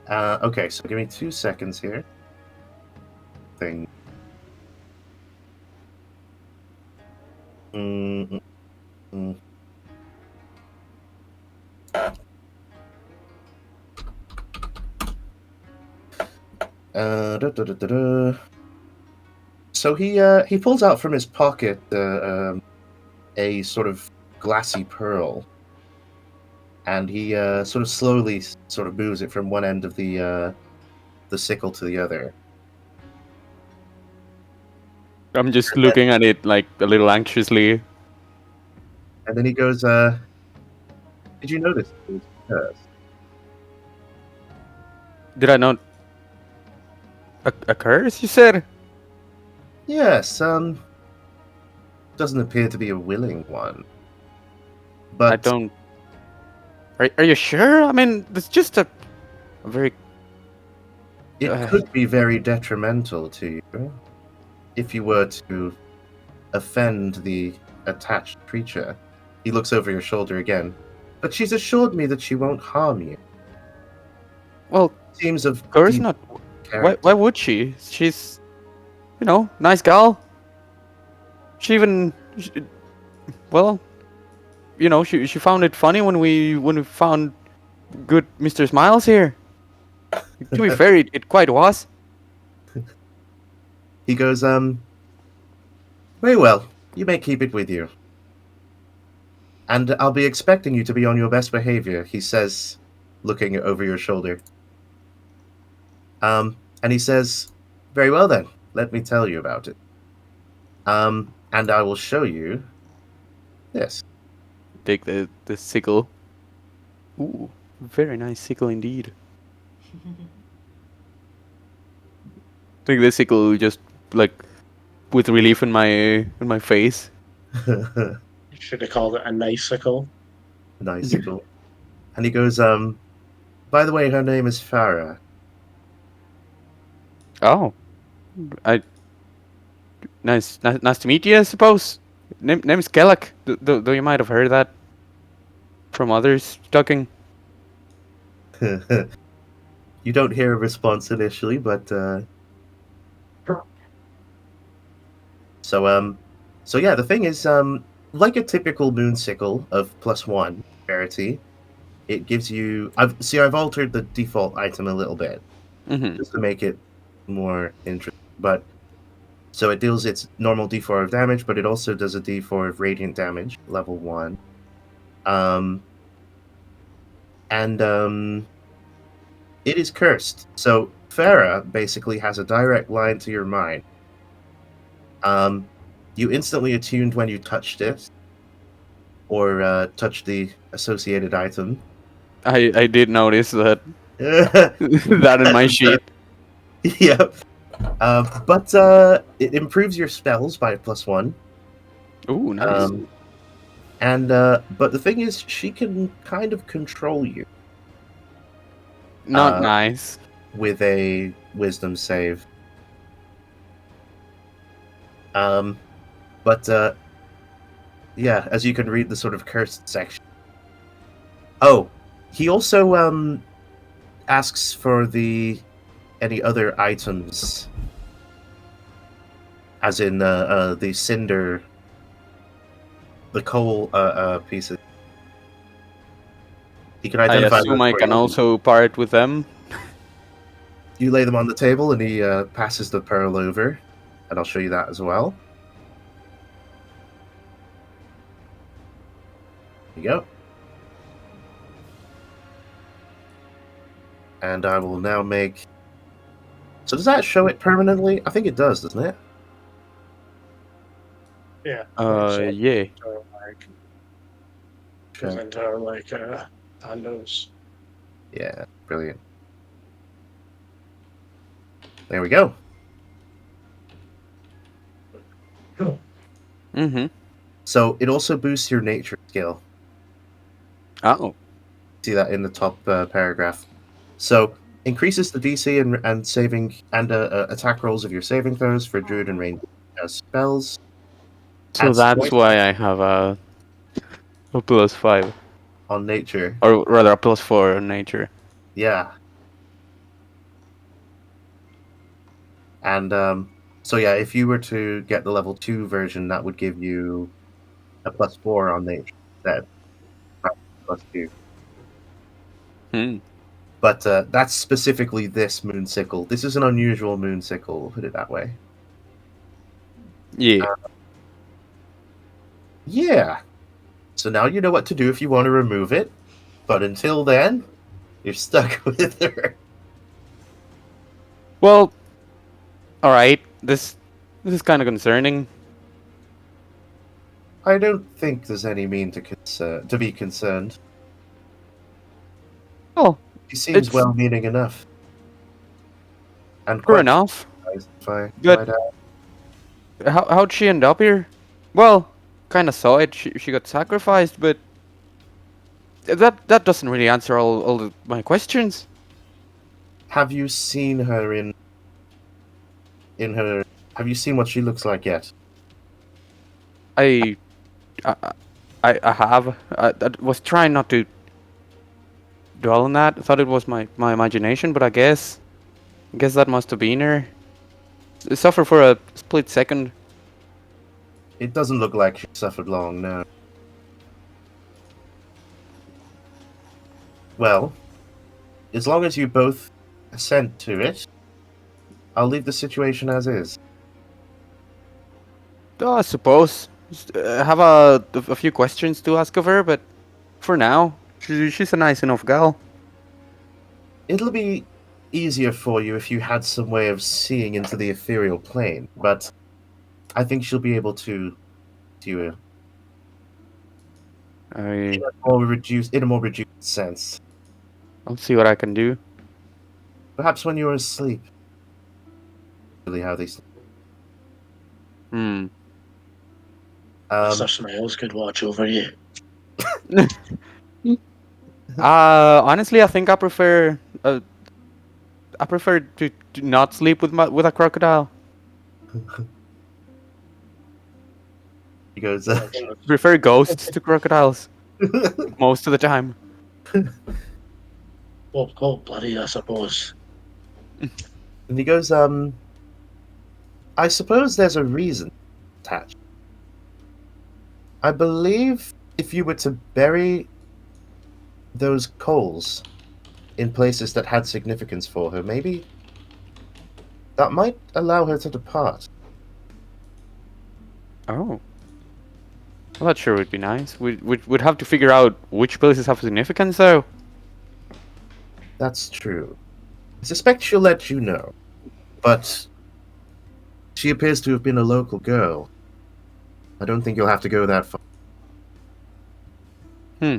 Okay, so give me 2 seconds here. Thing. So he pulls out from his pocket a sort of glassy pearl, and he sort of slowly sort of moves it from one end of the sickle to the other. I'm just looking at it like a little anxiously. And then he goes, did you notice it was cursed? Did I not? A curse, you said? Yes, doesn't appear to be a willing one. I But don't. Are you sure? I mean, it's just a very. it could be very detrimental to you if you were to offend the attached creature. He looks over your shoulder again. But she's assured me that she won't harm you. Well, Seems of of course deep not. character. Why would she? She's, nice gal. She even, well, she found it funny when we found good Mr. Smiles here. To be fair, it quite was. He goes, very well. You may keep it with you. And I'll be expecting you to be on your best behavior, he says, looking over your shoulder. And he says, very well then, let me tell you about it. And I will show you this. Take the sickle. Ooh, very nice sickle indeed. Take the sickle just like with relief in my face. You should have called it a icicle. Icicle. And he goes, by the way, her name is Farah. Oh, nice to meet you, I suppose. Name is Kellek. Though you might have heard that from others talking. You don't hear a response initially, but so yeah, the thing is, like a typical moonsicle of +1 rarity, it gives you. I've altered the default item a little bit just to make it more interesting. But so it deals its normal D4 of damage, but it also does a D4 of radiant damage, level 1. It is cursed. So Farah basically has a direct line to your mind. You instantly attuned when you touched it, or touched the associated item. I did notice that that in my sheet. Yep. But it improves your spells by +1. Ooh, nice. But the thing is, she can kind of control you. Not nice. With a wisdom save. Yeah, as you can read the sort of cursed section. Oh, he also asks for any other items, as in the cinder, the coal pieces. He can identify. I assume those I for can you. also part with them. You lay them on the table, and he passes the pearl over, and I'll show you that as well. There you go. And I will now make. So does that show it permanently? I think it does, doesn't it? Yeah. Yeah. Goes into condos. Yeah, brilliant. There we go. Mm-hmm. So it also boosts your nature skill. Oh. See that in the top paragraph. So increases the DC and saving and attack rolls of your saving throws for druid and range spells. So Adds that's twice why I have a +5, on nature. or rather a +4 on nature. Yeah. And so yeah, if you were to get the level 2 version, that would give you a +4 on nature instead. +2. But that's specifically this moonsicle. This is an unusual moonsicle, we'll put it that way. Yeah. Yeah. So now you know what to do if you want to remove it. But until then, you're stuck with her. Well, all right. This is kind of concerning. I don't think there's any mean to be concerned. Oh, She seems It's- well-meaning enough. And fair quite enough. nice, if I But- might add. How'd she end up here? Well, kind of saw it. She got sacrificed, but that doesn't really answer all my questions. Have you seen her in her? Have you seen what she looks like yet? I have. I was trying not to dwell on that. I thought it was my imagination, but I guess that must have been her. Suffer for a split second. It doesn't look like she suffered long, no. Well, as long as you both assent to it, I'll leave the situation as is. I suppose. Have a few questions to ask of her, but for now, she's a nice enough gal. It'll be easier for you if you had some way of seeing into the ethereal plane, but I think she'll be able to do it I'll in a more reduced sense. see what I can do. Perhaps when you're asleep. Really, how they sleep. Hmm. So somebody else could watch over you. Honestly, I think I prefer to not sleep with a crocodile. He goes, Prefer ghosts to crocodiles most of the time. Well, cold bloody, I suppose. and he goes, I suppose there's a reason attached. I believe if you were to bury those coals in places that had significance for her, maybe that might allow her to depart. Oh. Well, that sure would be nice. We'd have to figure out which places have significance, though. That's true. I suspect she'll let you know, but she appears to have been a local girl. I don't think you'll have to go that far. Hmm.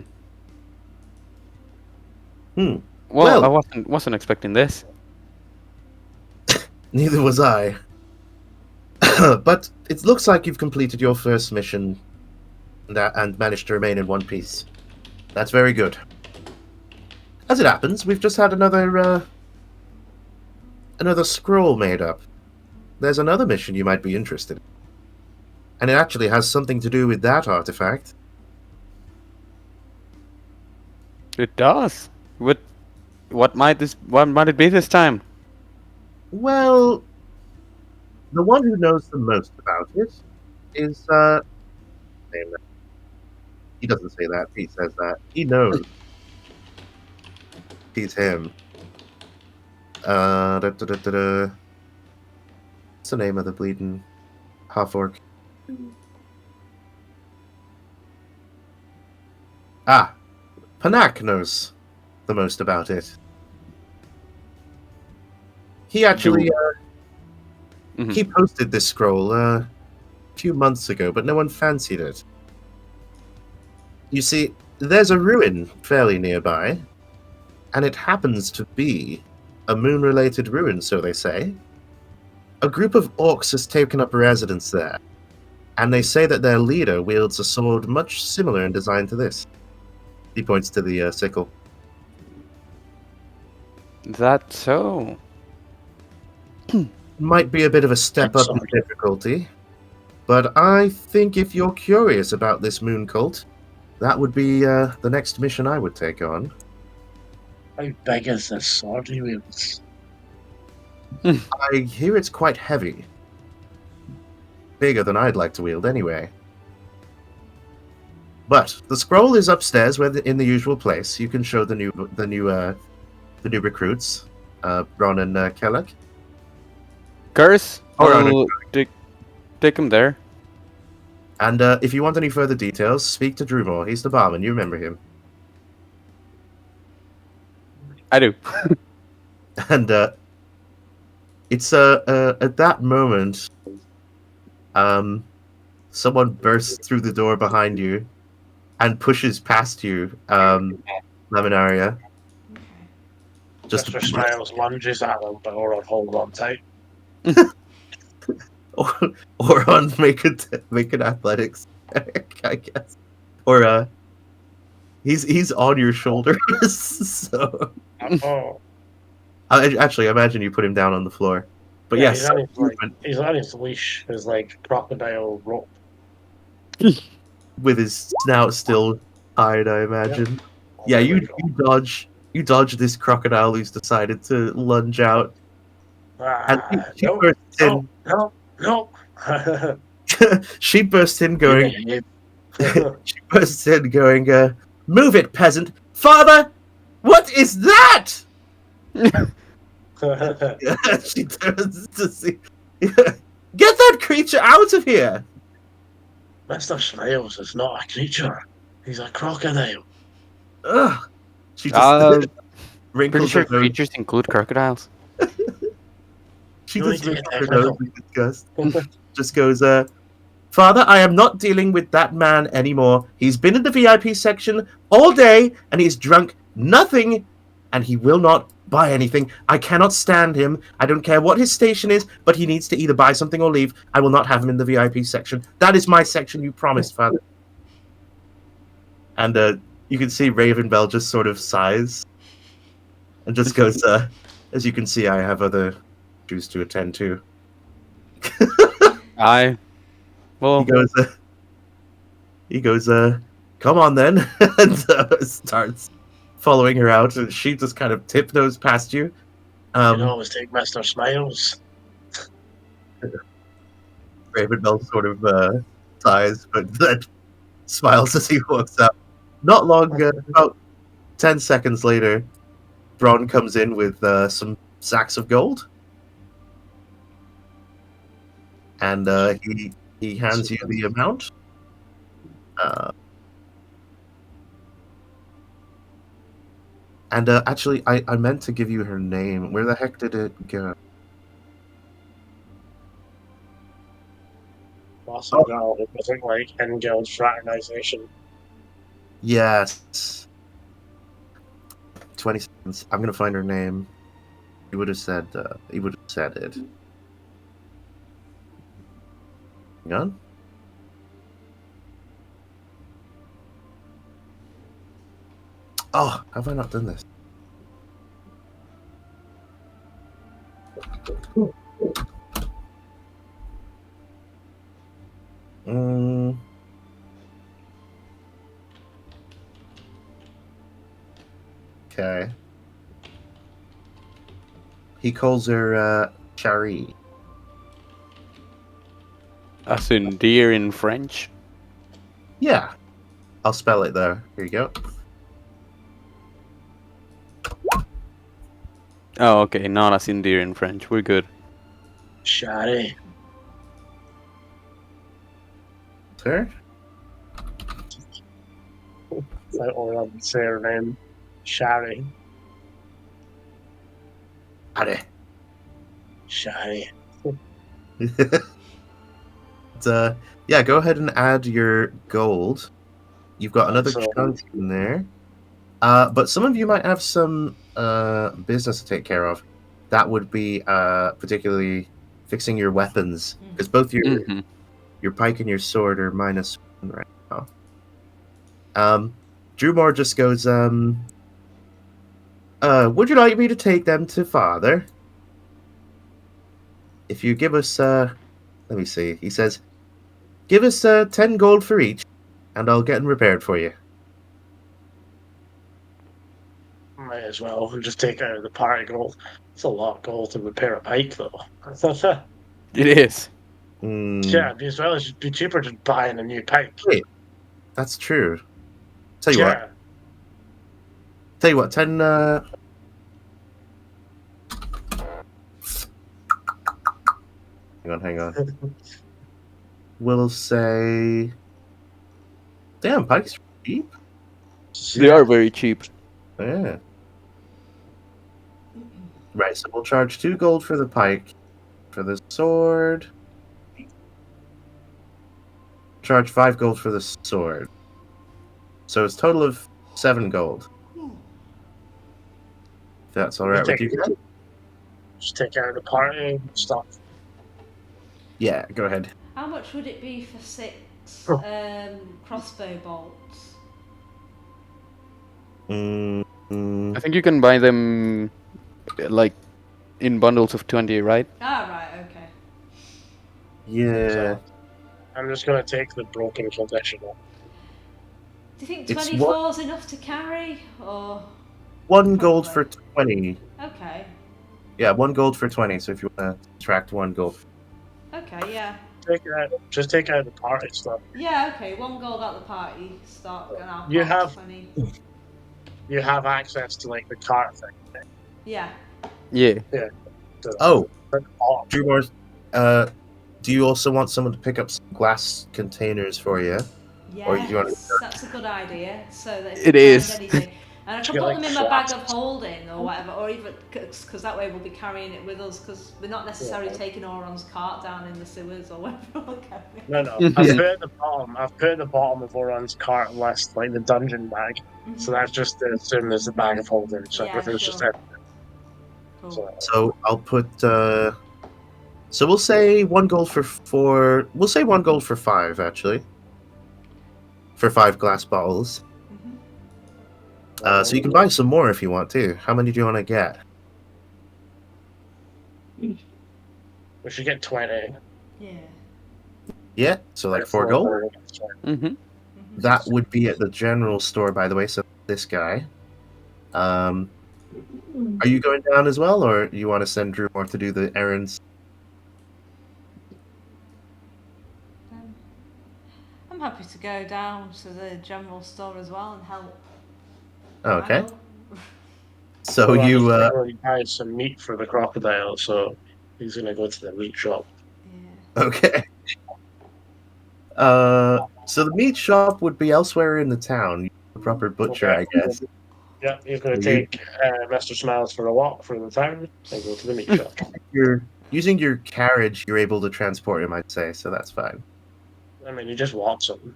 Hmm. Well, Well- I wasn't expecting this. Neither was I. But it looks like you've completed your first mission and managed to remain in one piece. That's very good. As it happens, we've just had another scroll made up. There's another mission you might be interested in. And it actually has something to do with that artifact. It does. What might it be this time? Well, the one who knows the most about it is, he doesn't say that, he says that. He knows. He's him. What's the name of the bleeding half-orc? Ah, Panak knows the most about it. He actually, Mhm. he posted this scroll a few months ago, but no one fancied it. You see, there's a ruin fairly nearby, and it happens to be a moon-related ruin, so they say. A group of orcs has taken up residence there, and they say that their leader wields a sword much similar in design to this. He points to the sickle. That so? Might be a bit of a step up in difficulty, but I think if you're curious about this moon cult, that would be the next mission I would take on. How big is this sword he wields? I hear it's quite heavy. Bigger than I'd like to wield, anyway. But the scroll is upstairs, in the usual place. You can show the new recruits, Ron and Kellock. Curse? Oh, no, I'll take him there. And if you want any further details, speak to Drumore. He's the barman. You remember him. I do. And it's at that moment, someone bursts through the door behind you and pushes past you, Laminaria. Just Mr. Smiles lunges at them, but Oron hold on tight. or on make an athletics check, I guess. Or he's on your shoulders. So Oh, actually, imagine you put him down on the floor. But yeah, yes, he's on his leash, his like crocodile rope. with his snout still tied, I imagine. Yeah, you dodge this crocodile who's decided to lunge out, and she No, bursts in. no. She bursts in going. Yeah. She bursts in going. Move it, peasant! Father, what is that? She turns to see. Get that creature out of here! Mr. Smiles is not a creature. He's a crocodile. Ugh. She just Pretty wrinkles sure her nose. creatures include crocodiles. She You just need to get wrinkles her nose technical. in disgust. Just goes, Father, I am not dealing with that man anymore. He's been in the VIP section all day, and he's drunk nothing, and he will not buy anything. I cannot stand him. I don't care what his station is, but he needs to either buy something or leave. I will not have him in the VIP section. That is my section, you promised, Father. And you can see Ravenbell just sort of sighs and just goes, as you can see, I have other issues to attend to. Well, He goes, come on then, and starts following her out. And she just kind of tiptoes past you. You can always take Mr. Smiles. Ravenbell sort of sighs, but then smiles as he walks out. Not long, about 10 seconds later, Bron comes in with some sacks of gold. And he hands you the amount. And actually, I meant to give you her name. Where the heck did it go? Awesome girl. It wasn't like in guild fraternization. Yes. 20 seconds. I'm gonna find her name. He would have said it. Hang on. Oh, have I not done this? Okay. He calls her Charie. as in deer in French. Yeah. I'll spell it there. Here you go. Oh, okay, not as in deer in French. We're good. Shari. Sir? I only have to say her name. Shari. Are. Shari. Yeah, go ahead and add your gold. You've got another chunk in there. But some of you might have some business to take care of. That would be particularly fixing your weapons, because both your pike and your sword are -1 right now. Drewmore just goes, would you like me to take them to Father? If you give us, let me see. He says, give us 10 gold for each, and I'll get them repaired for you. Might as well just take out the party gold. It's a lot of gold to repair a pike, though. It is. Yeah, as well as it'd be cheaper than buying a new pike. Wait, that's true. Tell you what, 10. Hang on. We'll say. Damn, pikes are cheap. They are very cheap. Yeah. Right, so we'll charge 2 gold for the pike. For the sword, charge 5 gold for the sword. So it's a total of 7 gold. If that's alright with you guys? Just take out the party stuff. Yeah, go ahead. How much would it be for 6 crossbow bolts? I think you can buy them like in bundles of 20, right? Ah, right, okay. Yeah. So, I'm just gonna take the broken condition off. Do you think It's 24 is enough to carry, or 1 gold Probably. for 20. okay? Yeah, 1 gold for 20, so if you want to subtract 1 gold. Okay, yeah, Just take out the party stuff. yeah, okay. 1 gold out the party stock, and I'll You pop have- 20. You have access to like the cart thing. Yeah. Yeah. So, Oh, oh, Drewmore, do you also want someone to pick up some glass containers for you? Or you wanna- Yes, that's a good idea. So that if It we is. find anything, and I Should can get, put like, them in my bag of flasks. holding or whatever, or even because that way we'll be carrying it with us because we're not necessarily Yeah. taking Auron's cart down in the sewers or wherever we're going. no. Yeah. I've put at the bottom. I've put at the bottom of Oran's cart list like the dungeon bag. So that's just to assume there's a bag of holding. So Yeah, everything's just sure. there. Cool. So I'll put. So we'll say 1 gold for 4. We'll say 1 gold for 5, actually. For 5 glass bottles. So you can buy some more if you want to. How many do you want to get? We should get 20. Yeah. Yeah, so like 4 gold. Mm-hmm. That would be at the general store, by the way. So this guy. Are you going down as well, or you want to send Drew more to do the errands? I'm happy to go down to the general store as well and help. Okay. Well, So Oran you. is already buys some meat for the crocodile, so he's gonna go to the meat shop. yeah. Okay. So the meat shop would be elsewhere in the town. The proper butcher, Okay. I guess. Yeah, he's gonna You- take Mr. Smiles for a walk through the town and go to the meat shop. You're using your carriage. You're able to transport him, I'd say. So that's fine. I mean, he just walks him.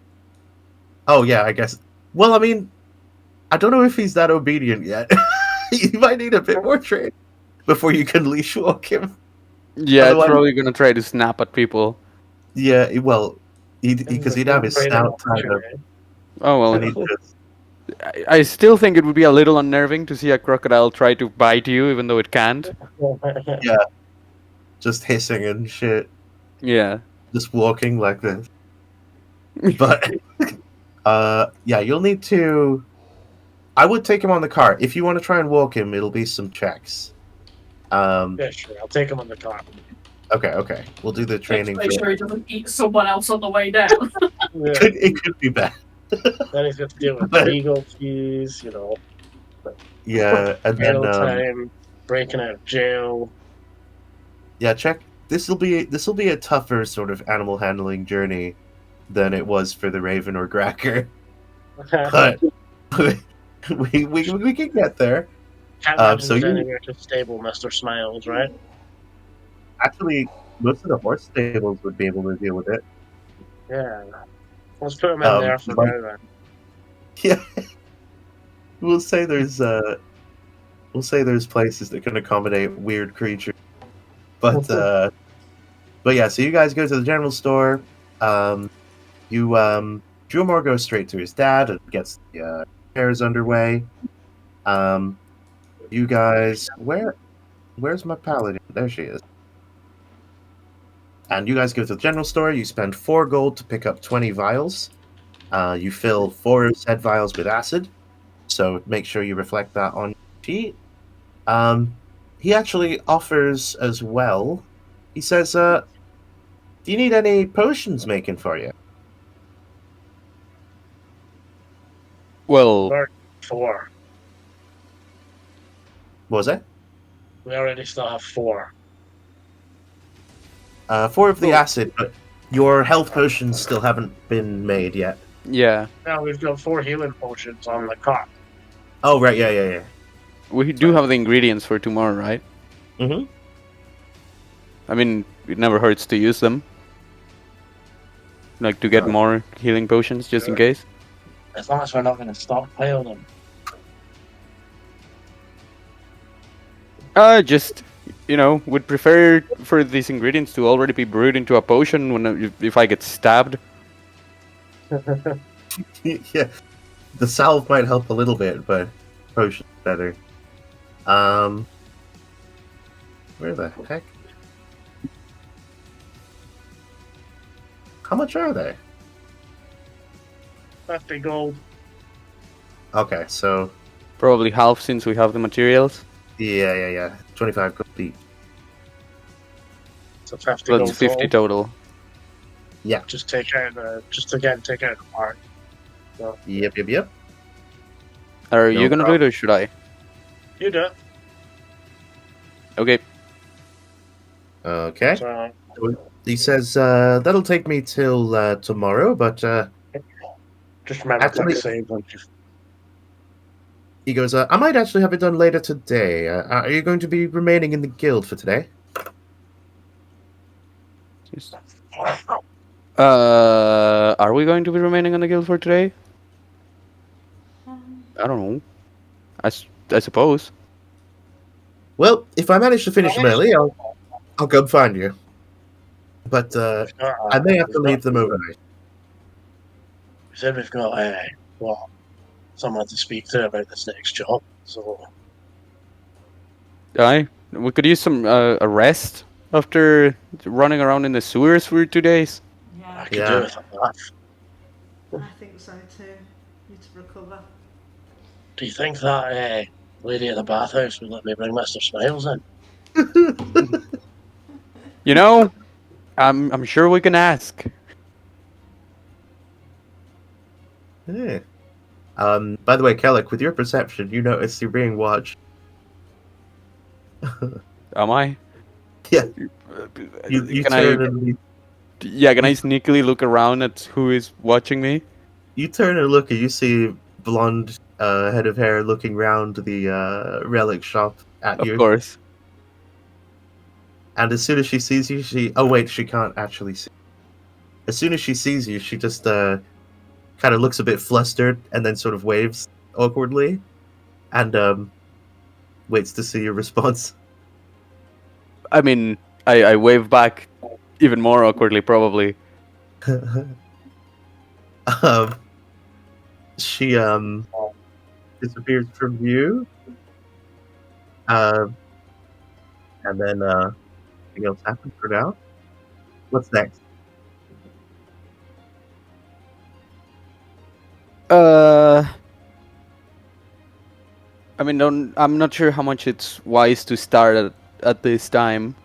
Oh yeah, I guess. Well, I mean, I don't know if he's that obedient yet. You might need a bit more training before you can leash walk him. Yeah, it's Otherwise- probably gonna try to snap at people. Yeah, well, because he'd have his snout tied up, Oh well. and he'd just, I still think it would be a little unnerving to see a crocodile try to bite you, even though it can't. just hissing and shit, Yeah. just walking like this. But yeah, you'll need to. I would take him on the cart. If you want to try and walk him, it'll be some checks. Yeah, sure. I'll take him on the car. Okay. We'll do the training. Make sure he doesn't eat someone else on the way down. Yeah. It could be bad. Then he's got to deal with legal fees, Yeah, and then jail time, breaking out of jail. yeah, check. This will be a tougher sort of animal handling journey than it was for the Raven or Gracker, but we can get there. Can't imagine so there's you- anywhere to stable Mr. Smiles, right? Actually, most of the horse stables would be able to deal with it. Yeah. Let's put him in there for but- now then. Yeah, we'll say there's places that can accommodate weird creatures, but yeah. So you guys go to the general store. Drewmore goes straight to his dad and gets the repairs underway. You guys, where's my paladin? There she is. And you guys go to the general store. You spend 4 gold to pick up 20 vials. You fill 4 said vials with acid, so make sure you reflect that on your sheet. He actually offers as well. He says, "Do you need any potions making for you?" Well, 4. What was that? We already still have 4. 4 of the acid, but your health potions still haven't been made yet. yeah. Now we've got 4 healing potions on the cart. Oh, right, yeah. We do have the ingredients for tomorrow, right? Mm-hmm. I mean, it never hurts to use them. Like to get more healing potions just in case. As long as we're not going to stockpile them. Just would prefer for these ingredients to already be brewed into a potion when if I get stabbed. Yeah, the salve might help a little bit, but potion's better. Where the heck? How much are they? 50 gold. Okay, so Probably half since we have the materials. yeah. 25 gold each. So 50 That's gold 50 total. Yeah. Just take out the mark. So, Yep. Are No you gonna do it or should I? you do it. Okay. Okay. So, He says that'll take me till tomorrow, but just remember Actually- to save once you. he goes, I might actually have it done later today. Are you going to be remaining in the guild for today? Are we going to be remaining on the guild for today? I don't know. I suppose. Well, if I manage to finish them early, I'll come find you. But I may have to leave them overnight. We said we've got someone to speak to about this next job. So Aye. We could use some a rest after running around in the sewers for 2 days. I Yeah, could Yeah. do with a bath. I think so too. Need to recover. Do you think that lady at the bathhouse would let me bring Mr. Smiles in? You know, I'm sure we can ask. Yeah. By the way, Kellic, with your perception, you notice you're being watched. Am I? Yeah. You Can turn I? and Yeah, can I sneakily look around at who is watching me? you turn and look, and you see blonde head of hair looking round the relic shop at Of you. course. And as soon as she sees you, oh wait, she can't actually see. As soon as she sees you, she just kind of looks a bit flustered and then sort of waves awkwardly, and waits to see your response. I mean, I wave back even more awkwardly, probably. She disappears from view, and then anything else happens for now. What's next? I mean, I'm not sure how much it's wise to start at this time.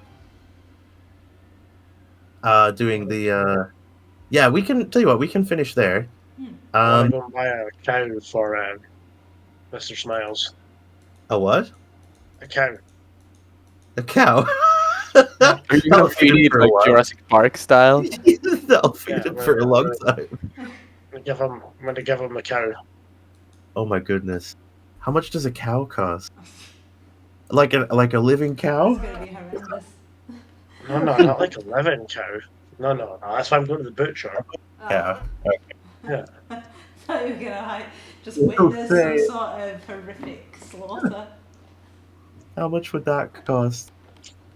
Doing the yeah, we can tell you what, we can finish there. I'm going to buy a cow for Mr. Smiles. A what? A cow. A cow? Are you That'll gonna feed him it for a like while. Jurassic Park style? That'll feed Yeah, him for a long right. time. I'm going to give him a cow. Oh my goodness. How much does a cow cost? Like a living cow? It's going to be horrendous. No, not like a living cow. No. That's why I'm going to the butcher. Yeah. Yeah. I thought you were going to like, just Don't witness some say it. sort of horrific slaughter. How much would that cost?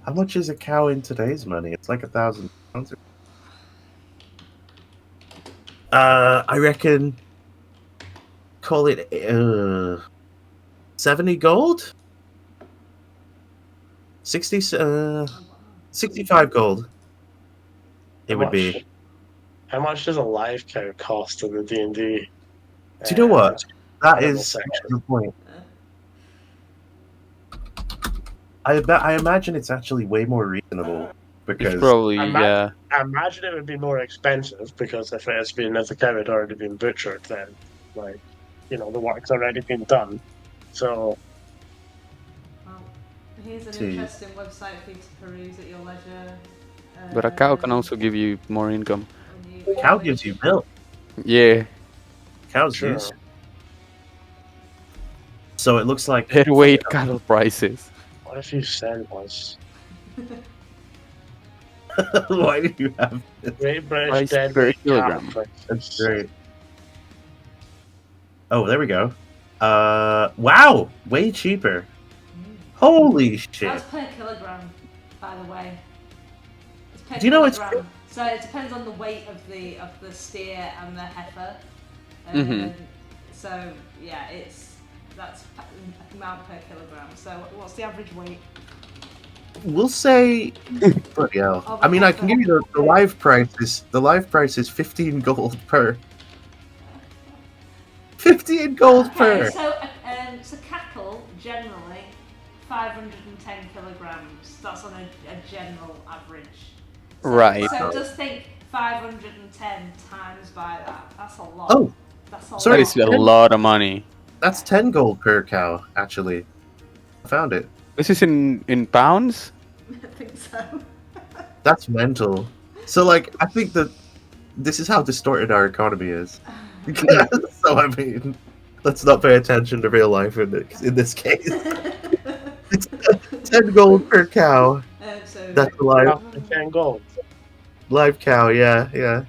How much is a cow in today's money? It's like £1,000. I reckon. Call it 70 gold. 60. 65 gold. It would be. How much does a live cow cost in the D&D? Do you know what? That animal is section. the point. I imagine it's actually way more reasonable because It's probably I'm yeah. I imagine it would be more expensive because if the cow had already been butchered, then the work's already been done. So Well, here's an See. interesting website for you to peruse at your leisure. But a cow can also give you more income. when cow gives you milk. Yeah. Cows Sure. use. So it looks like Heavyweight cattle prices. What if you said it was Why do you have this? Great British Price Dead per Weight kilogram. Cattle That's Prices? great. Oh, there we go. Wow, way cheaper. Holy shit! That's per kilogram, by the way. It's per Do you know it's kilogram. So it depends on the weight of the steer and the heifer. Mhm. So yeah, that's amount per kilogram. So what's the average weight? We'll say. Bloody hell. Of I mean, I can give you the heifer. live price. The live price is 15 gold per. 15 gold per. So cattle generally 510 kilograms. That's on a general average. So, Right. So just think 510 times by that. That's a lot. Oh, That's a sorry. That lot. is a lot of money. That's 10 gold per cow. Actually, I found it. This is in pounds? I think so. That's mental. So, like, I think that this is how distorted our economy is. So, I mean, let's not pay attention to real life in this case. It's 10 gold per cow. So That's a live, Half the 10 gold. live cow, yeah.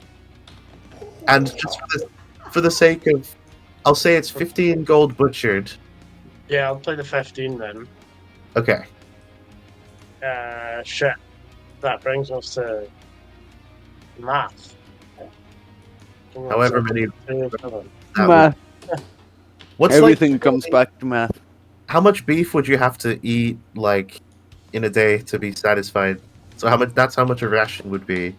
And just for the sake of, I'll say it's 15 gold butchered. Yeah, I'll play the 15 then. Okay. Shit. That brings us to math. However many. that Math. would- What's Everything like? comes back to math. How much beef would you have to eat like in a day to be satisfied? So how much? That's how much a ration would be.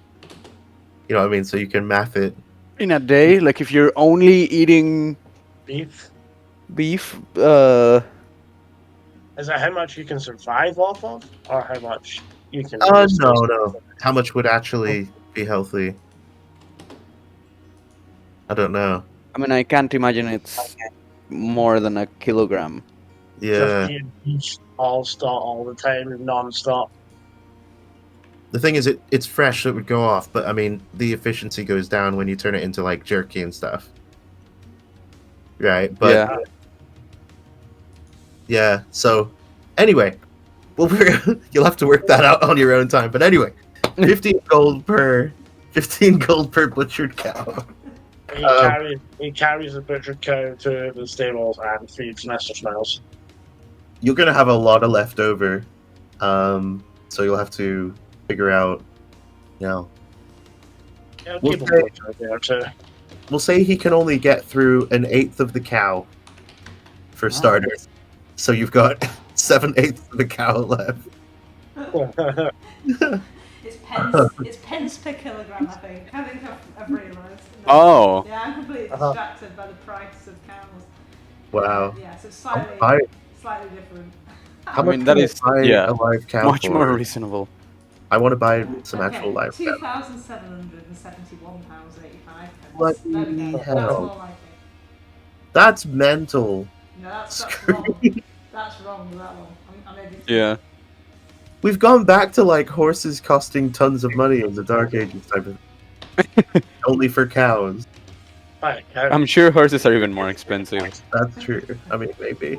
You know what I mean? So you can math it. In a day, like if you're only eating Beef? beef, Is that how much you can survive off of? Or how much you can No. How much would actually be healthy? I don't know. I mean, I can't imagine it's more than a kilogram. Yeah. Just eating beef all the time, non-stop. The thing is, it's fresh, so it would go off. But I mean, the efficiency goes down when you turn it into like jerky and stuff. Right. But Yeah. yeah. So anyway, well, you'll have to work that out on your own time. But anyway, 15 gold per butchered cow. He carries the butchered cow to the stables and feeds Mr. Smells. You're gonna have a lot of leftover, so you'll have to figure out. You know, Yeah, We'll keep him say- butchered there too. we'll say he can only get through an eighth of the cow, for starters. So you've got 7/8 of the cow left. It's pence per kilogram, I think. I've realised. Oh. Yeah, I'm completely distracted by the price of cows. Wow. Yeah, so it's I'll buy- slightly different. How I much mean, that can is- buy yeah, a live cow Much for? more reasonable. I want to buy some actual live cow. £2,771.85. Bloody There we go. hell. That's more like it. That's mental. No, that's Screw wrong. That's wrong, that one. I'm editing. Yeah. We've gone back to like horses costing tons of money in the Dark Ages type of only for cows. Right, cow. I'm sure horses are even more expensive. That's true. I mean, maybe.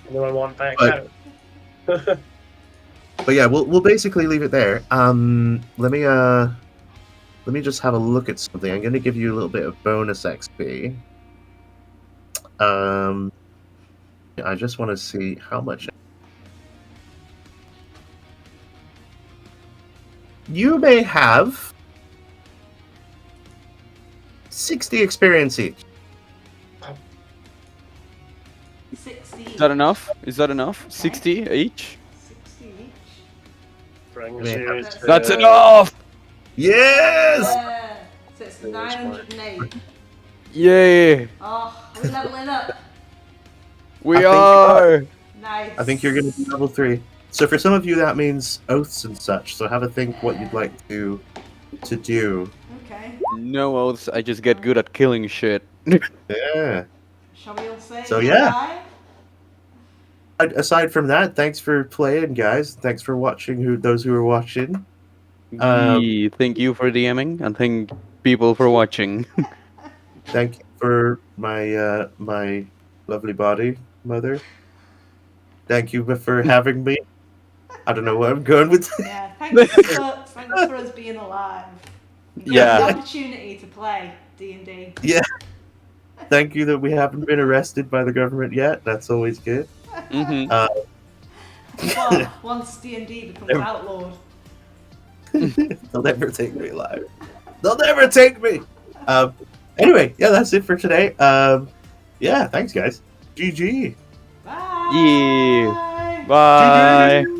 Anyone want that But- cow? But yeah, we'll basically leave it there. Let me just have a look at something. I'm going to give you a little bit of bonus XP. I just want to see how much. You may have 60 experience each. 60. Is that enough? 60 each? 60 each. Brings Yeah. you That's- to- That's enough! Yes! Yeah. So it's 908. Yay! Oh, we're leveling up. We I think- are! Nice. I think you're going to be level 3. So for some of you, that means oaths and such. So have a think what you'd like to do. Okay. No oaths, I just get good at killing shit. Yeah. Shall we all say So, yeah. bye? Aside from that, thanks for playing, guys. Thanks for watching. Those who are watching. Thank you for DMing, and thank people for watching. Thank you for my lovely body, mother. Thank you for having me. I don't know where I'm going with that. Yeah, thanks for us being alive. The Yeah. opportunity to play D&D. Yeah. Thank you that we haven't been arrested by the government yet. That's always good. Mm-hmm. Well, once D&D becomes Never- outlawed. They'll never take me alive. They'll never take me. Anyway, yeah, that's it for today. Yeah, thanks, guys. GG. Bye. Yeah. Bye. GG.